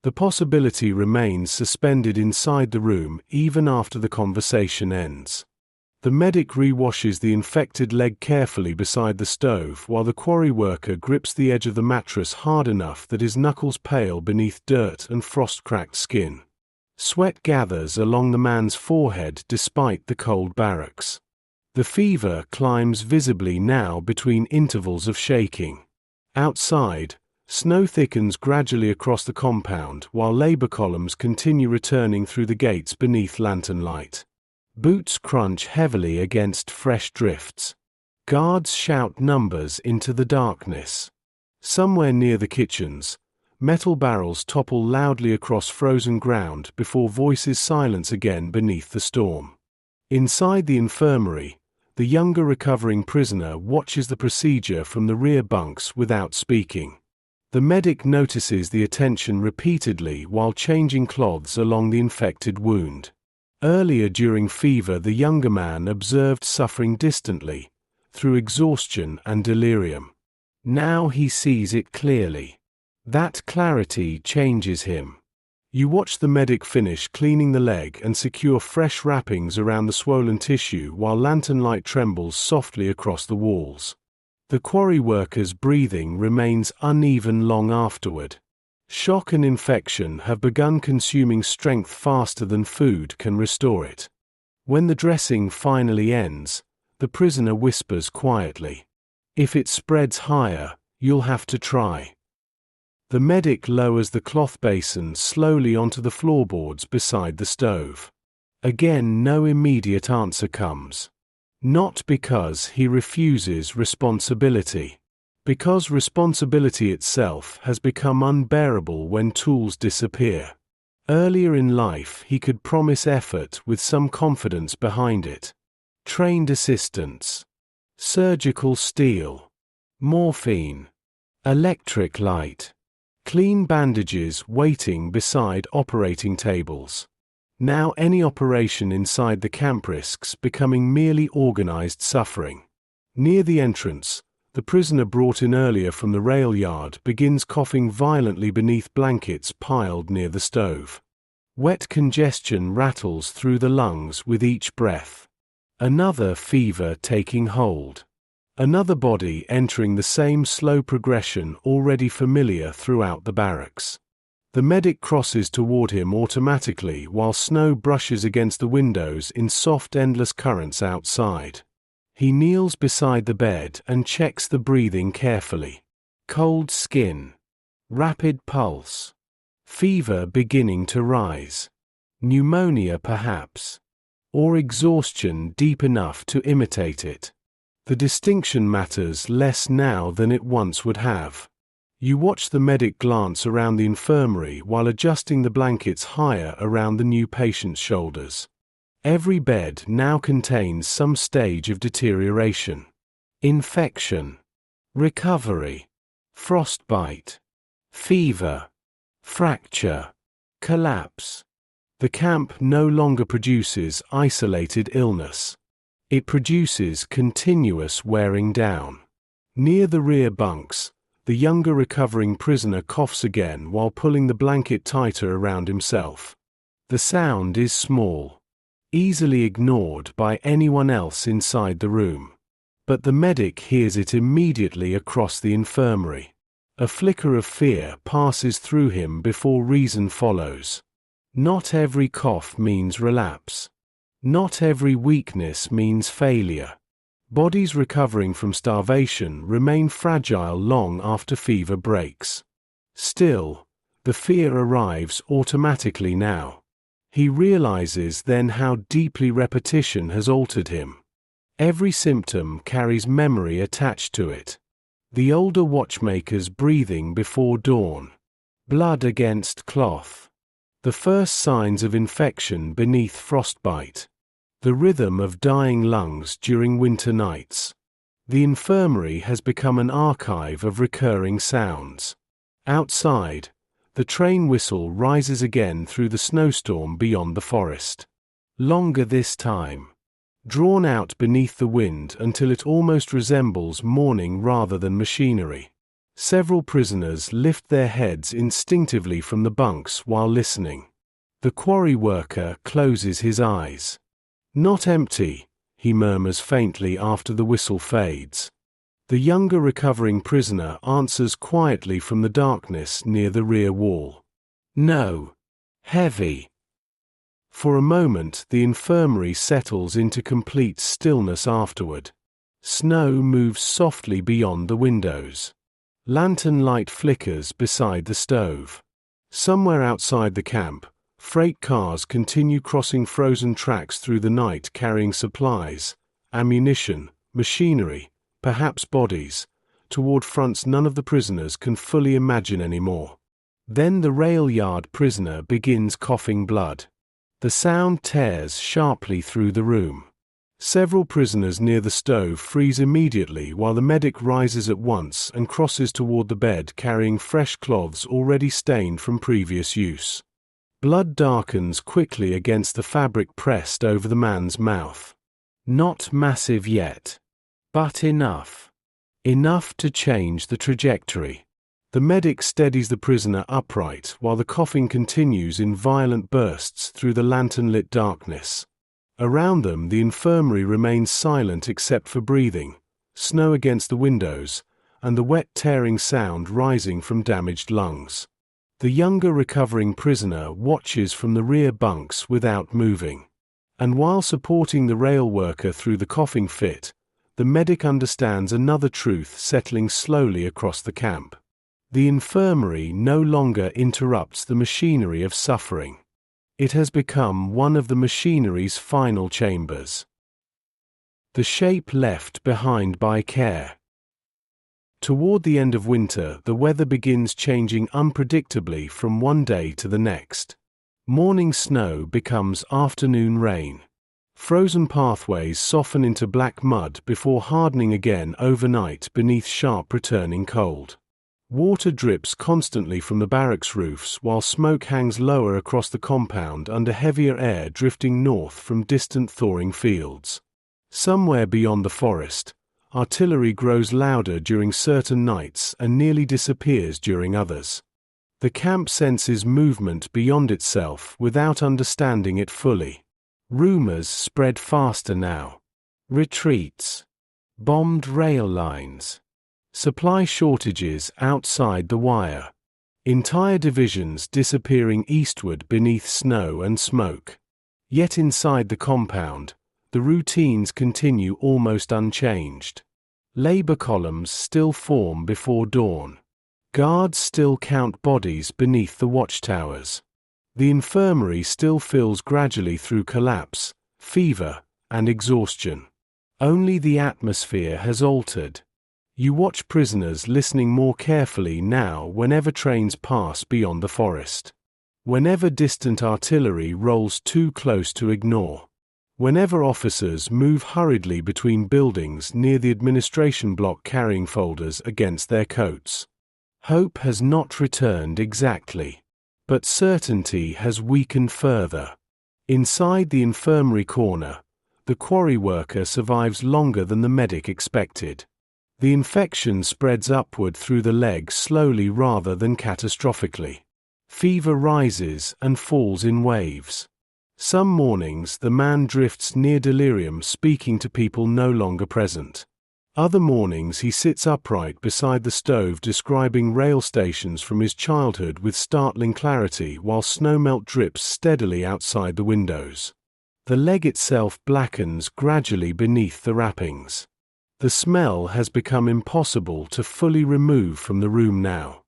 The possibility remains suspended inside the room even after the conversation ends. The medic rewashes the infected leg carefully beside the stove while the quarry worker grips the edge of the mattress hard enough that his knuckles pale beneath dirt and frost-cracked skin. Sweat gathers along the man's forehead despite the cold barracks. The fever climbs visibly now between intervals of shaking. Outside, snow thickens gradually across the compound while labor columns continue returning through the gates beneath lantern light. Boots crunch heavily against fresh drifts. Guards shout numbers into the darkness. Somewhere near the kitchens, metal barrels topple loudly across frozen ground before voices silence again beneath the storm. Inside the infirmary, the younger recovering prisoner watches the procedure from the rear bunks without speaking. The medic notices the attention repeatedly while changing cloths along the infected wound. Earlier during fever the younger man observed suffering distantly, through exhaustion and delirium. Now he sees it clearly. That clarity changes him. You watch the medic finish cleaning the leg and secure fresh wrappings around the swollen tissue while lantern light trembles softly across the walls. The quarry worker's breathing remains uneven long afterward. Shock and infection have begun consuming strength faster than food can restore it. When the dressing finally ends, the prisoner whispers quietly, "If it spreads higher, you'll have to try." The medic lowers the cloth basin slowly onto the floorboards beside the stove. Again, no immediate answer comes. Not because he refuses responsibility. Because responsibility itself has become unbearable when tools disappear. Earlier in life he could promise effort with some confidence behind it. Trained assistants. Surgical steel. Morphine. Electric light. Clean bandages waiting beside operating tables. Now any operation inside the camp risks becoming merely organized suffering. Near the entrance, the prisoner brought in earlier from the rail yard begins coughing violently beneath blankets piled near the stove. Wet congestion rattles through the lungs with each breath. Another fever taking hold. Another body entering the same slow progression already familiar throughout the barracks. The medic crosses toward him automatically while snow brushes against the windows in soft endless currents outside. He kneels beside the bed and checks the breathing carefully. Cold skin. Rapid pulse. Fever beginning to rise. Pneumonia perhaps. Or exhaustion deep enough to imitate it. The distinction matters less now than it once would have. You watch the medic glance around the infirmary while adjusting the blankets higher around the new patient's shoulders. Every bed now contains some stage of deterioration. Infection. Recovery. Frostbite. Fever. Fracture. Collapse. The camp no longer produces isolated illness. It produces continuous wearing down. Near the rear bunks, the younger recovering prisoner coughs again while pulling the blanket tighter around himself. The sound is small, easily ignored by anyone else inside the room. But the medic hears it immediately across the infirmary. A flicker of fear passes through him before reason follows. Not every cough means relapse. Not every weakness means failure. Bodies recovering from starvation remain fragile long after fever breaks. Still, the fear arrives automatically now. He realizes then how deeply repetition has altered him. Every symptom carries memory attached to it. The older watchmaker's breathing before dawn. Blood against cloth. The first signs of infection beneath frostbite. The rhythm of dying lungs during winter nights. The infirmary has become an archive of recurring sounds. Outside, the train whistle rises again through the snowstorm beyond the forest. Longer this time. Drawn out beneath the wind until it almost resembles mourning rather than machinery. Several prisoners lift their heads instinctively from the bunks while listening. The quarry worker closes his eyes. "Not empty," he murmurs faintly after the whistle fades. The younger recovering prisoner answers quietly from the darkness near the rear wall. "No. Heavy." For a moment the infirmary settles into complete stillness afterward. Snow moves softly beyond the windows. Lantern light flickers beside the stove. Somewhere outside the camp, freight cars continue crossing frozen tracks through the night carrying supplies, ammunition, machinery, perhaps bodies, toward fronts none of the prisoners can fully imagine anymore. Then the rail yard prisoner begins coughing blood. The sound tears sharply through the room. Several prisoners near the stove freeze immediately while the medic rises at once and crosses toward the bed carrying fresh cloths already stained from previous use. Blood darkens quickly against the fabric pressed over the man's mouth. Not massive yet, but enough. Enough to change the trajectory. The medic steadies the prisoner upright while the coughing continues in violent bursts through the lantern-lit darkness. Around them the infirmary remains silent except for breathing, snow against the windows, and the wet tearing sound rising from damaged lungs. The younger recovering prisoner watches from the rear bunks without moving. And while supporting the rail worker through the coughing fit, the medic understands another truth settling slowly across the camp. The infirmary no longer interrupts the machinery of suffering. It has become one of the machinery's final chambers. The shape left behind by care. Toward the end of winter, the weather begins changing unpredictably from one day to the next. Morning snow becomes afternoon rain. Frozen pathways soften into black mud before hardening again overnight beneath sharp returning cold. Water drips constantly from the barracks roofs while smoke hangs lower across the compound under heavier air drifting north from distant thawing fields. Somewhere beyond the forest, artillery grows louder during certain nights and nearly disappears during others. The camp senses movement beyond itself without understanding it fully. Rumors spread faster now. Retreats. Bombed rail lines. Supply shortages outside the wire. Entire divisions disappearing eastward beneath snow and smoke. Yet inside the compound, the routines continue almost unchanged. Labor columns still form before dawn. Guards still count bodies beneath the watchtowers. The infirmary still fills gradually through collapse, fever, and exhaustion. Only the atmosphere has altered. You watch prisoners listening more carefully now whenever trains pass beyond the forest. Whenever distant artillery rolls too close to ignore. Whenever officers move hurriedly between buildings near the administration block carrying folders against their coats. Hope has not returned exactly. But certainty has weakened further. Inside the infirmary corner, The quarry worker survives longer than the medic expected. The infection spreads upward through the leg slowly rather than catastrophically. Fever rises and falls in waves. Some mornings the man drifts near delirium, speaking to people no longer present. Other mornings he sits upright beside the stove describing rail stations from his childhood with startling clarity while snowmelt drips steadily outside the windows. The leg itself blackens gradually beneath the wrappings. The smell has become impossible to fully remove from the room now.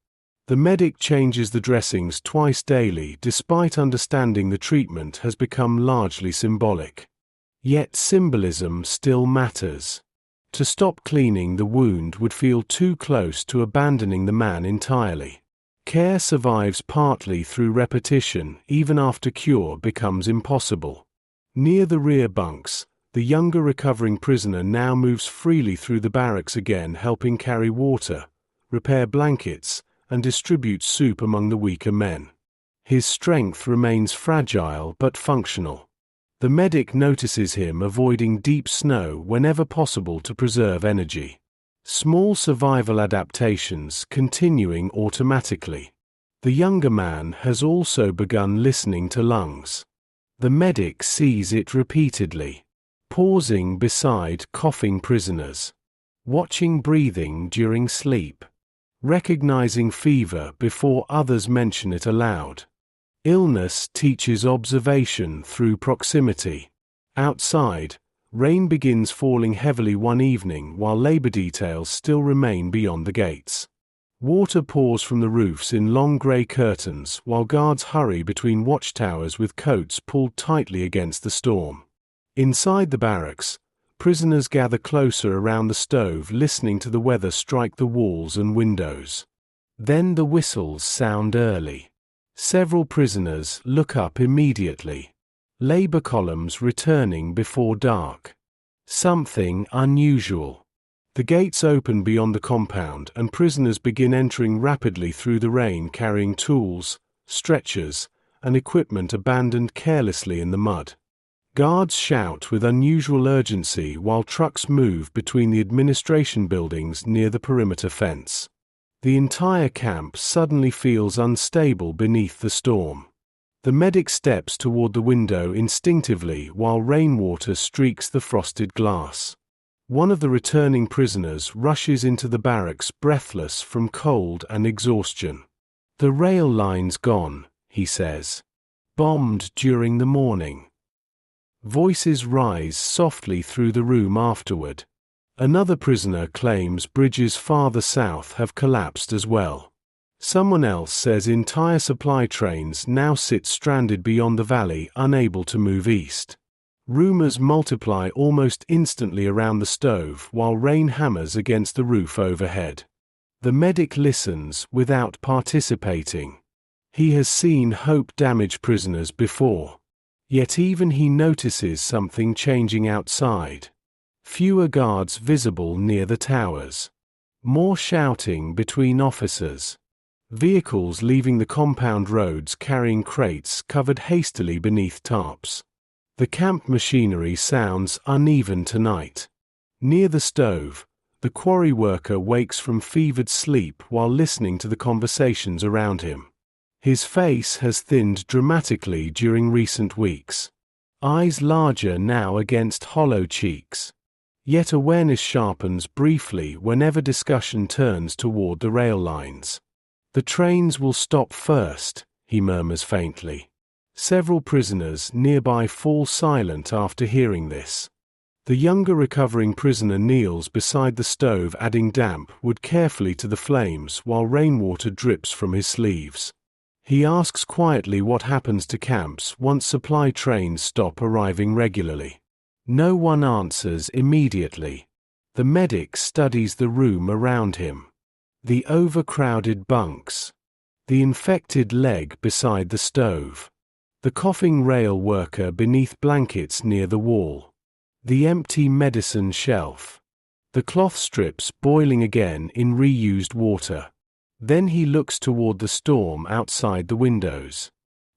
The medic changes the dressings twice daily despite understanding the treatment has become largely symbolic. Yet symbolism still matters. To stop cleaning the wound would feel too close to abandoning the man entirely. Care survives partly through repetition even after cure becomes impossible. Near the rear bunks, the younger recovering prisoner now moves freely through the barracks again, helping carry water, repair blankets, and distribute soup among the weaker men. His strength remains fragile but functional. The medic notices him avoiding deep snow whenever possible to preserve energy. Small survival adaptations continuing automatically. The younger man has also begun listening to lungs. The medic sees it repeatedly. Pausing beside coughing prisoners. Watching breathing during sleep. Recognizing fever before others mention it aloud. Illness teaches observation through proximity. Outside, rain begins falling heavily one evening while labor details still remain beyond the gates. Water pours from the roofs in long grey curtains while guards hurry between watchtowers with coats pulled tightly against the storm. Inside the barracks, prisoners gather closer around the stove listening to the weather strike the walls and windows. Then the whistles sound early. Several prisoners look up immediately. Labor columns returning before dark. Something unusual. The gates open beyond the compound and prisoners begin entering rapidly through the rain carrying tools, stretchers, and equipment abandoned carelessly in the mud. Guards shout with unusual urgency while trucks move between the administration buildings near the perimeter fence. The entire camp suddenly feels unstable beneath the storm. The medic steps toward the window instinctively while rainwater streaks the frosted glass. One of the returning prisoners rushes into the barracks breathless from cold and exhaustion. "The rail line's gone," he says. "Bombed during the morning." Voices rise softly through the room afterward. Another prisoner claims bridges farther south have collapsed as well. Someone else says entire supply trains now sit stranded beyond the valley, unable to move east. Rumors multiply almost instantly around the stove while rain hammers against the roof overhead. The medic listens without participating. He has seen hope-damaged prisoners before. Yet even he notices something changing outside. Fewer guards visible near the towers. More shouting between officers. Vehicles leaving the compound roads carrying crates covered hastily beneath tarps. The camp machinery sounds uneven tonight. Near the stove, the quarry worker wakes from fevered sleep while listening to the conversations around him. His face has thinned dramatically during recent weeks. Eyes larger now against hollow cheeks. Yet awareness sharpens briefly whenever discussion turns toward the rail lines. "The trains will stop first," he murmurs faintly. Several prisoners nearby fall silent after hearing this. The younger recovering prisoner kneels beside the stove adding damp wood carefully to the flames while rainwater drips from his sleeves. He asks quietly what happens to camps once supply trains stop arriving regularly. No one answers immediately. The medic studies the room around him. The overcrowded bunks. The infected leg beside the stove. The coughing rail worker beneath blankets near the wall. The empty medicine shelf. The cloth strips boiling again in reused water. Then he looks toward the storm outside the windows.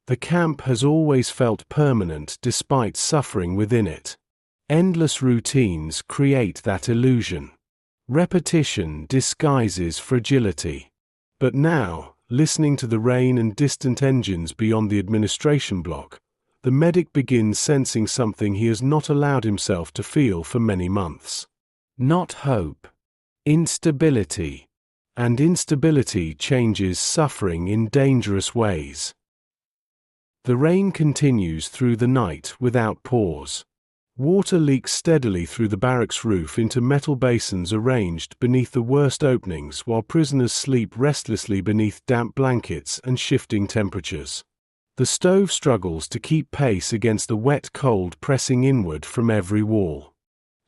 The camp has always felt permanent despite suffering within it. Endless routines create that illusion. Repetition disguises fragility. But now, listening to the rain and distant engines beyond the administration block, the medic begins sensing something he has not allowed himself to feel for many months. Not hope. Instability. And instability changes suffering in dangerous ways. The rain continues through the night without pause. Water leaks steadily through the barracks roof into metal basins arranged beneath the worst openings while prisoners sleep restlessly beneath damp blankets and shifting temperatures. The stove struggles to keep pace against the wet cold pressing inward from every wall.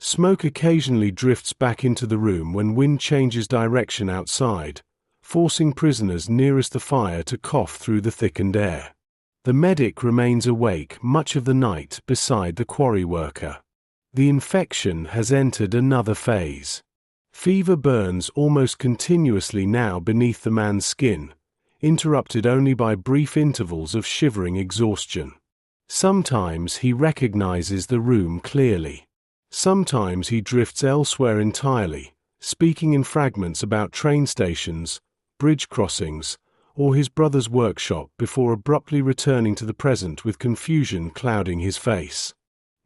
Smoke occasionally drifts back into the room when wind changes direction outside, forcing prisoners nearest the fire to cough through the thickened air. The medic remains awake much of the night beside the quarry worker. The infection has entered another phase. Fever burns almost continuously now beneath the man's skin, interrupted only by brief intervals of shivering exhaustion. Sometimes he recognizes the room clearly. Sometimes he drifts elsewhere entirely, speaking in fragments about train stations, bridge crossings, or his brother's workshop before abruptly returning to the present with confusion clouding his face.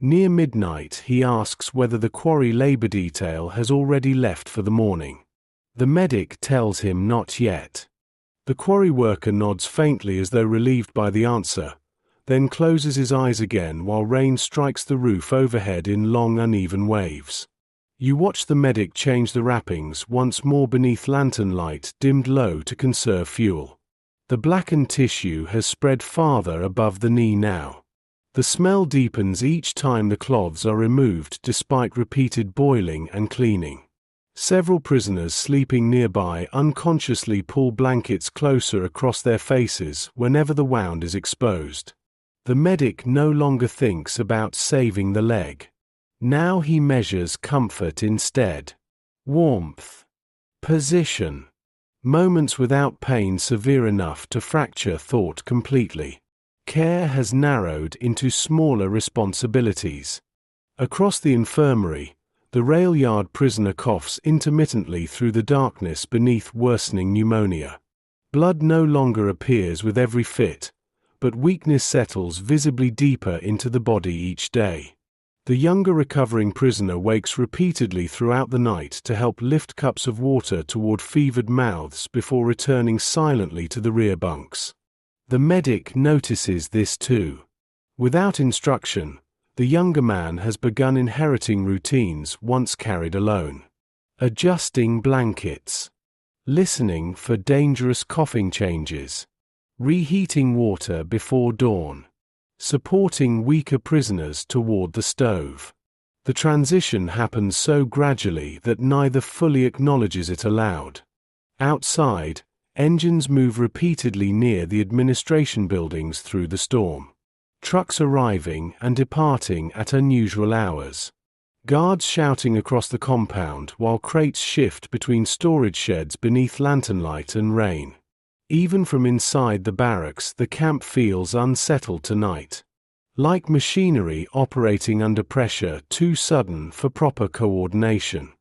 Near midnight he asks whether the quarry labor detail has already left for the morning. The medic tells him not yet. The quarry worker nods faintly as though relieved by the answer, then closes his eyes again while rain strikes the roof overhead in long uneven waves. You watch the medic change the wrappings once more beneath lantern light dimmed low to conserve fuel. The blackened tissue has spread farther above the knee now. The smell deepens each time the cloths are removed despite repeated boiling and cleaning. Several prisoners sleeping nearby unconsciously pull blankets closer across their faces whenever the wound is exposed. The medic no longer thinks about saving the leg. Now he measures comfort instead. Warmth. Position. Moments without pain severe enough to fracture thought completely. Care has narrowed into smaller responsibilities. Across the infirmary, the rail yard prisoner coughs intermittently through the darkness beneath worsening pneumonia. Blood no longer appears with every fit, but weakness settles visibly deeper into the body each day. The younger recovering prisoner wakes repeatedly throughout the night to help lift cups of water toward fevered mouths before returning silently to the rear bunks. The medic notices this too. Without instruction, the younger man has begun inheriting routines once carried alone. Adjusting blankets. Listening for dangerous coughing changes. Reheating water before dawn. Supporting weaker prisoners toward the stove. The transition happens so gradually that neither fully acknowledges it aloud. Outside, engines move repeatedly near the administration buildings through the storm. Trucks arriving and departing at unusual hours. Guards shouting across the compound while crates shift between storage sheds beneath lantern light and rain. Even from inside the barracks, the camp feels unsettled tonight. Like machinery operating under pressure too sudden for proper coordination.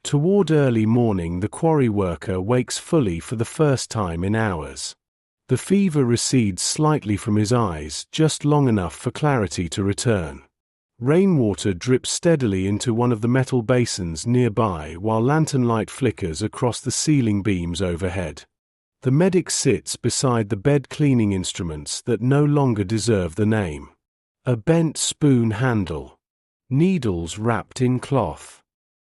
Toward early morning, the quarry worker wakes fully for the first time in hours. The fever recedes slightly from his eyes, just long enough for clarity to return. Rainwater drips steadily into one of the metal basins nearby while lantern light flickers across the ceiling beams overhead. The medic sits beside the bed cleaning instruments that no longer deserve the name. A bent spoon handle. Needles wrapped in cloth.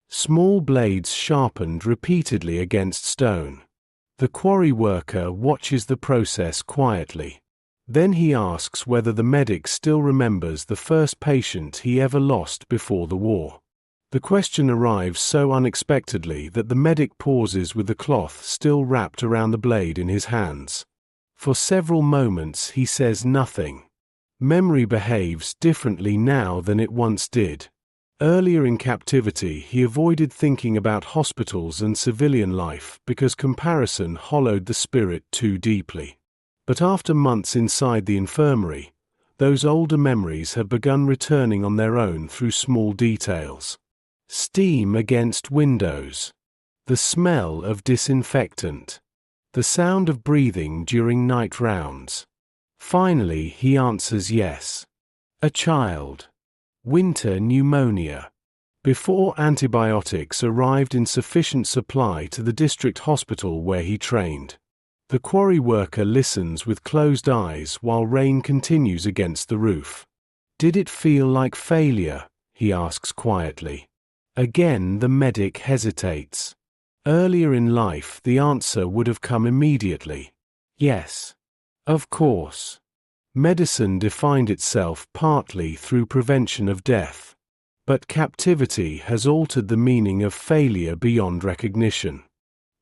Small blades sharpened repeatedly against stone. The quarry worker watches the process quietly. Then he asks whether the medic still remembers the first patient he ever lost before the war. The question arrives so unexpectedly that the medic pauses with the cloth still wrapped around the blade in his hands. For several moments he says nothing. Memory behaves differently now than it once did. Earlier in captivity he avoided thinking about hospitals and civilian life because comparison hollowed the spirit too deeply. But after months inside the infirmary, those older memories have begun returning on their own through small details. Steam against windows. The smell of disinfectant. The sound of breathing during night rounds. Finally, he answers yes. A child. Winter pneumonia. Before antibiotics arrived in sufficient supply to the district hospital where he trained. The quarry worker listens with closed eyes while rain continues against the roof. Did it feel like failure? He asks quietly. Again the medic hesitates. Earlier in life the answer would have come immediately. Yes. Of course. Medicine defined itself partly through prevention of death. But captivity has altered the meaning of failure beyond recognition.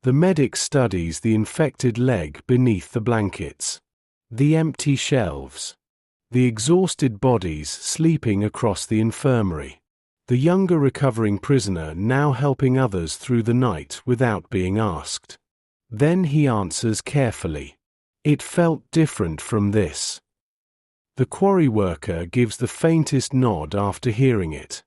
The medic studies the infected leg beneath the blankets. The empty shelves. The exhausted bodies sleeping across the infirmary. The younger recovering prisoner now helping others through the night without being asked. Then he answers carefully. It felt different from this. The quarry worker gives the faintest nod after hearing it.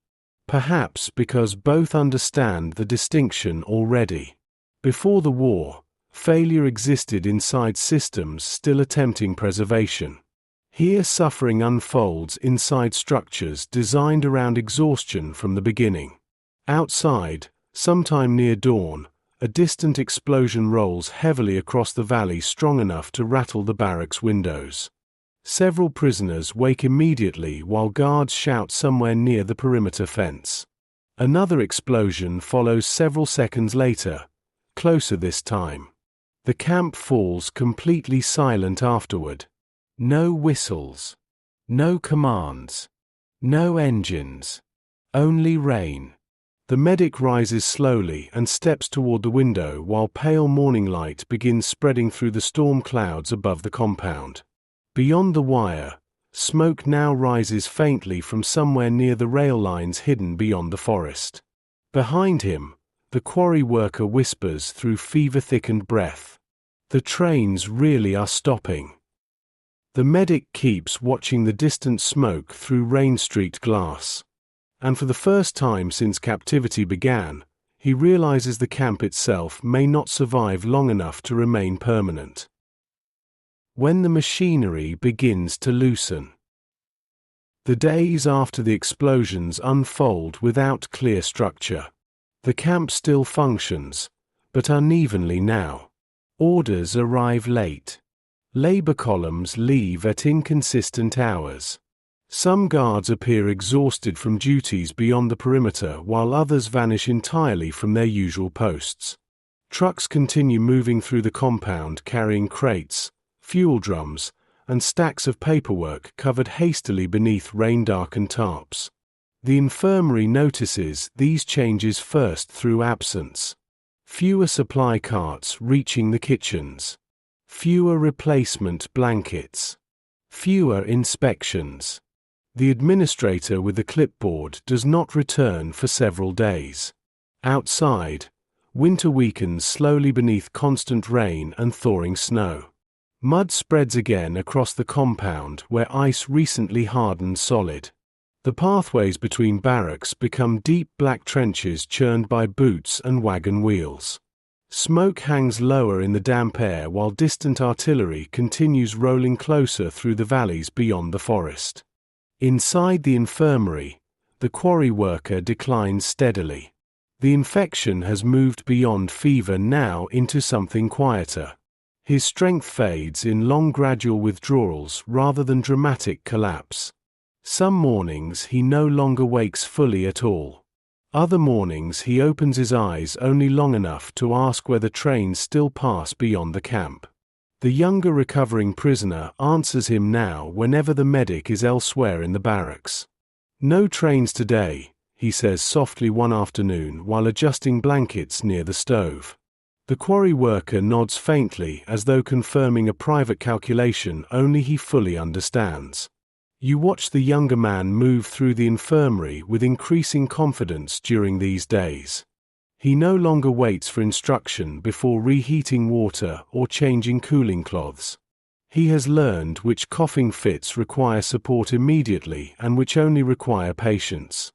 Perhaps because both understand the distinction already. Before the war, failure existed inside systems still attempting preservation. Here suffering unfolds inside structures designed around exhaustion from the beginning. Outside, sometime near dawn, a distant explosion rolls heavily across the valley strong enough to rattle the barracks windows. Several prisoners wake immediately while guards shout somewhere near the perimeter fence. Another explosion follows several seconds later, closer this time. The camp falls completely silent afterward. No whistles. No commands. No engines. Only rain. The medic rises slowly and steps toward the window while pale morning light begins spreading through the storm clouds above the compound. Beyond the wire, smoke now rises faintly from somewhere near the rail lines hidden beyond the forest. Behind him, the quarry worker whispers through fever-thickened breath. The trains really are stopping. The medic keeps watching the distant smoke through rain-streaked glass. And for the first time since captivity began, he realizes the camp itself may not survive long enough to remain permanent. When the machinery begins to loosen. The days after the explosions unfold without clear structure. The camp still functions, but unevenly now. Orders arrive late. Labor columns leave at inconsistent hours. Some guards appear exhausted from duties beyond the perimeter while others vanish entirely from their usual posts. Trucks continue moving through the compound carrying crates, fuel drums, and stacks of paperwork covered hastily beneath rain-darkened tarps. The infirmary notices these changes first through absence. Fewer supply carts reaching the kitchens. Fewer replacement blankets. Fewer inspections. The administrator with the clipboard does not return for several days. Outside, winter weakens slowly beneath constant rain and thawing snow. Mud spreads again across the compound where ice recently hardened solid. The pathways between barracks become deep black trenches churned by boots and wagon wheels. Smoke hangs lower in the damp air while distant artillery continues rolling closer through the valleys beyond the forest. Inside the infirmary, the quarry worker declines steadily. The infection has moved beyond fever now into something quieter. His strength fades in long gradual withdrawals rather than dramatic collapse. Some mornings he no longer wakes fully at all. Other mornings he opens his eyes only long enough to ask whether trains still pass beyond the camp. The younger recovering prisoner answers him now whenever the medic is elsewhere in the barracks. No trains today, he says softly one afternoon while adjusting blankets near the stove. The quarry worker nods faintly as though confirming a private calculation only he fully understands. You watch the younger man move through the infirmary with increasing confidence during these days. He no longer waits for instruction before reheating water or changing cooling cloths. He has learned which coughing fits require support immediately and which only require patience.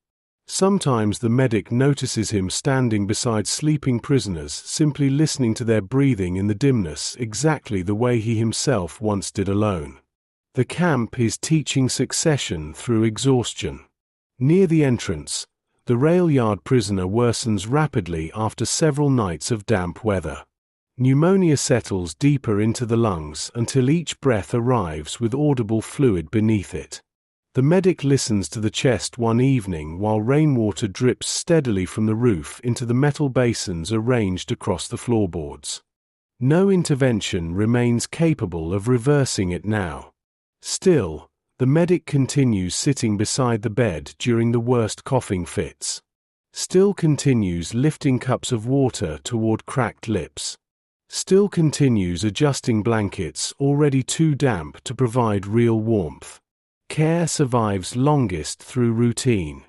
Sometimes the medic notices him standing beside sleeping prisoners, simply listening to their breathing in the dimness, exactly the way he himself once did alone. The camp is teaching succession through exhaustion. Near the entrance, the rail yard prisoner worsens rapidly after several nights of damp weather. Pneumonia settles deeper into the lungs until each breath arrives with audible fluid beneath it. The medic listens to the chest one evening while rainwater drips steadily from the roof into the metal basins arranged across the floorboards. No intervention remains capable of reversing it now. Still, the medic continues sitting beside the bed during the worst coughing fits. Still continues lifting cups of water toward cracked lips. Still continues adjusting blankets already too damp to provide real warmth. Care survives longest through routine.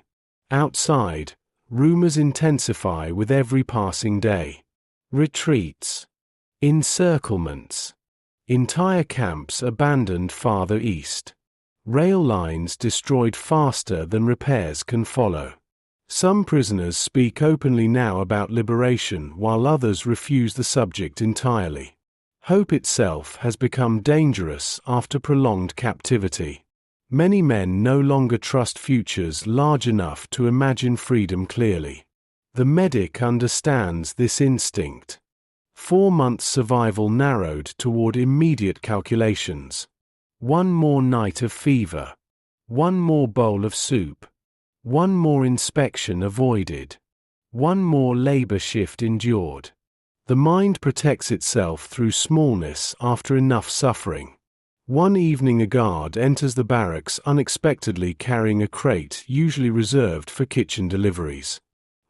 Outside, rumors intensify with every passing day. Retreats. Encirclements. Entire camps abandoned farther east. Rail lines destroyed faster than repairs can follow. Some prisoners speak openly now about liberation while others refuse the subject entirely. Hope itself has become dangerous after prolonged captivity. Many men no longer trust futures large enough to imagine freedom clearly. The medic understands this instinct. 4 months' survival narrowed toward immediate calculations. One more night of fever. One more bowl of soup. One more inspection avoided. One more labor shift endured. The mind protects itself through smallness after enough suffering. One evening a guard enters the barracks unexpectedly carrying a crate usually reserved for kitchen deliveries.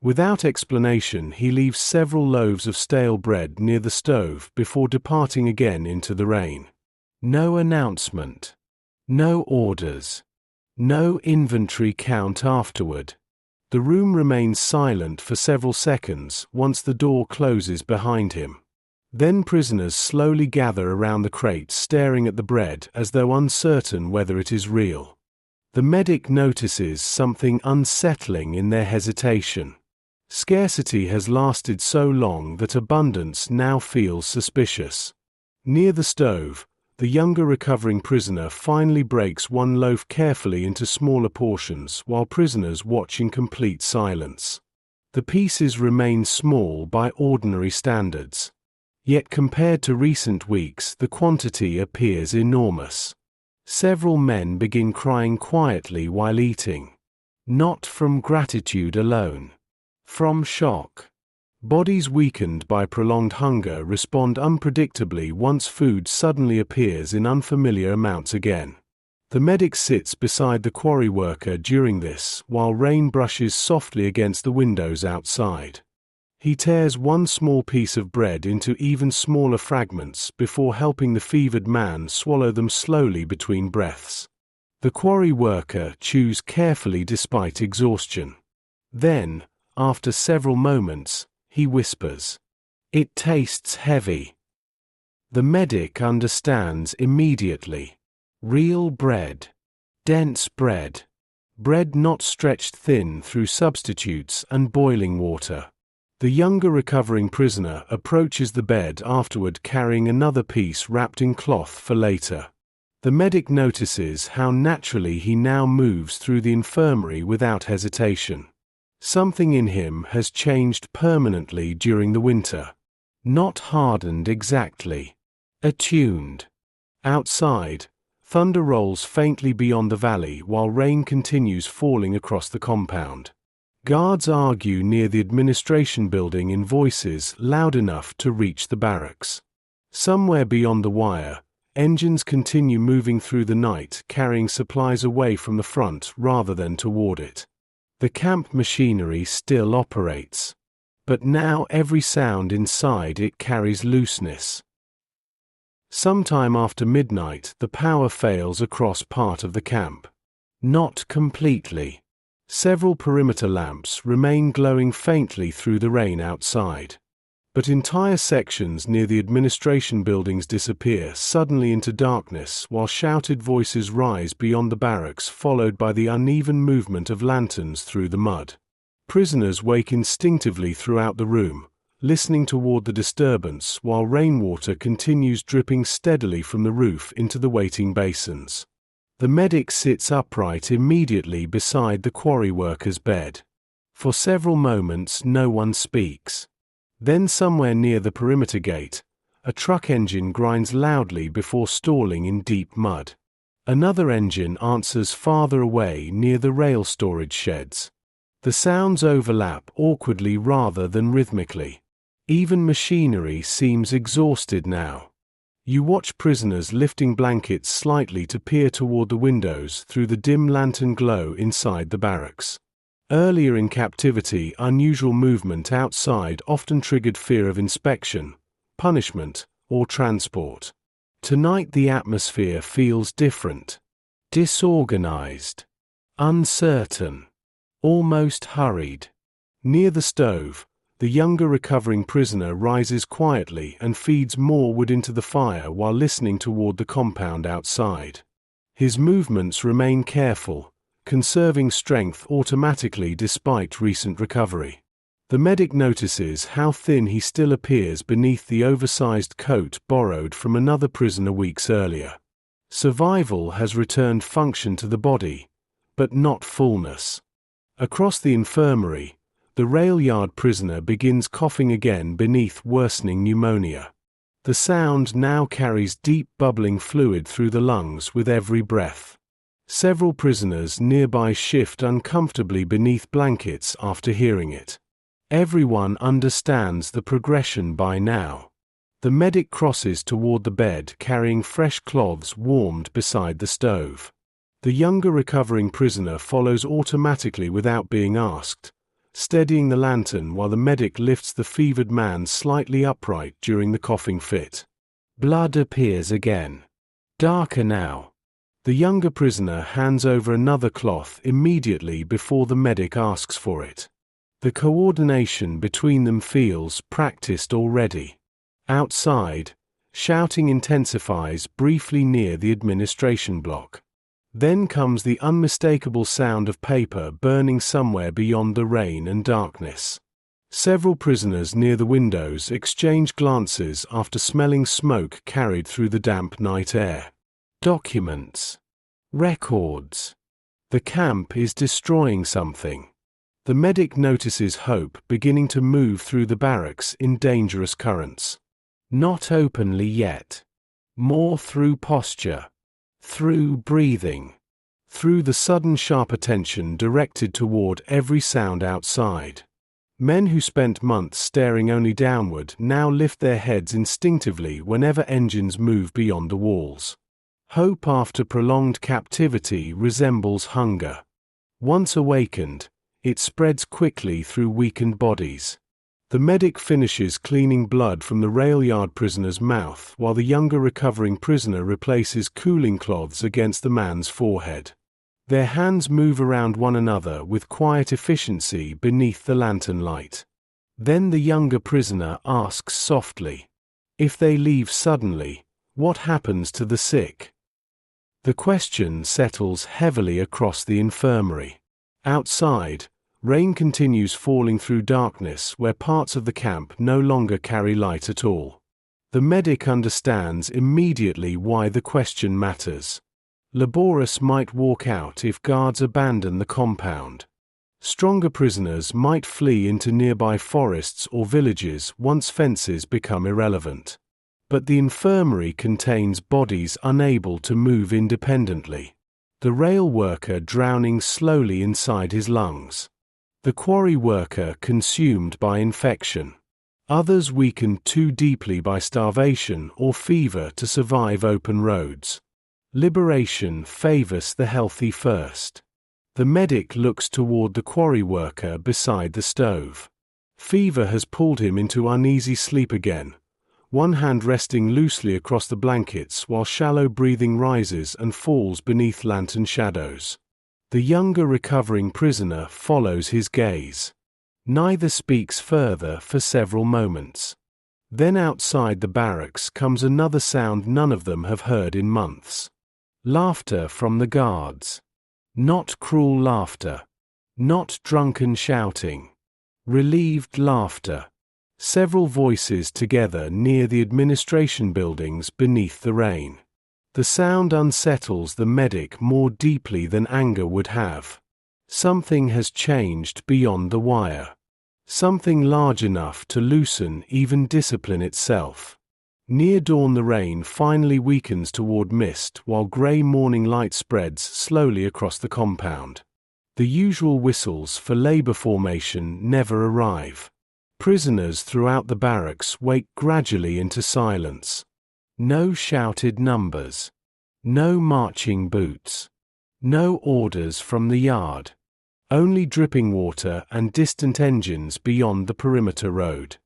Without explanation he leaves several loaves of stale bread near the stove before departing again into the rain. No announcement. No orders. No inventory count afterward. The room remains silent for several seconds once the door closes behind him. Then prisoners slowly gather around the crate staring at the bread as though uncertain whether it is real. The medic notices something unsettling in their hesitation. Scarcity has lasted so long that abundance now feels suspicious. Near the stove, the younger recovering prisoner finally breaks one loaf carefully into smaller portions while prisoners watch in complete silence. The pieces remain small by ordinary standards. Yet compared to recent weeks, the quantity appears enormous. Several men begin crying quietly while eating. Not from gratitude alone. From shock. Bodies weakened by prolonged hunger respond unpredictably once food suddenly appears in unfamiliar amounts again. The medic sits beside the quarry worker during this while rain brushes softly against the windows outside. He tears one small piece of bread into even smaller fragments before helping the fevered man swallow them slowly between breaths. The quarry worker chews carefully despite exhaustion. Then, after several moments, he whispers, "It tastes heavy." The medic understands immediately. Real bread. Dense bread. Bread not stretched thin through substitutes and boiling water. The younger recovering prisoner approaches the bed afterward carrying another piece wrapped in cloth for later. The medic notices how naturally he now moves through the infirmary without hesitation. Something in him has changed permanently during the winter. Not hardened exactly. Attuned. Outside, thunder rolls faintly beyond the valley while rain continues falling across the compound. Guards argue near the administration building in voices loud enough to reach the barracks. Somewhere beyond the wire, engines continue moving through the night carrying supplies away from the front rather than toward it. The camp machinery still operates. But now every sound inside it carries looseness. Sometime after midnight the power fails across part of the camp. Not completely. Several perimeter lamps remain glowing faintly through the rain outside. But entire sections near the administration buildings disappear suddenly into darkness while shouted voices rise beyond the barracks, followed by the uneven movement of lanterns through the mud. Prisoners wake instinctively throughout the room, listening toward the disturbance while rainwater continues dripping steadily from the roof into the waiting basins. The medic sits upright immediately beside the quarry worker's bed. For several moments no one speaks. Then somewhere near the perimeter gate, a truck engine grinds loudly before stalling in deep mud. Another engine answers farther away near the rail storage sheds. The sounds overlap awkwardly rather than rhythmically. Even machinery seems exhausted now. You watch prisoners lifting blankets slightly to peer toward the windows through the dim lantern glow inside the barracks. Earlier in captivity, unusual movement outside often triggered fear of inspection, punishment, or transport. Tonight the atmosphere feels different. Disorganized. Uncertain. Almost hurried. Near the stove, the younger recovering prisoner rises quietly and feeds more wood into the fire while listening toward the compound outside. His movements remain careful, conserving strength automatically despite recent recovery. The medic notices how thin he still appears beneath the oversized coat borrowed from another prisoner weeks earlier. Survival has returned function to the body, but not fullness. Across the infirmary, the rail yard prisoner begins coughing again beneath worsening pneumonia. The sound now carries deep bubbling fluid through the lungs with every breath. Several prisoners nearby shift uncomfortably beneath blankets after hearing it. Everyone understands the progression by now. The medic crosses toward the bed carrying fresh cloths warmed beside the stove. The younger recovering prisoner follows automatically without being asked, steadying the lantern while the medic lifts the fevered man slightly upright during the coughing fit. Blood appears again. Darker now. The younger prisoner hands over another cloth immediately before the medic asks for it. The coordination between them feels practiced already. Outside, shouting intensifies briefly near the administration block. Then comes the unmistakable sound of paper burning somewhere beyond the rain and darkness. Several prisoners near the windows exchange glances after smelling smoke carried through the damp night air. Documents. Records. The camp is destroying something. The medic notices hope beginning to move through the barracks in dangerous currents. Not openly yet. More through posture. Through breathing. Through the sudden sharp attention directed toward every sound outside. Men who spent months staring only downward now lift their heads instinctively whenever engines move beyond the walls. Hope after prolonged captivity resembles hunger. Once awakened, it spreads quickly through weakened bodies. The medic finishes cleaning blood from the rail yard prisoner's mouth while the younger recovering prisoner replaces cooling cloths against the man's forehead. Their hands move around one another with quiet efficiency beneath the lantern light. Then the younger prisoner asks softly, "If they leave suddenly, what happens to the sick?" The question settles heavily across the infirmary. Outside, rain continues falling through darkness where parts of the camp no longer carry light at all. The medic understands immediately why the question matters. Laborious might walk out if guards abandon the compound. Stronger prisoners might flee into nearby forests or villages once fences become irrelevant. But the infirmary contains bodies unable to move independently. The rail worker drowning slowly inside his lungs. The quarry worker consumed by infection. Others weakened too deeply by starvation or fever to survive open roads. Liberation favors the healthy first. The medic looks toward the quarry worker beside the stove. Fever has pulled him into uneasy sleep again, one hand resting loosely across the blankets while shallow breathing rises and falls beneath lantern shadows. The younger recovering prisoner follows his gaze. Neither speaks further for several moments. Then outside the barracks comes another sound none of them have heard in months. Laughter from the guards. Not cruel laughter. Not drunken shouting. Relieved laughter. Several voices together near the administration buildings beneath the rain. The sound unsettles the medic more deeply than anger would have. Something has changed beyond the wire. Something large enough to loosen even discipline itself. Near dawn the rain finally weakens toward mist while grey morning light spreads slowly across the compound. The usual whistles for labor formation never arrive. Prisoners throughout the barracks wake gradually into silence. No shouted numbers. No marching boots. No orders from the yard. Only dripping water and distant engines beyond the perimeter road.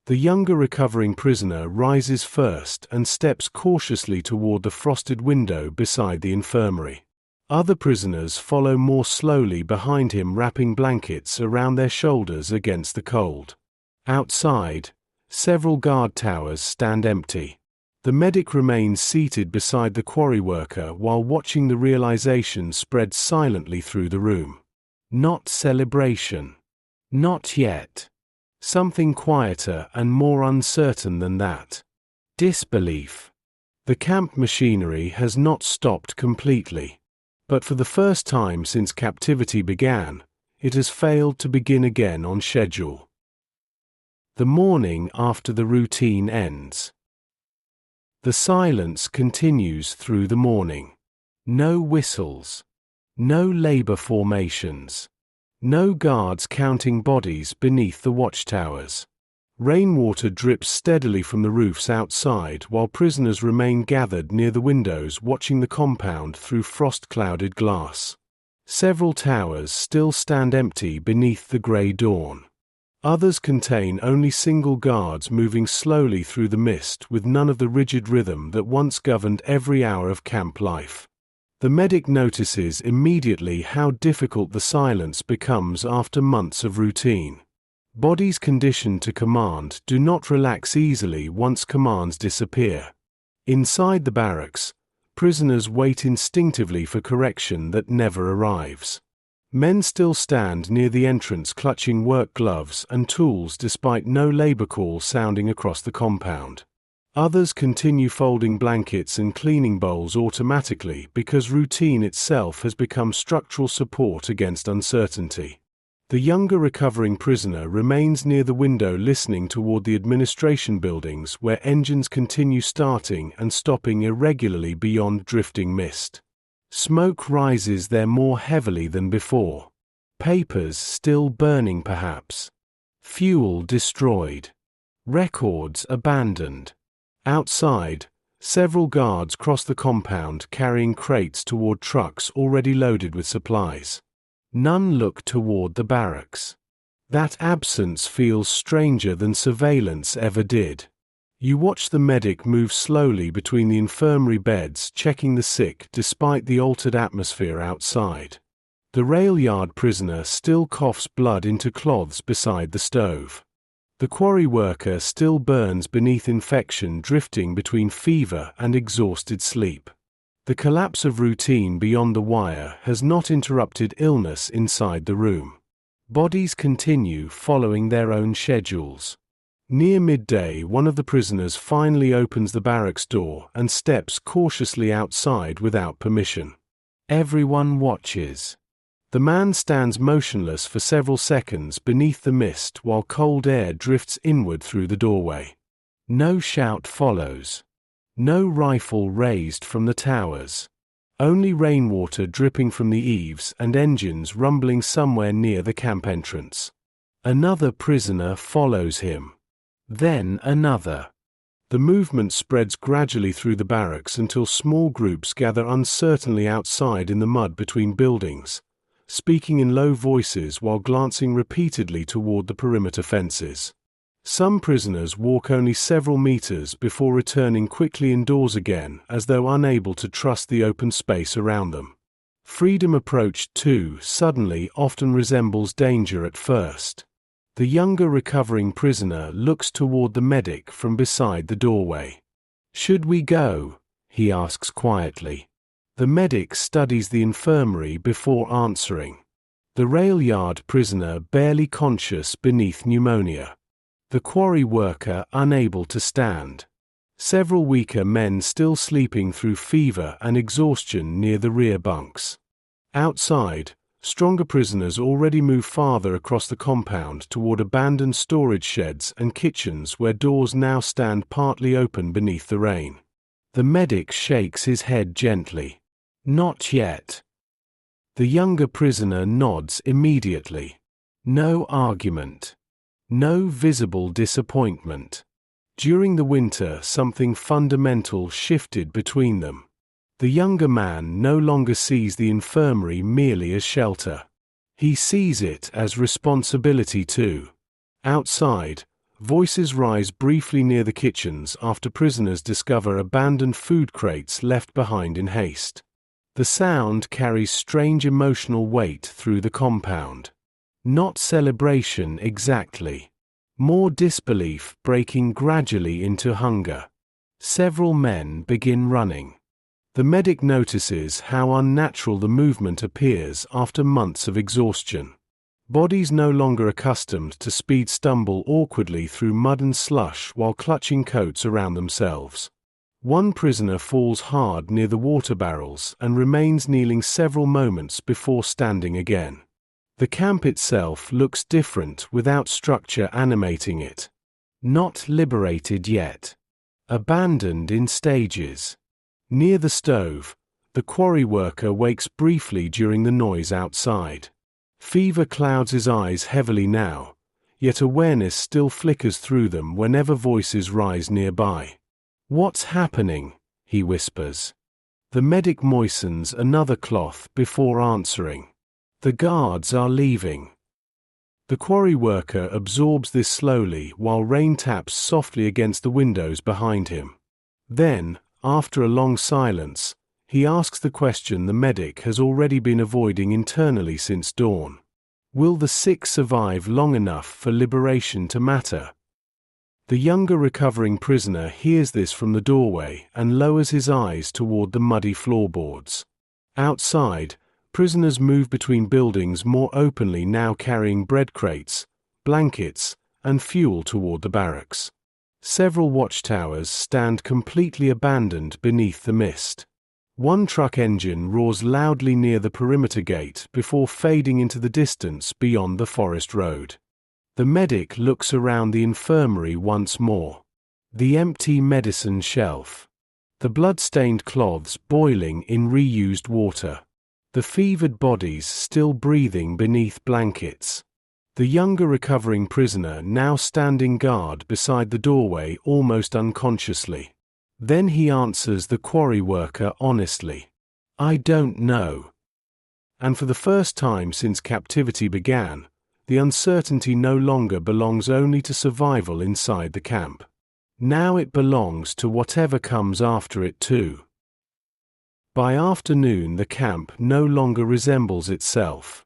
The younger recovering prisoner rises first and steps cautiously toward the frosted window beside the infirmary. Other prisoners follow more slowly behind him, wrapping blankets around their shoulders against the cold. Outside, several guard towers stand empty. The medic remains seated beside the quarry worker while watching the realization spread silently through the room. Not celebration. Not yet. Something quieter and more uncertain than that. Disbelief. The camp machinery has not stopped completely. But for the first time since captivity began, it has failed to begin again on schedule. The morning after the routine ends. The silence continues through the morning. No whistles. No labor formations. No guards counting bodies beneath the watchtowers. Rainwater drips steadily from the roofs outside while prisoners remain gathered near the windows watching the compound through frost-clouded glass. Several towers still stand empty beneath the grey dawn. Others contain only single guards moving slowly through the mist with none of the rigid rhythm that once governed every hour of camp life. The medic notices immediately how difficult the silence becomes after months of routine. Bodies conditioned to command do not relax easily once commands disappear. Inside the barracks, prisoners wait instinctively for correction that never arrives. Men still stand near the entrance clutching work gloves and tools despite no labor call sounding across the compound. Others continue folding blankets and cleaning bowls automatically because routine itself has become structural support against uncertainty. The younger recovering prisoner remains near the window listening toward the administration buildings where engines continue starting and stopping irregularly beyond drifting mist. Smoke rises there more heavily than before. Papers still burning perhaps. Fuel destroyed. Records abandoned. Outside, several guards cross the compound carrying crates toward trucks already loaded with supplies. None look toward the barracks. That absence feels stranger than surveillance ever did. You watch the medic move slowly between the infirmary beds checking the sick despite the altered atmosphere outside. The rail yard prisoner still coughs blood into cloths beside the stove. The quarry worker still burns beneath infection drifting between fever and exhausted sleep. The collapse of routine beyond the wire has not interrupted illness inside the room. Bodies continue following their own schedules. Near midday, one of the prisoners finally opens the barracks door and steps cautiously outside without permission. Everyone watches. The man stands motionless for several seconds beneath the mist while cold air drifts inward through the doorway. No shout follows. No rifle raised from the towers. Only rainwater dripping from the eaves and engines rumbling somewhere near the camp entrance. Another prisoner follows him. Then another. The movement spreads gradually through the barracks until small groups gather uncertainly outside in the mud between buildings, speaking in low voices while glancing repeatedly toward the perimeter fences. Some prisoners walk only several meters before returning quickly indoors again as though unable to trust the open space around them. Freedom approached too suddenly often resembles danger at first. The younger recovering prisoner looks toward the medic from beside the doorway. "Should we go?" he asks quietly. The medic studies the infirmary before answering. The rail yard prisoner barely conscious beneath pneumonia. The quarry worker unable to stand. Several weaker men still sleeping through fever and exhaustion near the rear bunks. Outside, stronger prisoners already move farther across the compound toward abandoned storage sheds and kitchens where doors now stand partly open beneath the rain. The medic shakes his head gently. "Not yet." The younger prisoner nods immediately. No argument. No visible disappointment. During the winter, something fundamental shifted between them. The younger man no longer sees the infirmary merely as shelter. He sees it as responsibility too. Outside, voices rise briefly near the kitchens after prisoners discover abandoned food crates left behind in haste. The sound carries strange emotional weight through the compound. Not celebration exactly. More disbelief breaking gradually into hunger. Several men begin running. The medic notices how unnatural the movement appears after months of exhaustion. Bodies no longer accustomed to speed stumble awkwardly through mud and slush while clutching coats around themselves. One prisoner falls hard near the water barrels and remains kneeling several moments before standing again. The camp itself looks different without structure animating it. Not liberated yet. Abandoned in stages. Near the stove, the quarry worker wakes briefly during the noise outside. Fever clouds his eyes heavily now, yet awareness still flickers through them whenever voices rise nearby. "What's happening?" he whispers. The medic moistens another cloth before answering. "The guards are leaving." The quarry worker absorbs this slowly while rain taps softly against the windows behind him. Then, after a long silence, he asks the question the medic has already been avoiding internally since dawn. Will the sick survive long enough for liberation to matter? The younger recovering prisoner hears this from the doorway and lowers his eyes toward the muddy floorboards. Outside, prisoners move between buildings more openly now carrying bread crates, blankets, and fuel toward the barracks. Several watchtowers stand completely abandoned beneath the mist. One truck engine roars loudly near the perimeter gate before fading into the distance beyond the forest road. The medic looks around the infirmary once more. The empty medicine shelf. The blood-stained cloths boiling in reused water. The fevered bodies still breathing beneath blankets. The younger recovering prisoner now standing guard beside the doorway almost unconsciously. Then he answers the quarry worker honestly. "I don't know." And for the first time since captivity began, the uncertainty no longer belongs only to survival inside the camp. Now it belongs to whatever comes after it too. By afternoon the camp no longer resembles itself.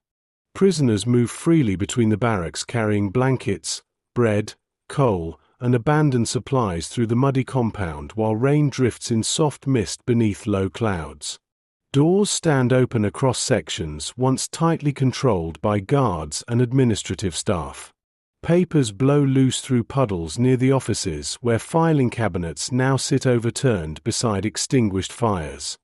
Prisoners move freely between the barracks carrying blankets, bread, coal, and abandoned supplies through the muddy compound while rain drifts in soft mist beneath low clouds. Doors stand open across sections once tightly controlled by guards and administrative staff. Papers blow loose through puddles near the offices where filing cabinets now sit overturned beside extinguished fires.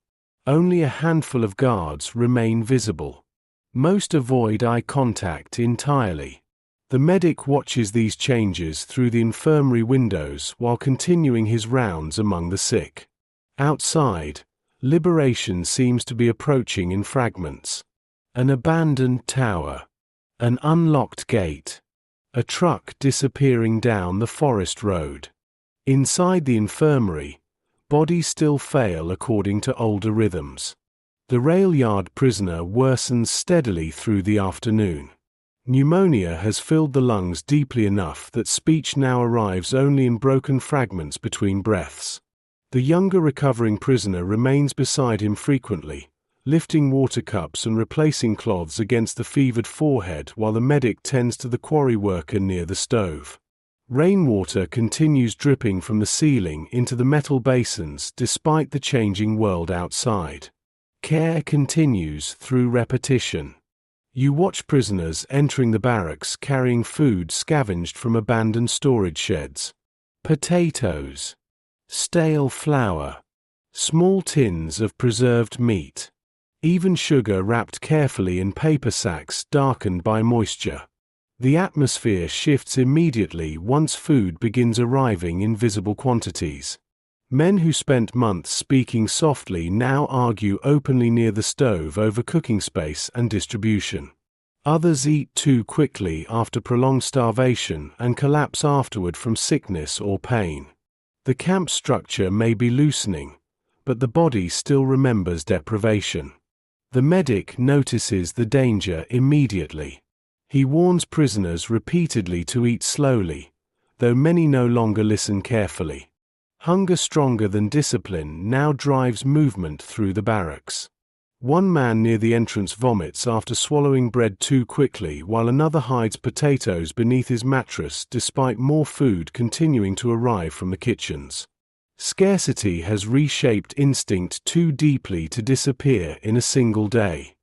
Only a handful of guards remain visible. Most avoid eye contact entirely. The medic watches these changes through the infirmary windows while continuing his rounds among the sick. Outside, liberation seems to be approaching in fragments. An abandoned tower. An unlocked gate. A truck disappearing down the forest road. Inside the infirmary, bodies still fail according to older rhythms. The rail yard prisoner worsens steadily through the afternoon. Pneumonia has filled the lungs deeply enough that speech now arrives only in broken fragments between breaths. The younger recovering prisoner remains beside him frequently, lifting water cups and replacing cloths against the fevered forehead while the medic tends to the quarry worker near the stove. Rainwater continues dripping from the ceiling into the metal basins despite the changing world outside. Care continues through repetition. You watch prisoners entering the barracks carrying food scavenged from abandoned storage sheds. Potatoes, stale flour, small tins of preserved meat, even sugar wrapped carefully in paper sacks darkened by moisture. The atmosphere shifts immediately once food begins arriving in visible quantities. Men who spent months speaking softly now argue openly near the stove over cooking space and distribution. Others eat too quickly after prolonged starvation and collapse afterward from sickness or pain. The camp structure may be loosening, but the body still remembers deprivation. The medic notices the danger immediately. He warns prisoners repeatedly to eat slowly, though many no longer listen carefully. Hunger stronger than discipline now drives movement through the barracks. One man near the entrance vomits after swallowing bread too quickly while another hides potatoes beneath his mattress despite more food continuing to arrive from the kitchens. Scarcity has reshaped instinct too deeply to disappear in a single day.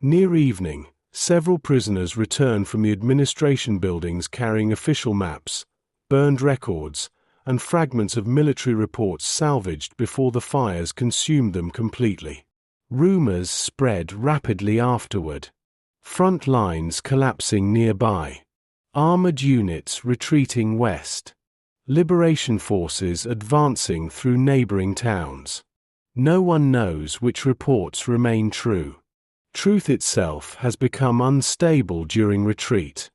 Near evening, several prisoners return from the administration buildings carrying official maps, burned records, and fragments of military reports salvaged before the fires consumed them completely. Rumors spread rapidly afterward. Front lines collapsing nearby. Armored units retreating west. Liberation forces advancing through neighboring towns. No one knows which reports remain true. Truth itself has become unstable during retreat.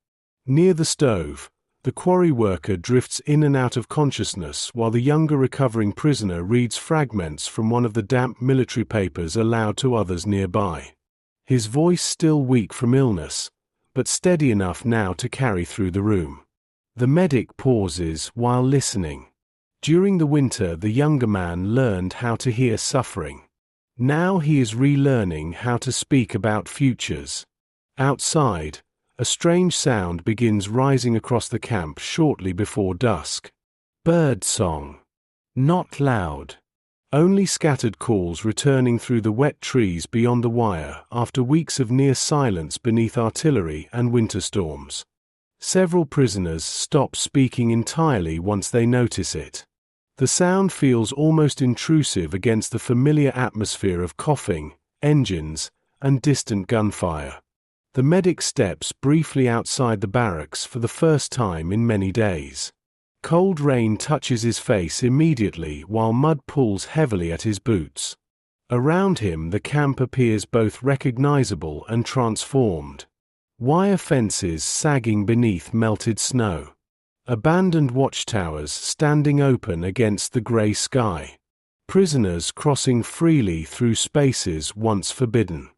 Near the stove, the quarry worker drifts in and out of consciousness while the younger recovering prisoner reads fragments from one of the damp military papers aloud to others nearby. His voice still weak from illness, but steady enough now to carry through the room. The medic pauses while listening. During the winter, the younger man learned how to hear suffering. Now he is relearning how to speak about futures. Outside, a strange sound begins rising across the camp shortly before dusk. Bird song. Not loud. Only scattered calls returning through the wet trees beyond the wire after weeks of near silence beneath artillery and winter storms. Several prisoners stop speaking entirely once they notice it. The sound feels almost intrusive against the familiar atmosphere of coughing, engines, and distant gunfire. The medic steps briefly outside the barracks for the first time in many days. Cold rain touches his face immediately while mud pulls heavily at his boots. Around him the camp appears both recognizable and transformed. Wire fences sagging beneath melted snow. Abandoned watchtowers standing open against the grey sky. Prisoners crossing freely through spaces once forbidden.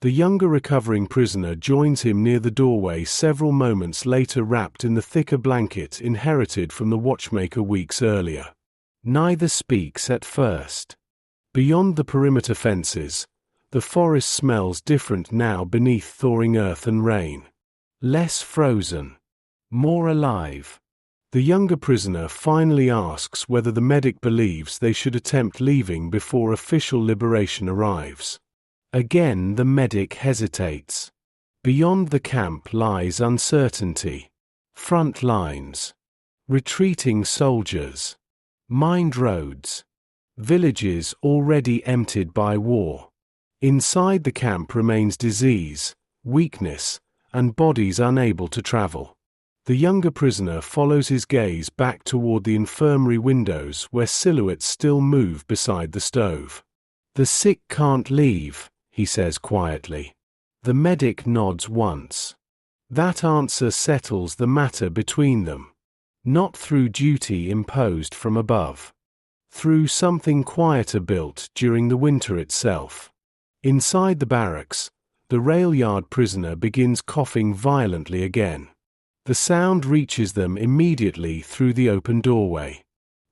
The younger recovering prisoner joins him near the doorway several moments later, wrapped in the thicker blanket inherited from the watchmaker weeks earlier. Neither speaks at first. Beyond the perimeter fences, the forest smells different now beneath thawing earth and rain. Less frozen. More alive. The younger prisoner finally asks whether the medic believes they should attempt leaving before official liberation arrives. Again the medic hesitates. Beyond the camp lies uncertainty. Front lines. Retreating soldiers. Mined roads. Villages already emptied by war. Inside the camp remains disease, weakness, and bodies unable to travel. The younger prisoner follows his gaze back toward the infirmary windows where silhouettes still move beside the stove. "The sick can't leave," he says quietly. The medic nods once. That answer settles the matter between them. Not through duty imposed from above. Through something quieter built during the winter itself. Inside the barracks, the rail yard prisoner begins coughing violently again. The sound reaches them immediately through the open doorway.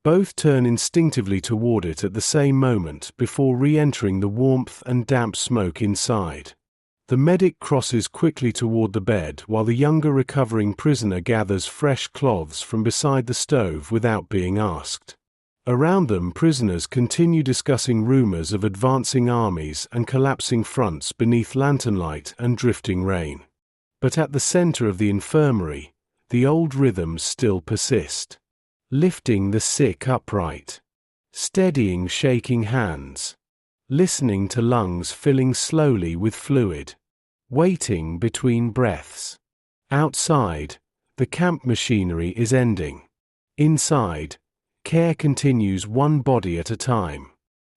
Both turn instinctively toward it at the same moment before re-entering the warmth and damp smoke inside. The medic crosses quickly toward the bed while the younger recovering prisoner gathers fresh cloths from beside the stove without being asked. Around them, prisoners continue discussing rumors of advancing armies and collapsing fronts beneath lantern light and drifting rain. But at the center of the infirmary, the old rhythms still persist. Lifting the sick upright. Steadying shaking hands. Listening to lungs filling slowly with fluid. Waiting between breaths. Outside, the camp machinery is ending. Inside, care continues one body at a time.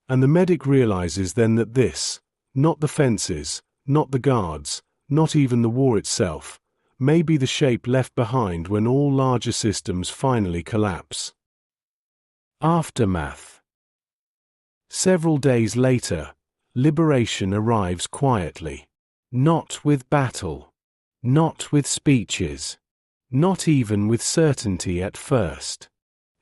And the medic realizes then that this, not the fences, not the guards, not even the war itself, may be the shape left behind when all larger systems finally collapse. Aftermath. Several days later, liberation arrives quietly. Not with battle. Not with speeches. Not even with certainty at first.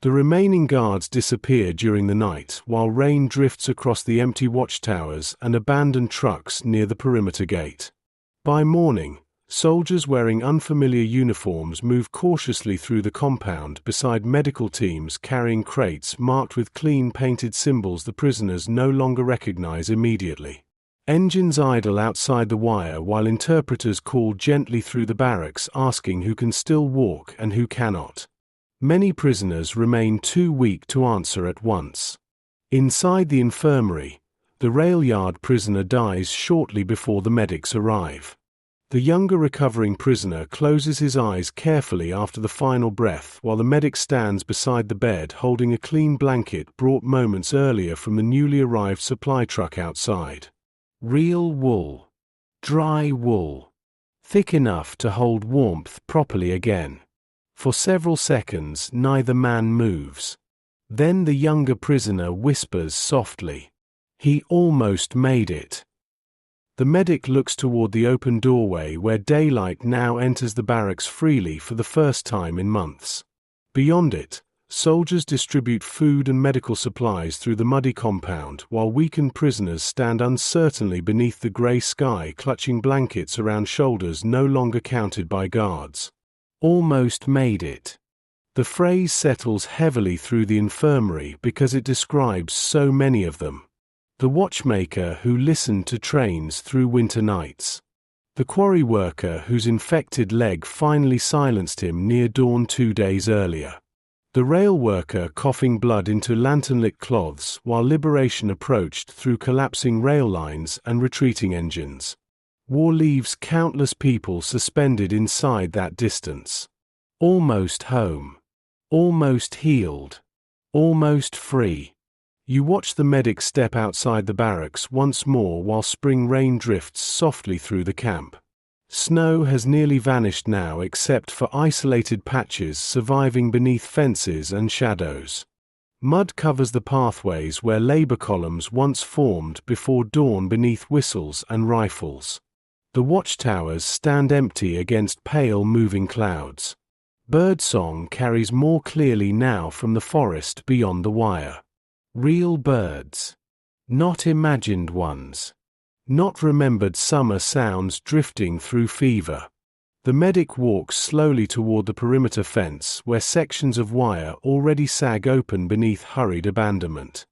The remaining guards disappear during the night while rain drifts across the empty watchtowers and abandoned trucks near the perimeter gate. By morning, soldiers wearing unfamiliar uniforms move cautiously through the compound beside medical teams carrying crates marked with clean painted symbols the prisoners no longer recognize immediately. Engines idle outside the wire while interpreters call gently through the barracks asking who can still walk and who cannot. Many prisoners remain too weak to answer at once. Inside the infirmary, the rail yard prisoner dies shortly before the medics arrive. The younger recovering prisoner closes his eyes carefully after the final breath while the medic stands beside the bed holding a clean blanket brought moments earlier from the newly arrived supply truck outside. Real wool. Dry wool. Thick enough to hold warmth properly again. For several seconds neither man moves. Then the younger prisoner whispers softly, "He almost made it." The medic looks toward the open doorway where daylight now enters the barracks freely for the first time in months. Beyond it, soldiers distribute food and medical supplies through the muddy compound while weakened prisoners stand uncertainly beneath the gray sky clutching blankets around shoulders no longer counted by guards. Almost made it. The phrase settles heavily through the infirmary because it describes so many of them. The watchmaker who listened to trains through winter nights. The quarry worker whose infected leg finally silenced him near dawn 2 days earlier. The rail worker coughing blood into lantern-lit cloths while liberation approached through collapsing rail lines and retreating engines. War leaves countless people suspended inside that distance. Almost home. Almost healed. Almost free. You watch the medic step outside the barracks once more while spring rain drifts softly through the camp. Snow has nearly vanished now except for isolated patches surviving beneath fences and shadows. Mud covers the pathways where labor columns once formed before dawn beneath whistles and rifles. The watchtowers stand empty against pale moving clouds. Birdsong carries more clearly now from the forest beyond the wire. Real birds. Not imagined ones. Not remembered summer sounds drifting through fever. The medic walks slowly toward the perimeter fence where sections of wire already sag open beneath hurried abandonment.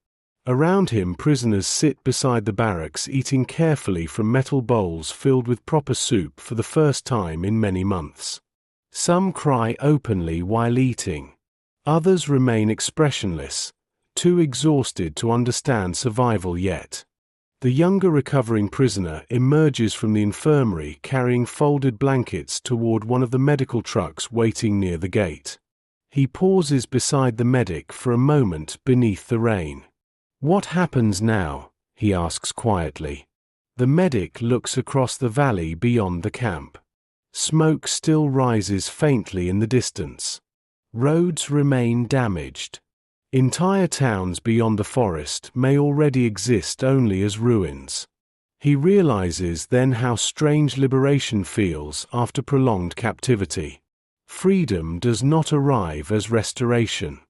Around him prisoners sit beside the barracks eating carefully from metal bowls filled with proper soup for the first time in many months. Some cry openly while eating. Others remain expressionless, too exhausted to understand survival yet. The younger recovering prisoner emerges from the infirmary carrying folded blankets toward one of the medical trucks waiting near the gate. He pauses beside the medic for a moment beneath the rain. "What happens now?" he asks quietly. The medic looks across the valley beyond the camp. Smoke still rises faintly in the distance. Roads remain damaged. Entire towns beyond the forest may already exist only as ruins. He realizes then how strange liberation feels after prolonged captivity. Freedom does not arrive as restoration.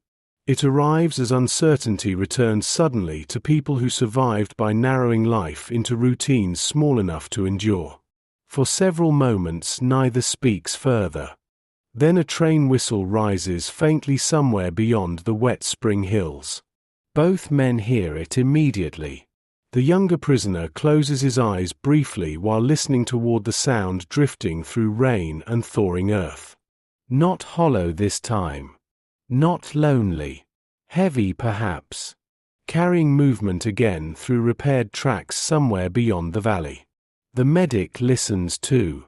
It arrives as uncertainty returns suddenly to people who survived by narrowing life into routines small enough to endure. For several moments neither speaks further. Then a train whistle rises faintly somewhere beyond the wet spring hills. Both men hear it immediately. The younger prisoner closes his eyes briefly while listening toward the sound drifting through rain and thawing earth. Not hollow this time. Not lonely. Heavy perhaps. Carrying movement again through repaired tracks somewhere beyond the valley. The medic listens too.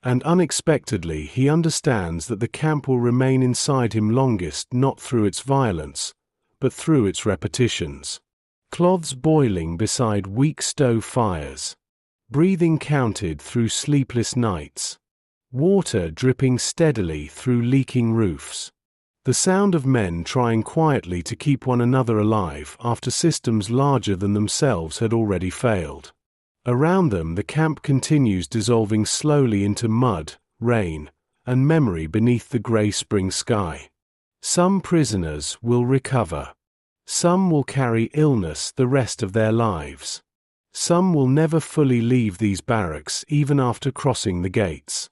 And unexpectedly he understands that the camp will remain inside him longest not through its violence, but through its repetitions. Cloths boiling beside weak stove fires. Breathing counted through sleepless nights. Water dripping steadily through leaking roofs. The sound of men trying quietly to keep one another alive after systems larger than themselves had already failed. Around them the camp continues dissolving slowly into mud, rain, and memory beneath the grey spring sky. Some prisoners will recover. Some will carry illness the rest of their lives. Some will never fully leave these barracks even after crossing the gates.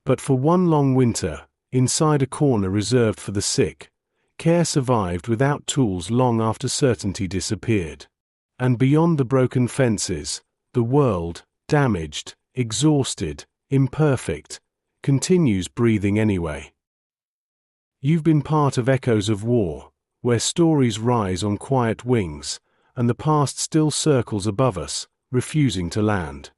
But for one long winter, inside a corner reserved for the sick, care survived without tools long after certainty disappeared. And beyond the broken fences, the world, damaged, exhausted, imperfect, continues breathing anyway. You've been part of Echoes of War, where stories rise on quiet wings, and the past still circles above us, refusing to land.